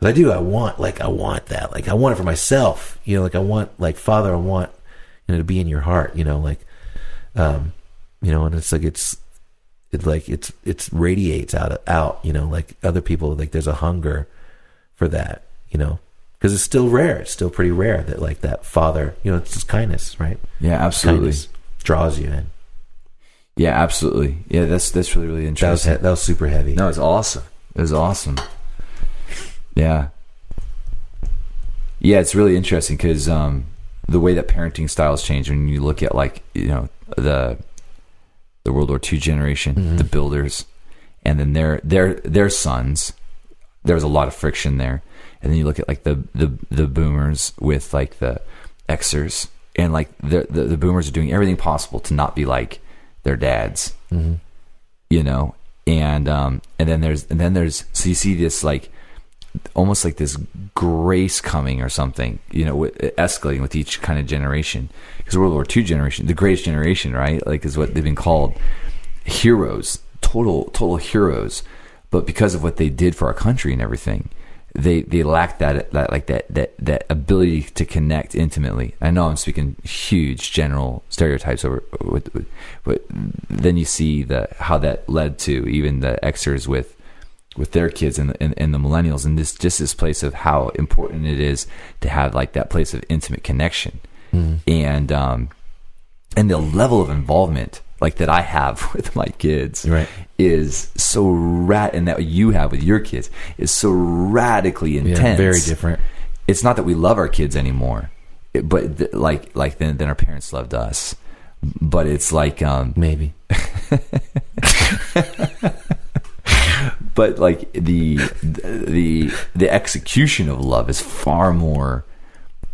Because I want that. I want it for myself. I want Father. I want to be in your heart. And it's it radiates out. Other people. There's a hunger for that. Because it's still rare. It's still pretty rare that that Father, it's just kindness, right? Yeah, absolutely. Kindness draws you in. Yeah, absolutely. Yeah, that's really, really interesting. That was super heavy. No, it's awesome. It was awesome. Yeah. Yeah, it's really interesting because the way that parenting styles change when you look at the World War II generation, the builders, and then their sons. There was a lot of friction there. And then you look at the boomers with the Xers, and the boomers are doing everything possible to not be like their dads, and then there's so you see this almost this grace coming or something, escalating with each kind of generation, because World War II generation, the greatest generation, right, is what they've been called, heroes, total heroes, but because of what they did for our country and everything. They lack that ability to connect intimately. I know I'm speaking huge general stereotypes but then you see how that led to even the Xers with their kids and the millennials, and this place of how important it is to have that place of intimate connection, and the level of involvement that I have with my kids, right, is so and that you have with your kids is so radically intense. Yeah, very different. It's not that we love our kids anymore, but then our parents loved us. But it's maybe. But the execution of love is far more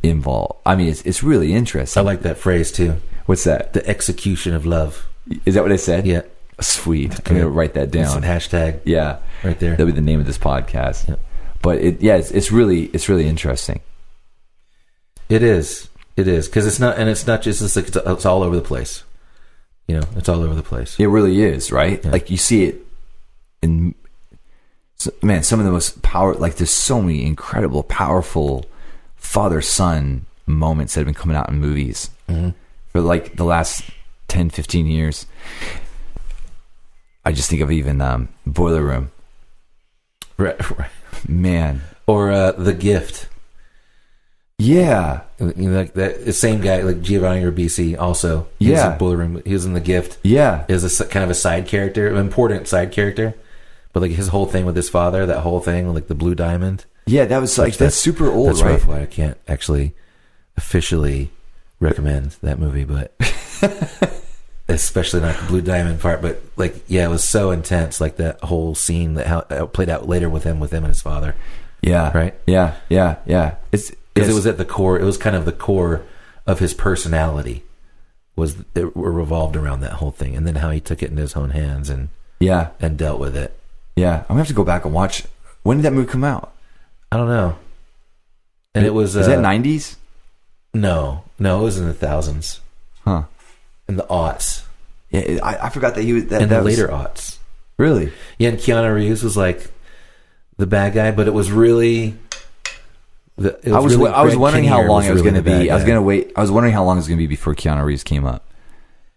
involved. I mean, it's really interesting. I like that phrase too. What's that? The execution of love. Is that what I said? Yeah. Sweet. I'm gonna write that down. It's an hashtag. Yeah. Right there. That'll be the name of this podcast. Yeah. But it's really interesting. It is because it's not just it's all over the place. It's all over the place. It really is, right? Yeah. You see it in some of the most there's so many incredible, powerful father-son moments that have been coming out in movies for the last 10, 15 years. I just think of even Boiler Room. Right. Man. Or The Gift. like that. The same guy, like Giovanni Ribisi, also. He was in Boiler Room. He was in The Gift. Yeah, is a kind of a side character, an important side character. But like his whole thing with his father, that whole thing, like the Blue Diamond. Yeah, that was like that's super old, that's right? Rough. Why I can't actually officially recommend that movie, but especially not the Blue Diamond part. But like, yeah, it was so intense, like that whole scene that how it played out later with him and his father. Yeah, right. Yeah. It's because it was at the core. It was kind of the core of his personality. It revolved around that whole thing, and then how he took it into his own hands and dealt with it. Yeah, I'm gonna have to go back and watch. When did that movie come out? I don't know. And it was is that 90s? No, it was in the thousands. Huh? In the aughts. Yeah, I forgot that he was. That the was, later aughts. Really? Yeah, and Keanu Reeves was like the bad guy, but it was really. I was wondering how long it was going to be. I was going to wait. I was wondering how long it was going to be before Keanu Reeves came up.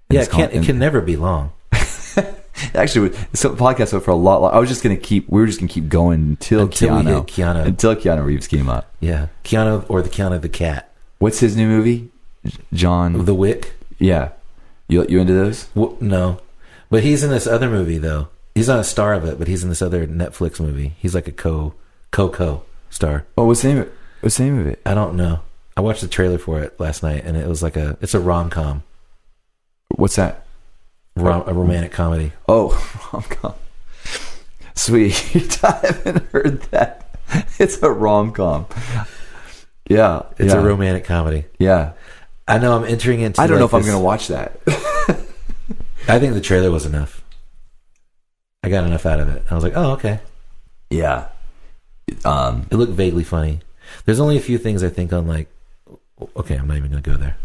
Yeah, it can never be long. Actually, so the podcast went for a lot. We were just going to keep going until Keanu Reeves came up. Yeah, Keanu or the Keanu the cat. What's his new movie? John the Wick. Yeah, you into those? Well, no, but he's in this other movie though. He's not a star of it, but he's in this other Netflix movie. He's like a co-star. Oh, what's the name of it? I don't know. I watched the trailer for it last night, and it was like it's a rom-com. What's that? A romantic comedy. Oh, rom-com. Sweet. I haven't heard that. It's a rom-com. Yeah. It's a romantic comedy. Yeah. I know I'm entering into I don't know if I'm going to watch that. I think the trailer was enough. I got enough out of it. I was like, oh, okay. Yeah. It looked vaguely funny. There's only a few things I think on like, okay, I'm not even going to go there.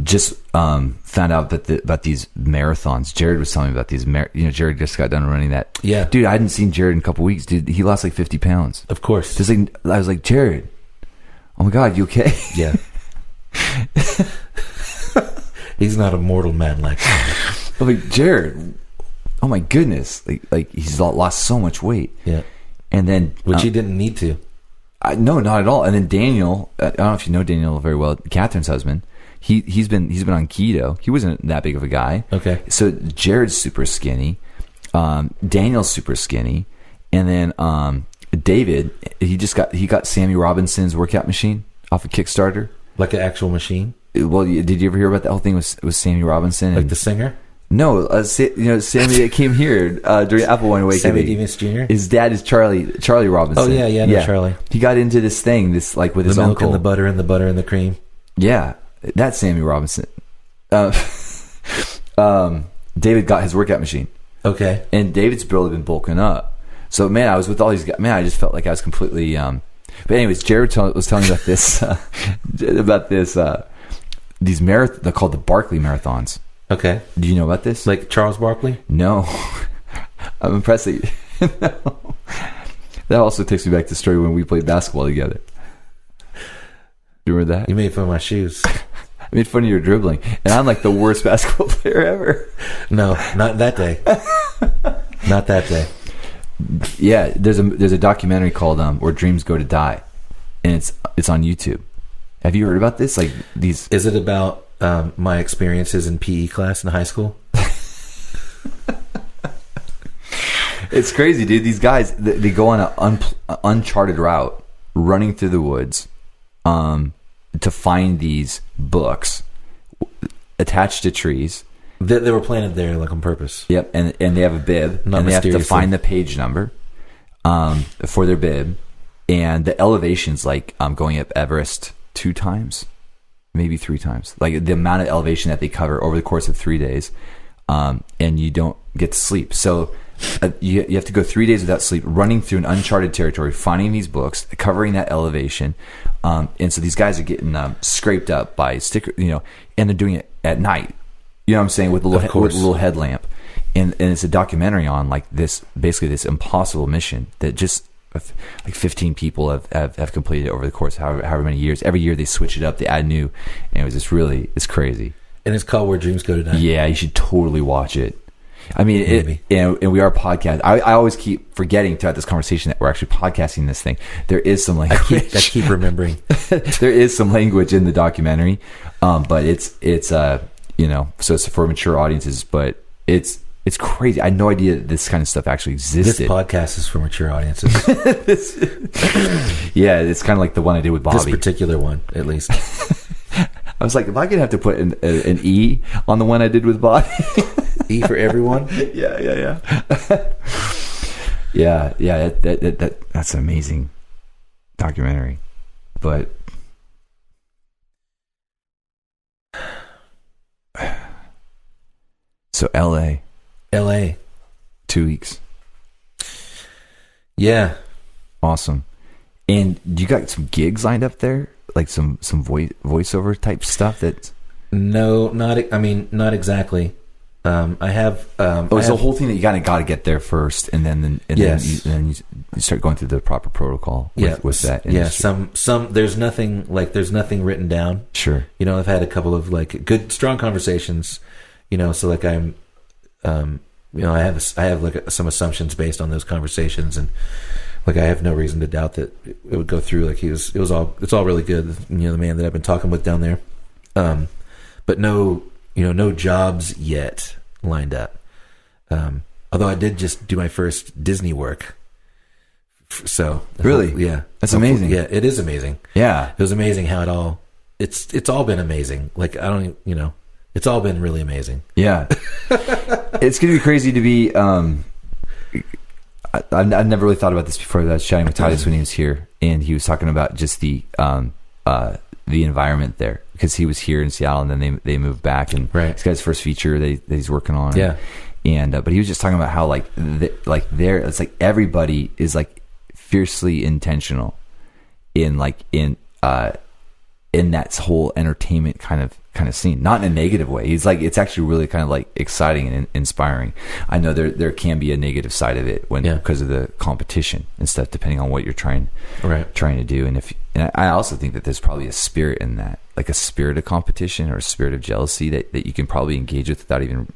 Just found out about these marathons. Jared was telling me about these. Jared just got done running that. Yeah, dude, I hadn't seen Jared in a couple weeks. Dude, he lost like 50 pounds. Of course. Just like I was like, Jared, oh my God, you okay? Yeah. He's not a mortal man like that. I'm like, Jared, oh my goodness, like he's lost so much weight. Yeah, and then which he didn't need to. No, not at all. And then Daniel, I don't know if you know Daniel very well, Catherine's husband. He's been on keto. He wasn't that big of a guy. Okay. So Jared's super skinny. Daniel's super skinny, and then David, he got Sammy Robinson's workout machine off of Kickstarter, like an actual machine. Well, did you ever hear about that whole thing with Sammy Robinson? Like the singer? No, Sammy that came here during Apple One Awakening. Sammy Davis Jr. His dad is Charlie Robinson. Oh yeah, Charlie. He got into this thing, with his milk uncle, and the butter and the cream. Yeah, that's Sammy Robinson. David got his workout machine. Okay, and David's barely been bulking up. So man, I was with all these guys. Man, I just felt like I was completely. But anyways, Jared was telling me about this. These marathons. They're called the Barkley Marathons. Okay. Do you know about this? Like Charles Barkley? No. I'm impressed that you no. That also takes me back to the story when we played basketball together. Do you remember that? You made fun of my shoes. I made fun of your dribbling. And I'm like the worst basketball player ever. No, not that day. Not that day. Yeah, there's a documentary called Where Dreams Go to Die. And it's on YouTube. Have you heard about this? Like these. Is it about my experiences in PE class in high school? It's crazy, dude. These guys, they go on an uncharted route, running through the woods, to find these books attached to trees. They were planted there, like on purpose. Yep, and they have a bib, and they have to find the page number for their bib, and the elevation's like going up Everest 2 times. Maybe 3 times, like the amount of elevation that they cover over the course of 3 days, and you don't get to sleep. So you have to go 3 days without sleep, running through an uncharted territory, finding these books, covering that elevation, and so these guys are getting scraped up by sticker, and they're doing it at night. You know what I'm saying, with a little headlamp, and it's a documentary on like this, basically this impossible mission that just. Like 15 people have completed it over the course of however many years. Every year they switch it up, they add new, and it's crazy. And it's called Where Dreams Go to Die. Yeah, you should totally watch it. I mean, and we are podcast. I always keep forgetting throughout this conversation that we're actually podcasting this thing. There is some language. I keep remembering. There is some language in the documentary, but it's you know, so it's for mature audiences, but it's crazy. I had no idea that this kind of stuff actually existed. This podcast is for mature audiences. Yeah, it's kind of like the one I did with Bobby. This particular one, at least. I was like, if I could have to put an E on the one I did with Bobby. E for everyone? Yeah. Yeah, that's an amazing documentary. But so LA 2 weeks. Yeah. Awesome. And you got some gigs lined up there? Like some voiceover type stuff that No, not exactly. I have it's the whole thing that you kind of got to get there first, and then you start going through the proper protocol with that industry. Yeah, some there's nothing written down. Sure. You know, I've had a couple of like good strong conversations, you know, so like I'm you know, I have like some assumptions based on those conversations, and like I have no reason to doubt that it would go through. Like it's all really good, you know, the man that I've been talking with down there. But no jobs yet lined up. Although I did just do my first Disney work. So really, yeah, that's amazing. Yeah, it is amazing. Yeah, it was amazing how it's all been amazing. Like it's all been really amazing. Yeah, it's gonna be crazy to be. I never really thought about this before. I was chatting with Titus when he was here, and he was talking about just the environment there, because he was here in Seattle, and then they moved back, and he's got his first feature that he's working on. Yeah, and but he was just talking about how like there, it's like everybody is like fiercely intentional in that whole entertainment kind of scene, not in a negative way. He's like, it's actually really kind of like exciting and inspiring. I know there can be a negative side of it because of the competition and stuff, depending on what you're trying to do. And I also think that there's probably a spirit in that, like a spirit of competition or a spirit of jealousy that you can probably engage with without even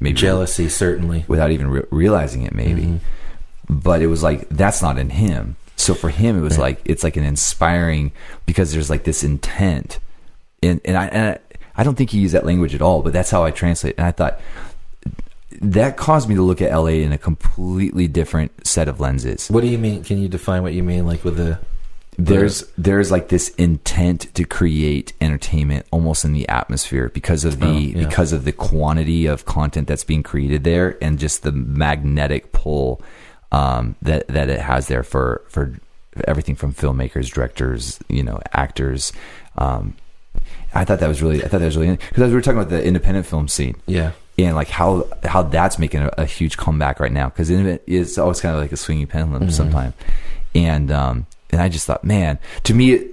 certainly without even realizing it maybe. Mm-hmm. But it was like, that's not in him. So for him, it was like, it's like an inspiring, because there's like this intent, and I don't think he used that language at all, but that's how I translate. And I thought that caused me to look at LA in a completely different set of lenses. What do you mean? Can you define what you mean? Like with there's like this intent to create entertainment almost in the atmosphere because of the quantity of content that's being created there, and just the magnetic pull that it has there for everything from filmmakers, directors, you know, actors. I thought that was really because we were talking about the independent film scene, and like how that's making a huge comeback right now, because it's always kind of like a swinging pendulum sometimes, and I just thought, man, to me,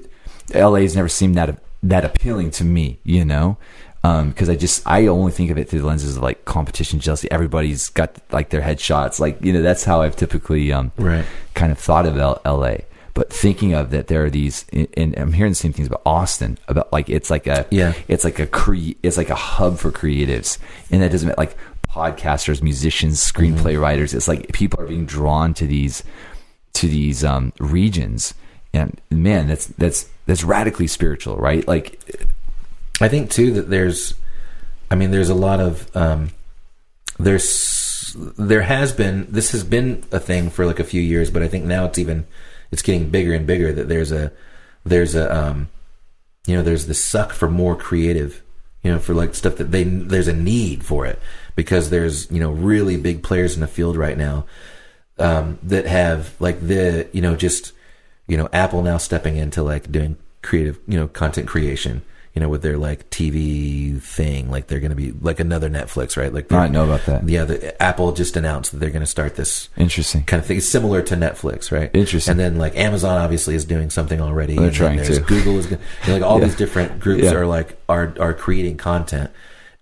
LA's never seemed that appealing to me, you know. Because I only think of it through the lenses of like competition, jealousy. Everybody's got like their headshots, like, you know, that's how I've typically kind of thought of LA. But thinking of that, there are these, and I'm hearing the same things about Austin, about like it's like a hub for creatives, and that doesn't mean like podcasters, musicians, screenplay writers. It's like people are being drawn to these regions, and man, that's radically spiritual, right? Like, I think too that there's a lot of this has been a thing for like a few years, but I think now it's getting bigger and bigger, that there's this suck for more creative, you know, for like stuff that there's a need for it, because there's, you know, really big players in the field right now that have like Apple now stepping into like doing creative, you know, content creation, you know, with their like TV thing, like they're going to be like another Netflix, right? Like, I know about that. Yeah, Apple just announced that they're going to start this interesting kind of thing, similar to Netflix, right? Interesting. And then like Amazon obviously is doing something already. They're trying to. Google is, you know, like all these different groups are creating content,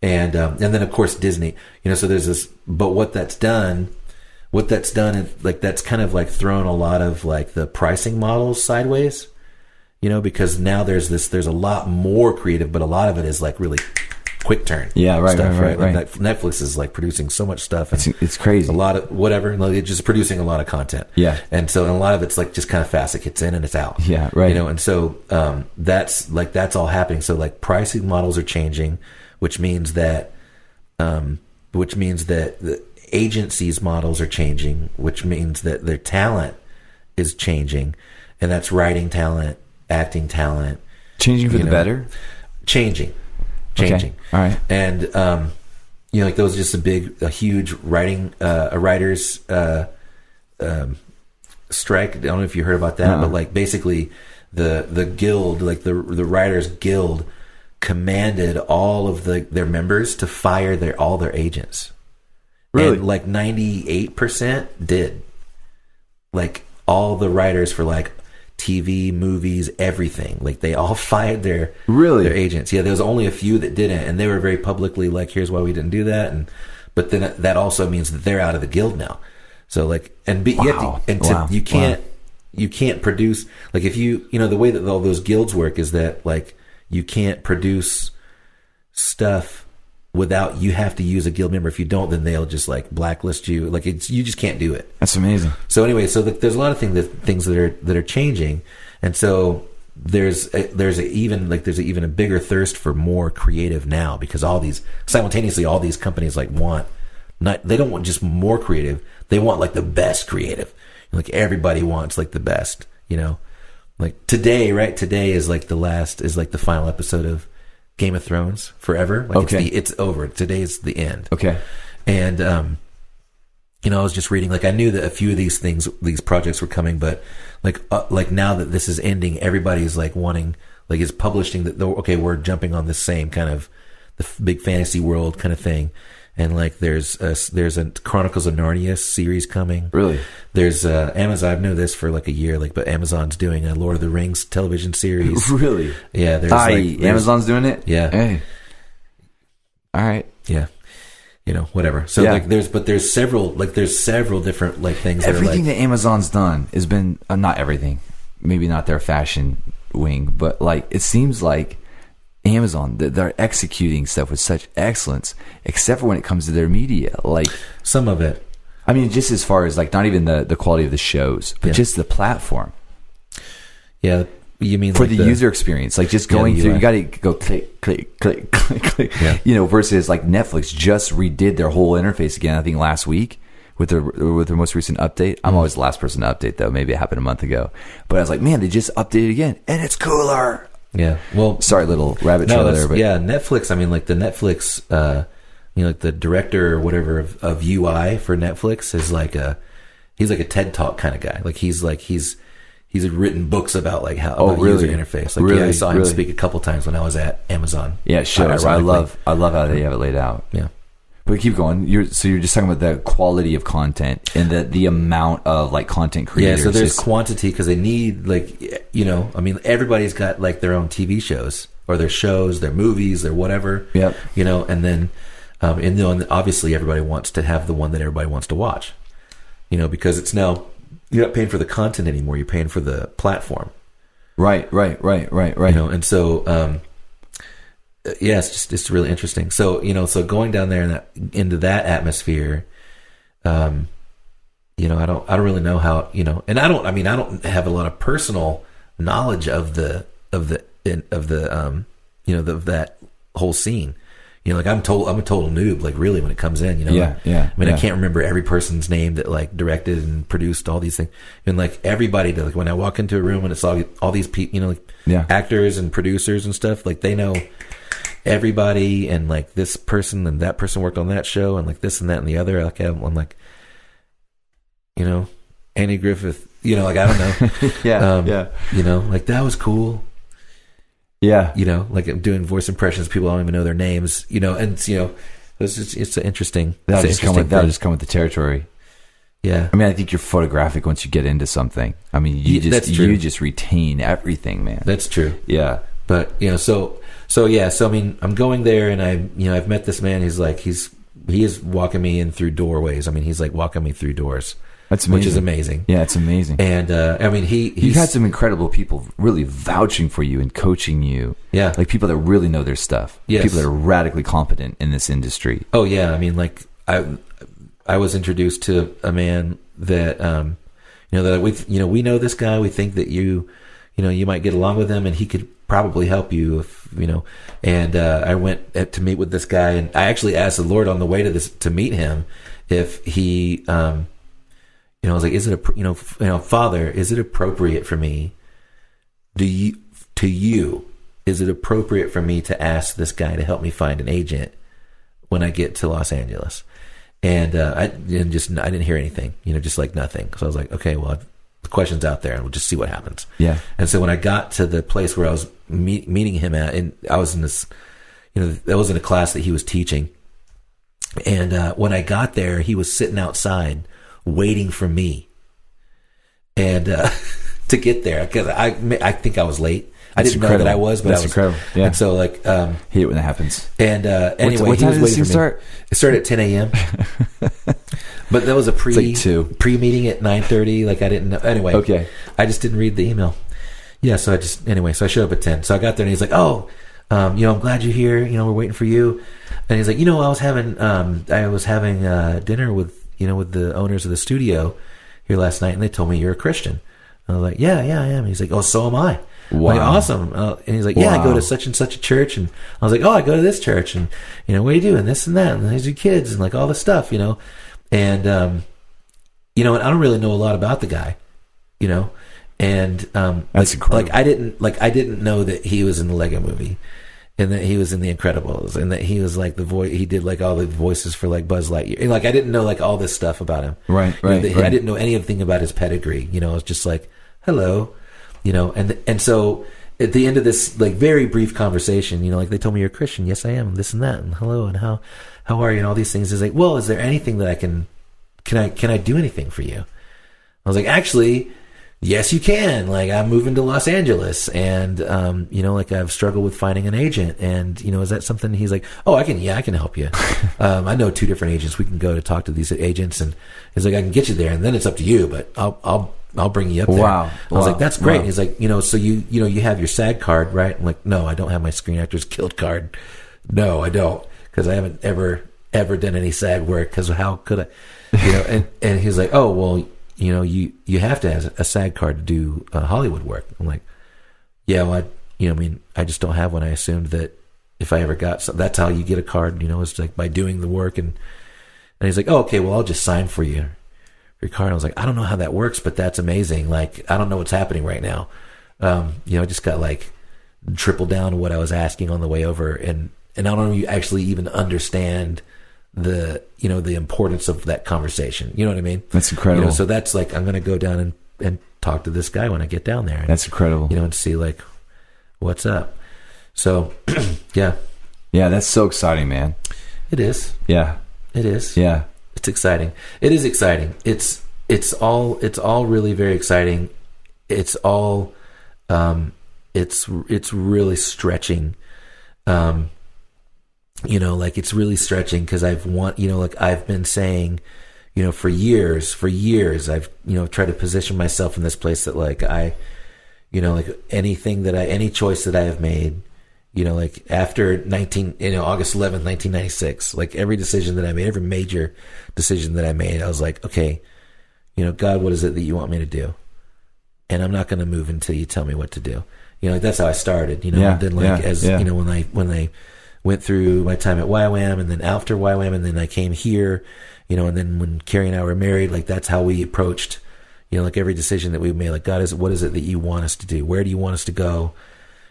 and then of course Disney, you know. So there's this, but what that's done is like that's kind of like thrown a lot of like the pricing models sideways. You know, because now there's a lot more creative, but a lot of it is like really quick turn. Yeah, right, stuff, right. Like Netflix is like producing so much stuff. And it's crazy. A lot of whatever. Like, it's just producing a lot of content. Yeah. And so, and a lot of it's like just kind of fast. It gets in and it's out. Yeah, right. You know, and so that's all happening. So like pricing models are changing, which means that the agencies' models are changing, which means that their talent is changing, and that's writing talent, acting talent. Changing for the better? Changing. Okay. All right. And, you know, like there was just a huge a writer's strike. I don't know if you heard about that, but like basically the guild, like the Writers Guild commanded all of their members to fire all their agents. Really? And like 98% did. Like all the writers for like TV, movies, everything. Like they all fired their agents. Yeah, there was only a few that didn't, and they were very publicly like, "Here's why we didn't do that." But then that also means that they're out of the guild now. So like, you can't produce, like, if you know the way that all those guilds work is that like you can't produce stuff without, you have to use a guild member. If you don't, then they'll just like blacklist you. Like you just can't do it. That's amazing. So anyway, so there's a lot of things that are changing, and so there's even a bigger thirst for more creative now, because all these companies like they don't want just more creative, they want like the best creative. Like everybody wants like the best, you know. Like today is like the final episode of Game of Thrones forever. Like it's over. Today is the end. Okay. And you know, I was just reading, like I knew that a few of these projects were coming, but like now that this is ending, everybody's like wanting, like is publishing that we're jumping on the same kind of the big fantasy world kind of thing. And like there's a Chronicles of Narnia series coming. Really? There's Amazon. I've known this for like a year, but Amazon's doing a Lord of the Rings television series. Really? Yeah. Amazon's doing it. Yeah. Hey. All right. Yeah. You know, whatever. So there's several different like things. Everything that Amazon's done has been not everything. Maybe not their fashion wing, but like it seems like Amazon, they're executing stuff with such excellence, except for when it comes to their media. Like some of it, I mean, just as far as like not even the quality of the shows, but just the platform. Yeah, you mean for like the user experience, like just going through, you got to go click, click, click, click, click. Yeah. You know, versus like Netflix just redid their whole interface again. I think last week with their most recent update. I'm always the last person to update though. Maybe it happened a month ago, but I was like, man, they just updated again, and it's cooler. Yeah. Well, sorry, little rabbit trail there, but yeah, Netflix. I mean, like the Netflix, you know, like the director or whatever of UI for Netflix is he's like a TED Talk kind of guy. Like he's written books about like how user interface. Like I saw him speak a couple times when I was at Amazon. Yeah, sure. I love how they have it laid out. Yeah. But keep going. You're just talking about the quality of content and the amount of like content creators. Yeah, so there's quantity because they need like, you know, I mean, everybody's got like their own TV shows or their shows, their movies, their whatever. Yep. You know, and then and obviously everybody wants to have the one that everybody wants to watch. You know, because it's now you're not paying for the content anymore. You're paying for the platform. Right. You know, and so yeah, it's really interesting. So, you know, going down there into that atmosphere, you know, I don't really know how, you know, and I don't have a lot of personal knowledge of the you know, that whole scene. You know, like I'm a total noob, like really when it comes in, you know. Yeah. I mean, I can't remember every person's name that like directed and produced all these things. And like everybody, like when I walk into a room and it's all these people, you know, like actors and producers and stuff, like they know everybody, and like this person and that person worked on that show, and like this and that and the other. Like I'm like, you know, Andy Griffith, you know, like I don't know. Yeah. You know, like that was cool. Yeah. You know, like I'm doing voice impressions, people don't even know their names, you know, and you know, it's an interesting. That'll just come with the territory. Yeah. I mean, I think you're photographic once you get into something. I mean, you just retain everything, man. That's true. Yeah. But, you know, so I mean, I'm going there and I've met this man. He's like, he is walking me in through doorways. I mean, he's like walking me through doors. That's amazing. Which is amazing. Yeah, it's amazing. And I mean, you've had some incredible people really vouching for you and coaching you. Yeah, like people that really know their stuff. Yes. People that are radically competent in this industry. Oh yeah, I mean, like I was introduced to a man that that we know this guy. We think that you might get along with him, and he could probably help you if And I went to meet with this guy, and I actually asked the Lord on the way to meet him if he, I was like, is it Father, is it appropriate for me? Is it appropriate for me to ask this guy to help me find an agent when I get to Los Angeles? And I didn't hear anything, just like nothing. So I was like, okay, well, the question's out there, and we'll just see what happens. Yeah. And so when I got to the place where I was meeting him at, and I was in this, that was in a class that he was teaching. And when I got there, he was sitting outside waiting for me, and to get there, because I think I was late. I didn't know that I was, but I was incredible. Yeah. And so like, hate it when that happens. And anyway, what time did this start? It started at 10 a.m. But that was a pre-meeting at 9:30. Like I didn't know. Anyway, okay. I just didn't read the email. Yeah, so I showed up at 10. So I got there, and he's like, "Oh, I'm glad you're here. We're waiting for you." And he's like, I was having dinner with the owners of the studio here last night, and they told me you're a Christian. And I was like, yeah, I am. He's like, oh, so am I. Wow. Like, awesome. And he's like, yeah, I go to such and such a church. And I was like, oh, I go to this church. And, what are you doing? This and that. And these are kids and like all this stuff, And, and I don't really know a lot about the guy, And, that's incredible. I didn't know that he was in the Lego movie and that he was in The Incredibles and that he was like he did like all the voices for like Buzz Lightyear. And, like, I didn't know like all this stuff about him. Right. I didn't know anything about his pedigree. It was just like, hello. And so at the end of this like very brief conversation, like they told me you're a Christian. Yes, I am. This and that, and hello, and how are you, and all these things. Is like, well, is there anything that I can I do anything for you? I was like, actually, yes, you can. Like, I'm moving to Los Angeles, and like I've struggled with finding an agent, and is that something? He's like, oh, I can help you. I know 2 different agents. We can go to talk to these agents, and he's like, I can get you there, and then it's up to you, but I'll bring you up there. Wow. I was like, that's great. Wow. He's like, so you have your SAG card, right? I'm like, no, I don't have my Screen Actors Guild card. No, I don't, because I haven't ever done any SAG work, because how could I? And he's like, oh, well, you have to have a SAG card to do Hollywood work. I'm like, yeah, well, I just don't have one. I assumed that if I ever got some, that's how you get a card, it's like by doing the work. And he's like, oh, okay, well, I'll just sign for you. Your card. I was like, I don't know how that works, but that's amazing. Like, I don't know what's happening right now. I just got like triple down to what I was asking on the way over, and I don't know if you actually even understand the importance of that conversation. You know what I mean? That's incredible. So that's like, I'm going to go down and talk to this guy when I get down there. And, that's incredible. And see like what's up. So yeah, that's so exciting, man. It is. Yeah, it is. Yeah. It's exciting. It is exciting. It's all really very exciting. It's all it's really stretching. Like it's really stretching, because I've been saying, for years I've tried to position myself in this place that like I, like any choice that I have made, like after August 11th, 1996, like every decision that I made, every major decision that I made, I was like, okay, God, what is it that you want me to do? And I'm not going to move until you tell me what to do. That's how I started, and then when I went through my time at Y.W.A.M, and then after Y.W.A.M, and then I came here, and then when Carrie and I were married, like that's how we approached, like every decision that we made, like, God, what is it that you want us to do? Where do you want us to go?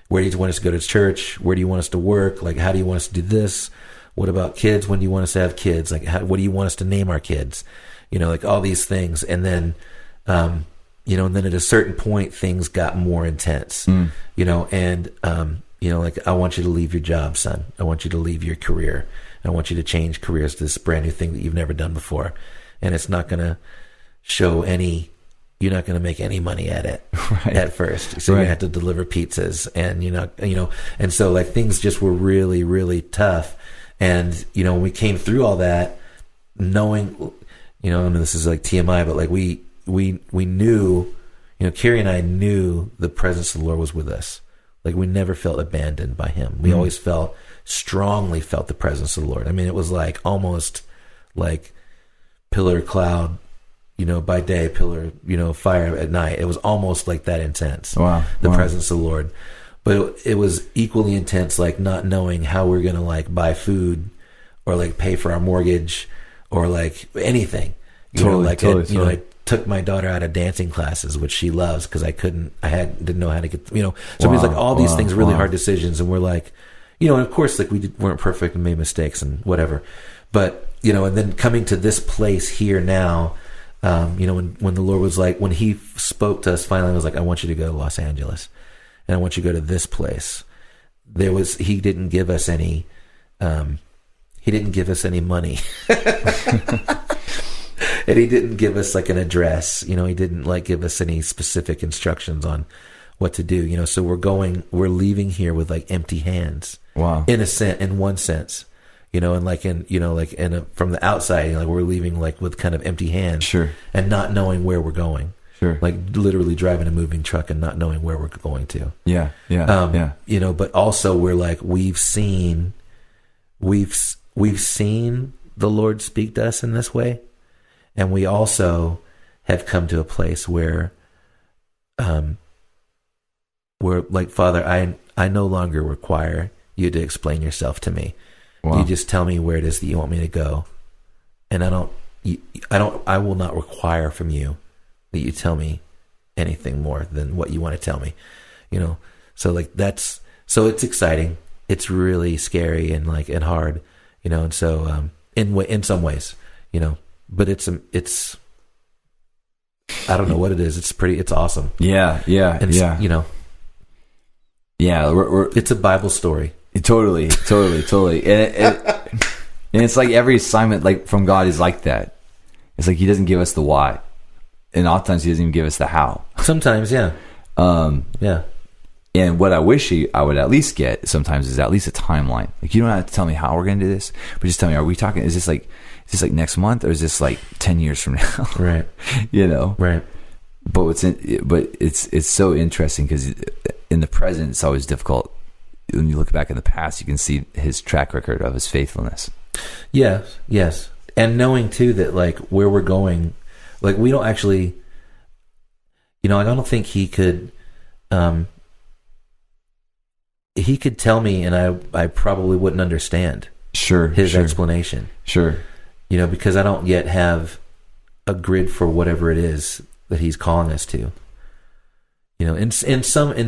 Where do you want us to go to church? Where do you want us to work? Like, how do you want us to do this? What about kids? When do you want us to have kids? Like, what do you want us to name our kids? Like all these things. And then, and then at a certain point, things got more intense, like, I want you to leave your job, son. I want you to leave your career. I want you to change careers to this brand new thing that you've never done before. And it's not going to show you're not going to make any money at it at first. So you're going to have to deliver pizzas, and and so like things just were really, really tough. And, when we came through all that, knowing, you know, I mean, this is like TMI, but like we knew, you know, Carrie and I knew the presence of the Lord was with us. Like we never felt abandoned by him. We always strongly felt the presence of the Lord. I mean, it was like almost like pillar cloud, you know, by day, pillar, you know, fire at night. It was almost like that intense. Wow. The presence of the Lord. But it was equally intense, like not knowing how we're going to like buy food or like pay for our mortgage or like anything. You know, I took my daughter out of dancing classes, which she loves, because I didn't know how to get, you know, so it was like all these things, really hard decisions. And we're like, you know, and of course, like weren't perfect and made mistakes and whatever, but, you know, and then coming to this place here now, you know, when the Lord was like, when he spoke to us finally, was like, I want you to go to Los Angeles and I want you to go to this place. He didn't give us any money. And he didn't give us like an address, you know, he didn't like give us any specific instructions on what to do, you know, so we're leaving here with like empty hands. Wow. In one sense, you know, and like from the outside, you know, like we're leaving like with kind of empty hands. Sure. And not knowing where we're going. Sure. Like literally driving a moving truck and not knowing where we're going to. Yeah. Yeah. You know, but also we're like, we've seen the Lord speak to us in this way. And we also have come to a place where we're like, Father, I no longer require you to explain yourself to me. Wow. You just tell me where it is that you want me to go. And I will not require from you that you tell me anything more than what you want to tell me, you know? So like so it's exciting. It's really scary and hard, you know? And so, in some ways, you know, but it's I don't know what it is. It's awesome. Yeah. And you know, yeah, it's a Bible story. Totally. And it's like every assignment, like from God, is like that. It's like he doesn't give us the why, and oftentimes he doesn't even give us the how. Sometimes, yeah. Yeah. And what I wish I would at least get sometimes is at least a timeline. Like, you don't have to tell me how we're going to do this, but just tell me, are we talking, is this like next month, or is this like 10 years from now? Right. You know? Right. But it's so interesting, because in the present, it's always difficult. When you look back in the past, you can see his track record of his faithfulness. Yes. And knowing too that like where we're going, like we don't actually, you know, I don't think he could tell me, and I probably wouldn't understand his explanation. Sure. You know, because I don't yet have a grid for whatever it is that he's calling us to. You know, in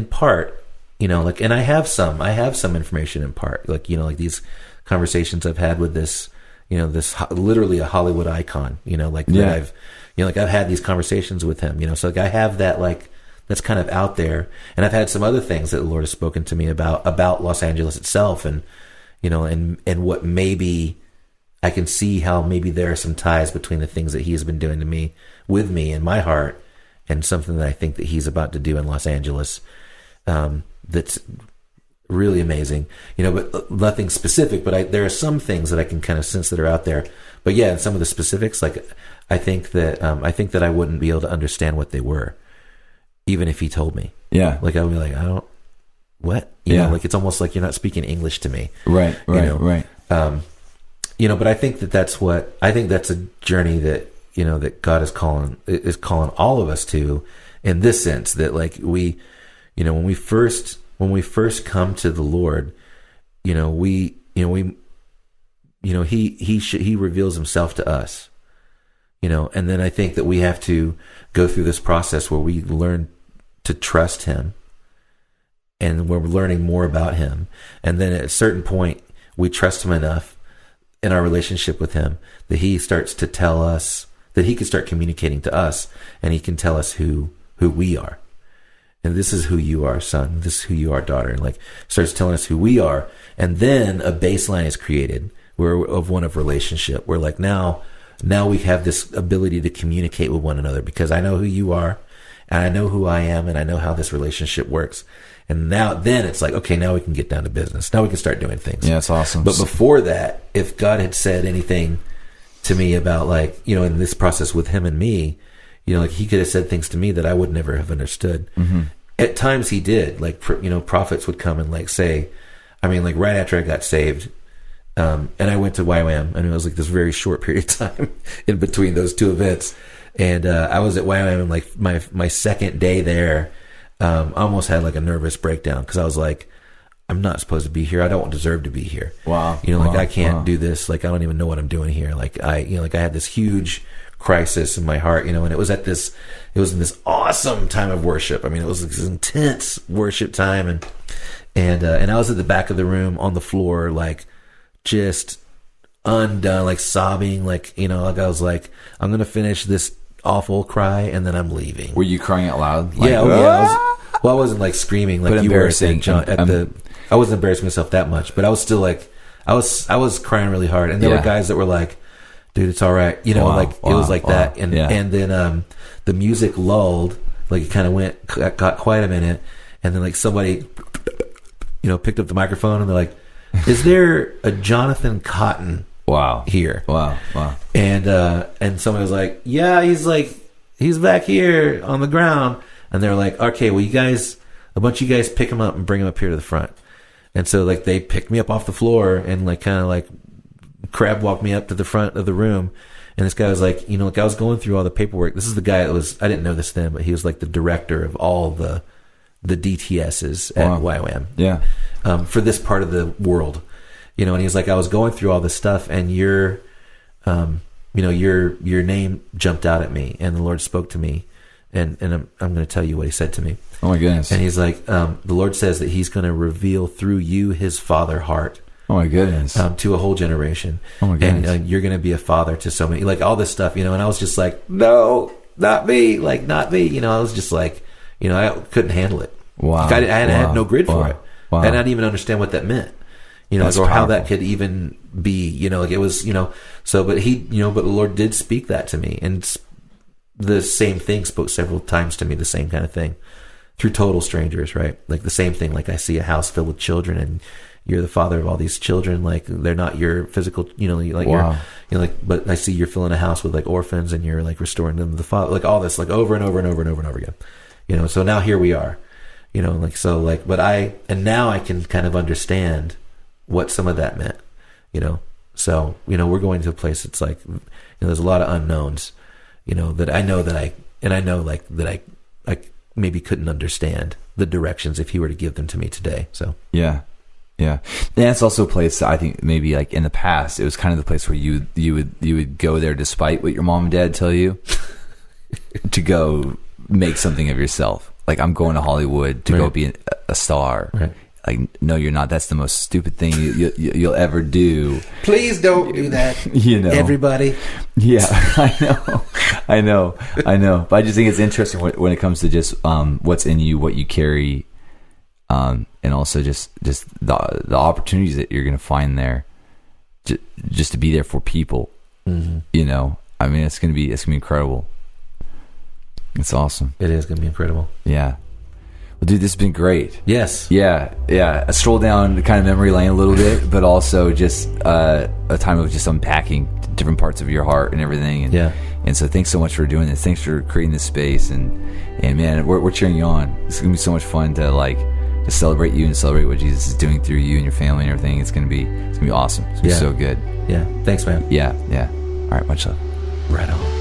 part, you know, like, and I have some information in part, like, you know, like these conversations I've had with this, you know, this literally a Hollywood icon, you know, like that I've, you know, like I've had these conversations with him, you know, so like I have that, like, that's kind of out there. And I've had some other things that the Lord has spoken to me about Los Angeles itself, and, you know, and what maybe I can see how maybe there are some ties between the things that he has been doing to me, with me in my heart, and something that I think that he's about to do in Los Angeles. That's really amazing, you know, but nothing specific, but there are some things that I can kind of sense that are out there. But yeah, some of the specifics, like, I think that I wouldn't be able to understand what they were, even if he told me. Yeah. Like, I would be like, what? You know, like, it's almost like you're not speaking English to me. Right. You know? Right. You know, but I think that's a journey that, you know, that God is calling all of us to, in this sense, that like we, you know, when we first come to the Lord, you know, he reveals himself to us, you know, and then I think that we have to go through this process where we learn to trust him, and we're learning more about him. And then at a certain point, we trust him enough in our relationship with him that he starts to tell us, that he can start communicating to us, and he can tell us who we are. And this is who you are, son. This is who you are, daughter. And like starts telling us who we are. And then a baseline is created of relationship. Where like now we have this ability to communicate with one another, because I know who you are, and I know who I am, and I know how this relationship works. And then it's like, okay, now we can get down to business. Now we can start doing things. Yeah, it's awesome. But before that, if God had said anything to me about like, you know, in this process with him and me, you know, like he could have said things to me that I would never have understood. Mm-hmm. At times he did, like, you know, prophets would come and like say, I mean, like right after I got saved, and I went to Y.W.A.M, and it was like this very short period of time in between those two events. And I was at Y.W.A.M, and like my second day there, almost had like a nervous breakdown because I was like, I'm not supposed to be here. I don't deserve to be here. Wow. You know, like I can't do this. Like I don't even know what I'm doing here. Like I had this huge crisis in my heart, you know, and it was in this awesome time of worship. I mean, it was this intense worship time, and I was at the back of the room on the floor, like just undone, like sobbing, like, you know, like I was like, I'm going to finish this awful cry and then I'm leaving. Were you crying out loud? Like, Yeah. I wasn't like screaming like you were I wasn't embarrassing myself that much, but I was still like, I was crying really hard. And there were guys that were like, dude, it's all right. You know, it was like that. And then the music lulled, like it kind of got quiet a minute. And then like somebody, you know, picked up the microphone and they're like, is there a Jonathan Cotton here? Wow. And somebody was like, yeah, he's back here on the ground. And they're like, okay, well, a bunch of you guys pick him up and bring him up here to the front. And so like they picked me up off the floor and like kind of like crab walked me up to the front of the room. And this guy was like, you know, like I was going through all the paperwork. This is the guy I didn't know this then, but he was like the director of all the DTSs at Y.W.A.M. Yeah. For this part of the world, you know, and he was like, I was going through all this stuff and your name jumped out at me and the Lord spoke to me. And I'm going to tell you what he said to me. Oh my goodness. And he's like, the Lord says that he's going to reveal through you his father heart. Oh my goodness. To a whole generation. Oh my goodness. And you're going to be a father to so many, like all this stuff, you know, and I was just like, no, not me. Like, not me. You know, I was just like, you know, I couldn't handle it. Wow. Like, I had no grid for it. Wow. I didn't even understand what that meant, you know, That's or powerful. how that could even be, you know, like it was, you know, so, but the Lord did speak that to me, and the same thing spoke several times to me, the same kind of thing through total strangers, right? Like the same thing, like I see a house filled with children and you're the father of all these children. Like they're not your physical, you know, like you're like, but I see you're filling a house with like orphans and you're like restoring them to the father, like all this, like over and over and over and over and over again, you know? So now here we are, you know, like, so like, now I can kind of understand what some of that meant, you know? So, you know, we're going to a place that's like, you know, there's a lot of unknowns, you know, that I know that I maybe couldn't understand the directions if he were to give them to me today. So yeah. And it's also a place that I think maybe like in the past, it was kind of the place where you would go there despite what your mom and dad tell you to go make something of yourself. Like, I'm going to Hollywood to go be a star. Right. Like, no, you're not. That's the most stupid thing you'll ever do. Please don't do that. You know, everybody. Yeah, I know. But I just think it's interesting when it comes to just what's in you, what you carry, and also just the opportunities that you're going to find there, just to be there for people. Mm-hmm. You know, I mean, it's gonna be incredible. It's awesome. It is going to be incredible. Yeah. Well, dude, this has been great. Yes. Yeah. A stroll down kind of memory lane a little bit, but also just a time of just unpacking different parts of your heart and everything. And so thanks so much for doing this. Thanks for creating this space. And man, we're cheering you on. It's going to be so much fun to celebrate you and celebrate what Jesus is doing through you and your family and everything. It's going to be awesome. It's going to be so good. Yeah. Thanks, man. Yeah. All right. Much love. Right on.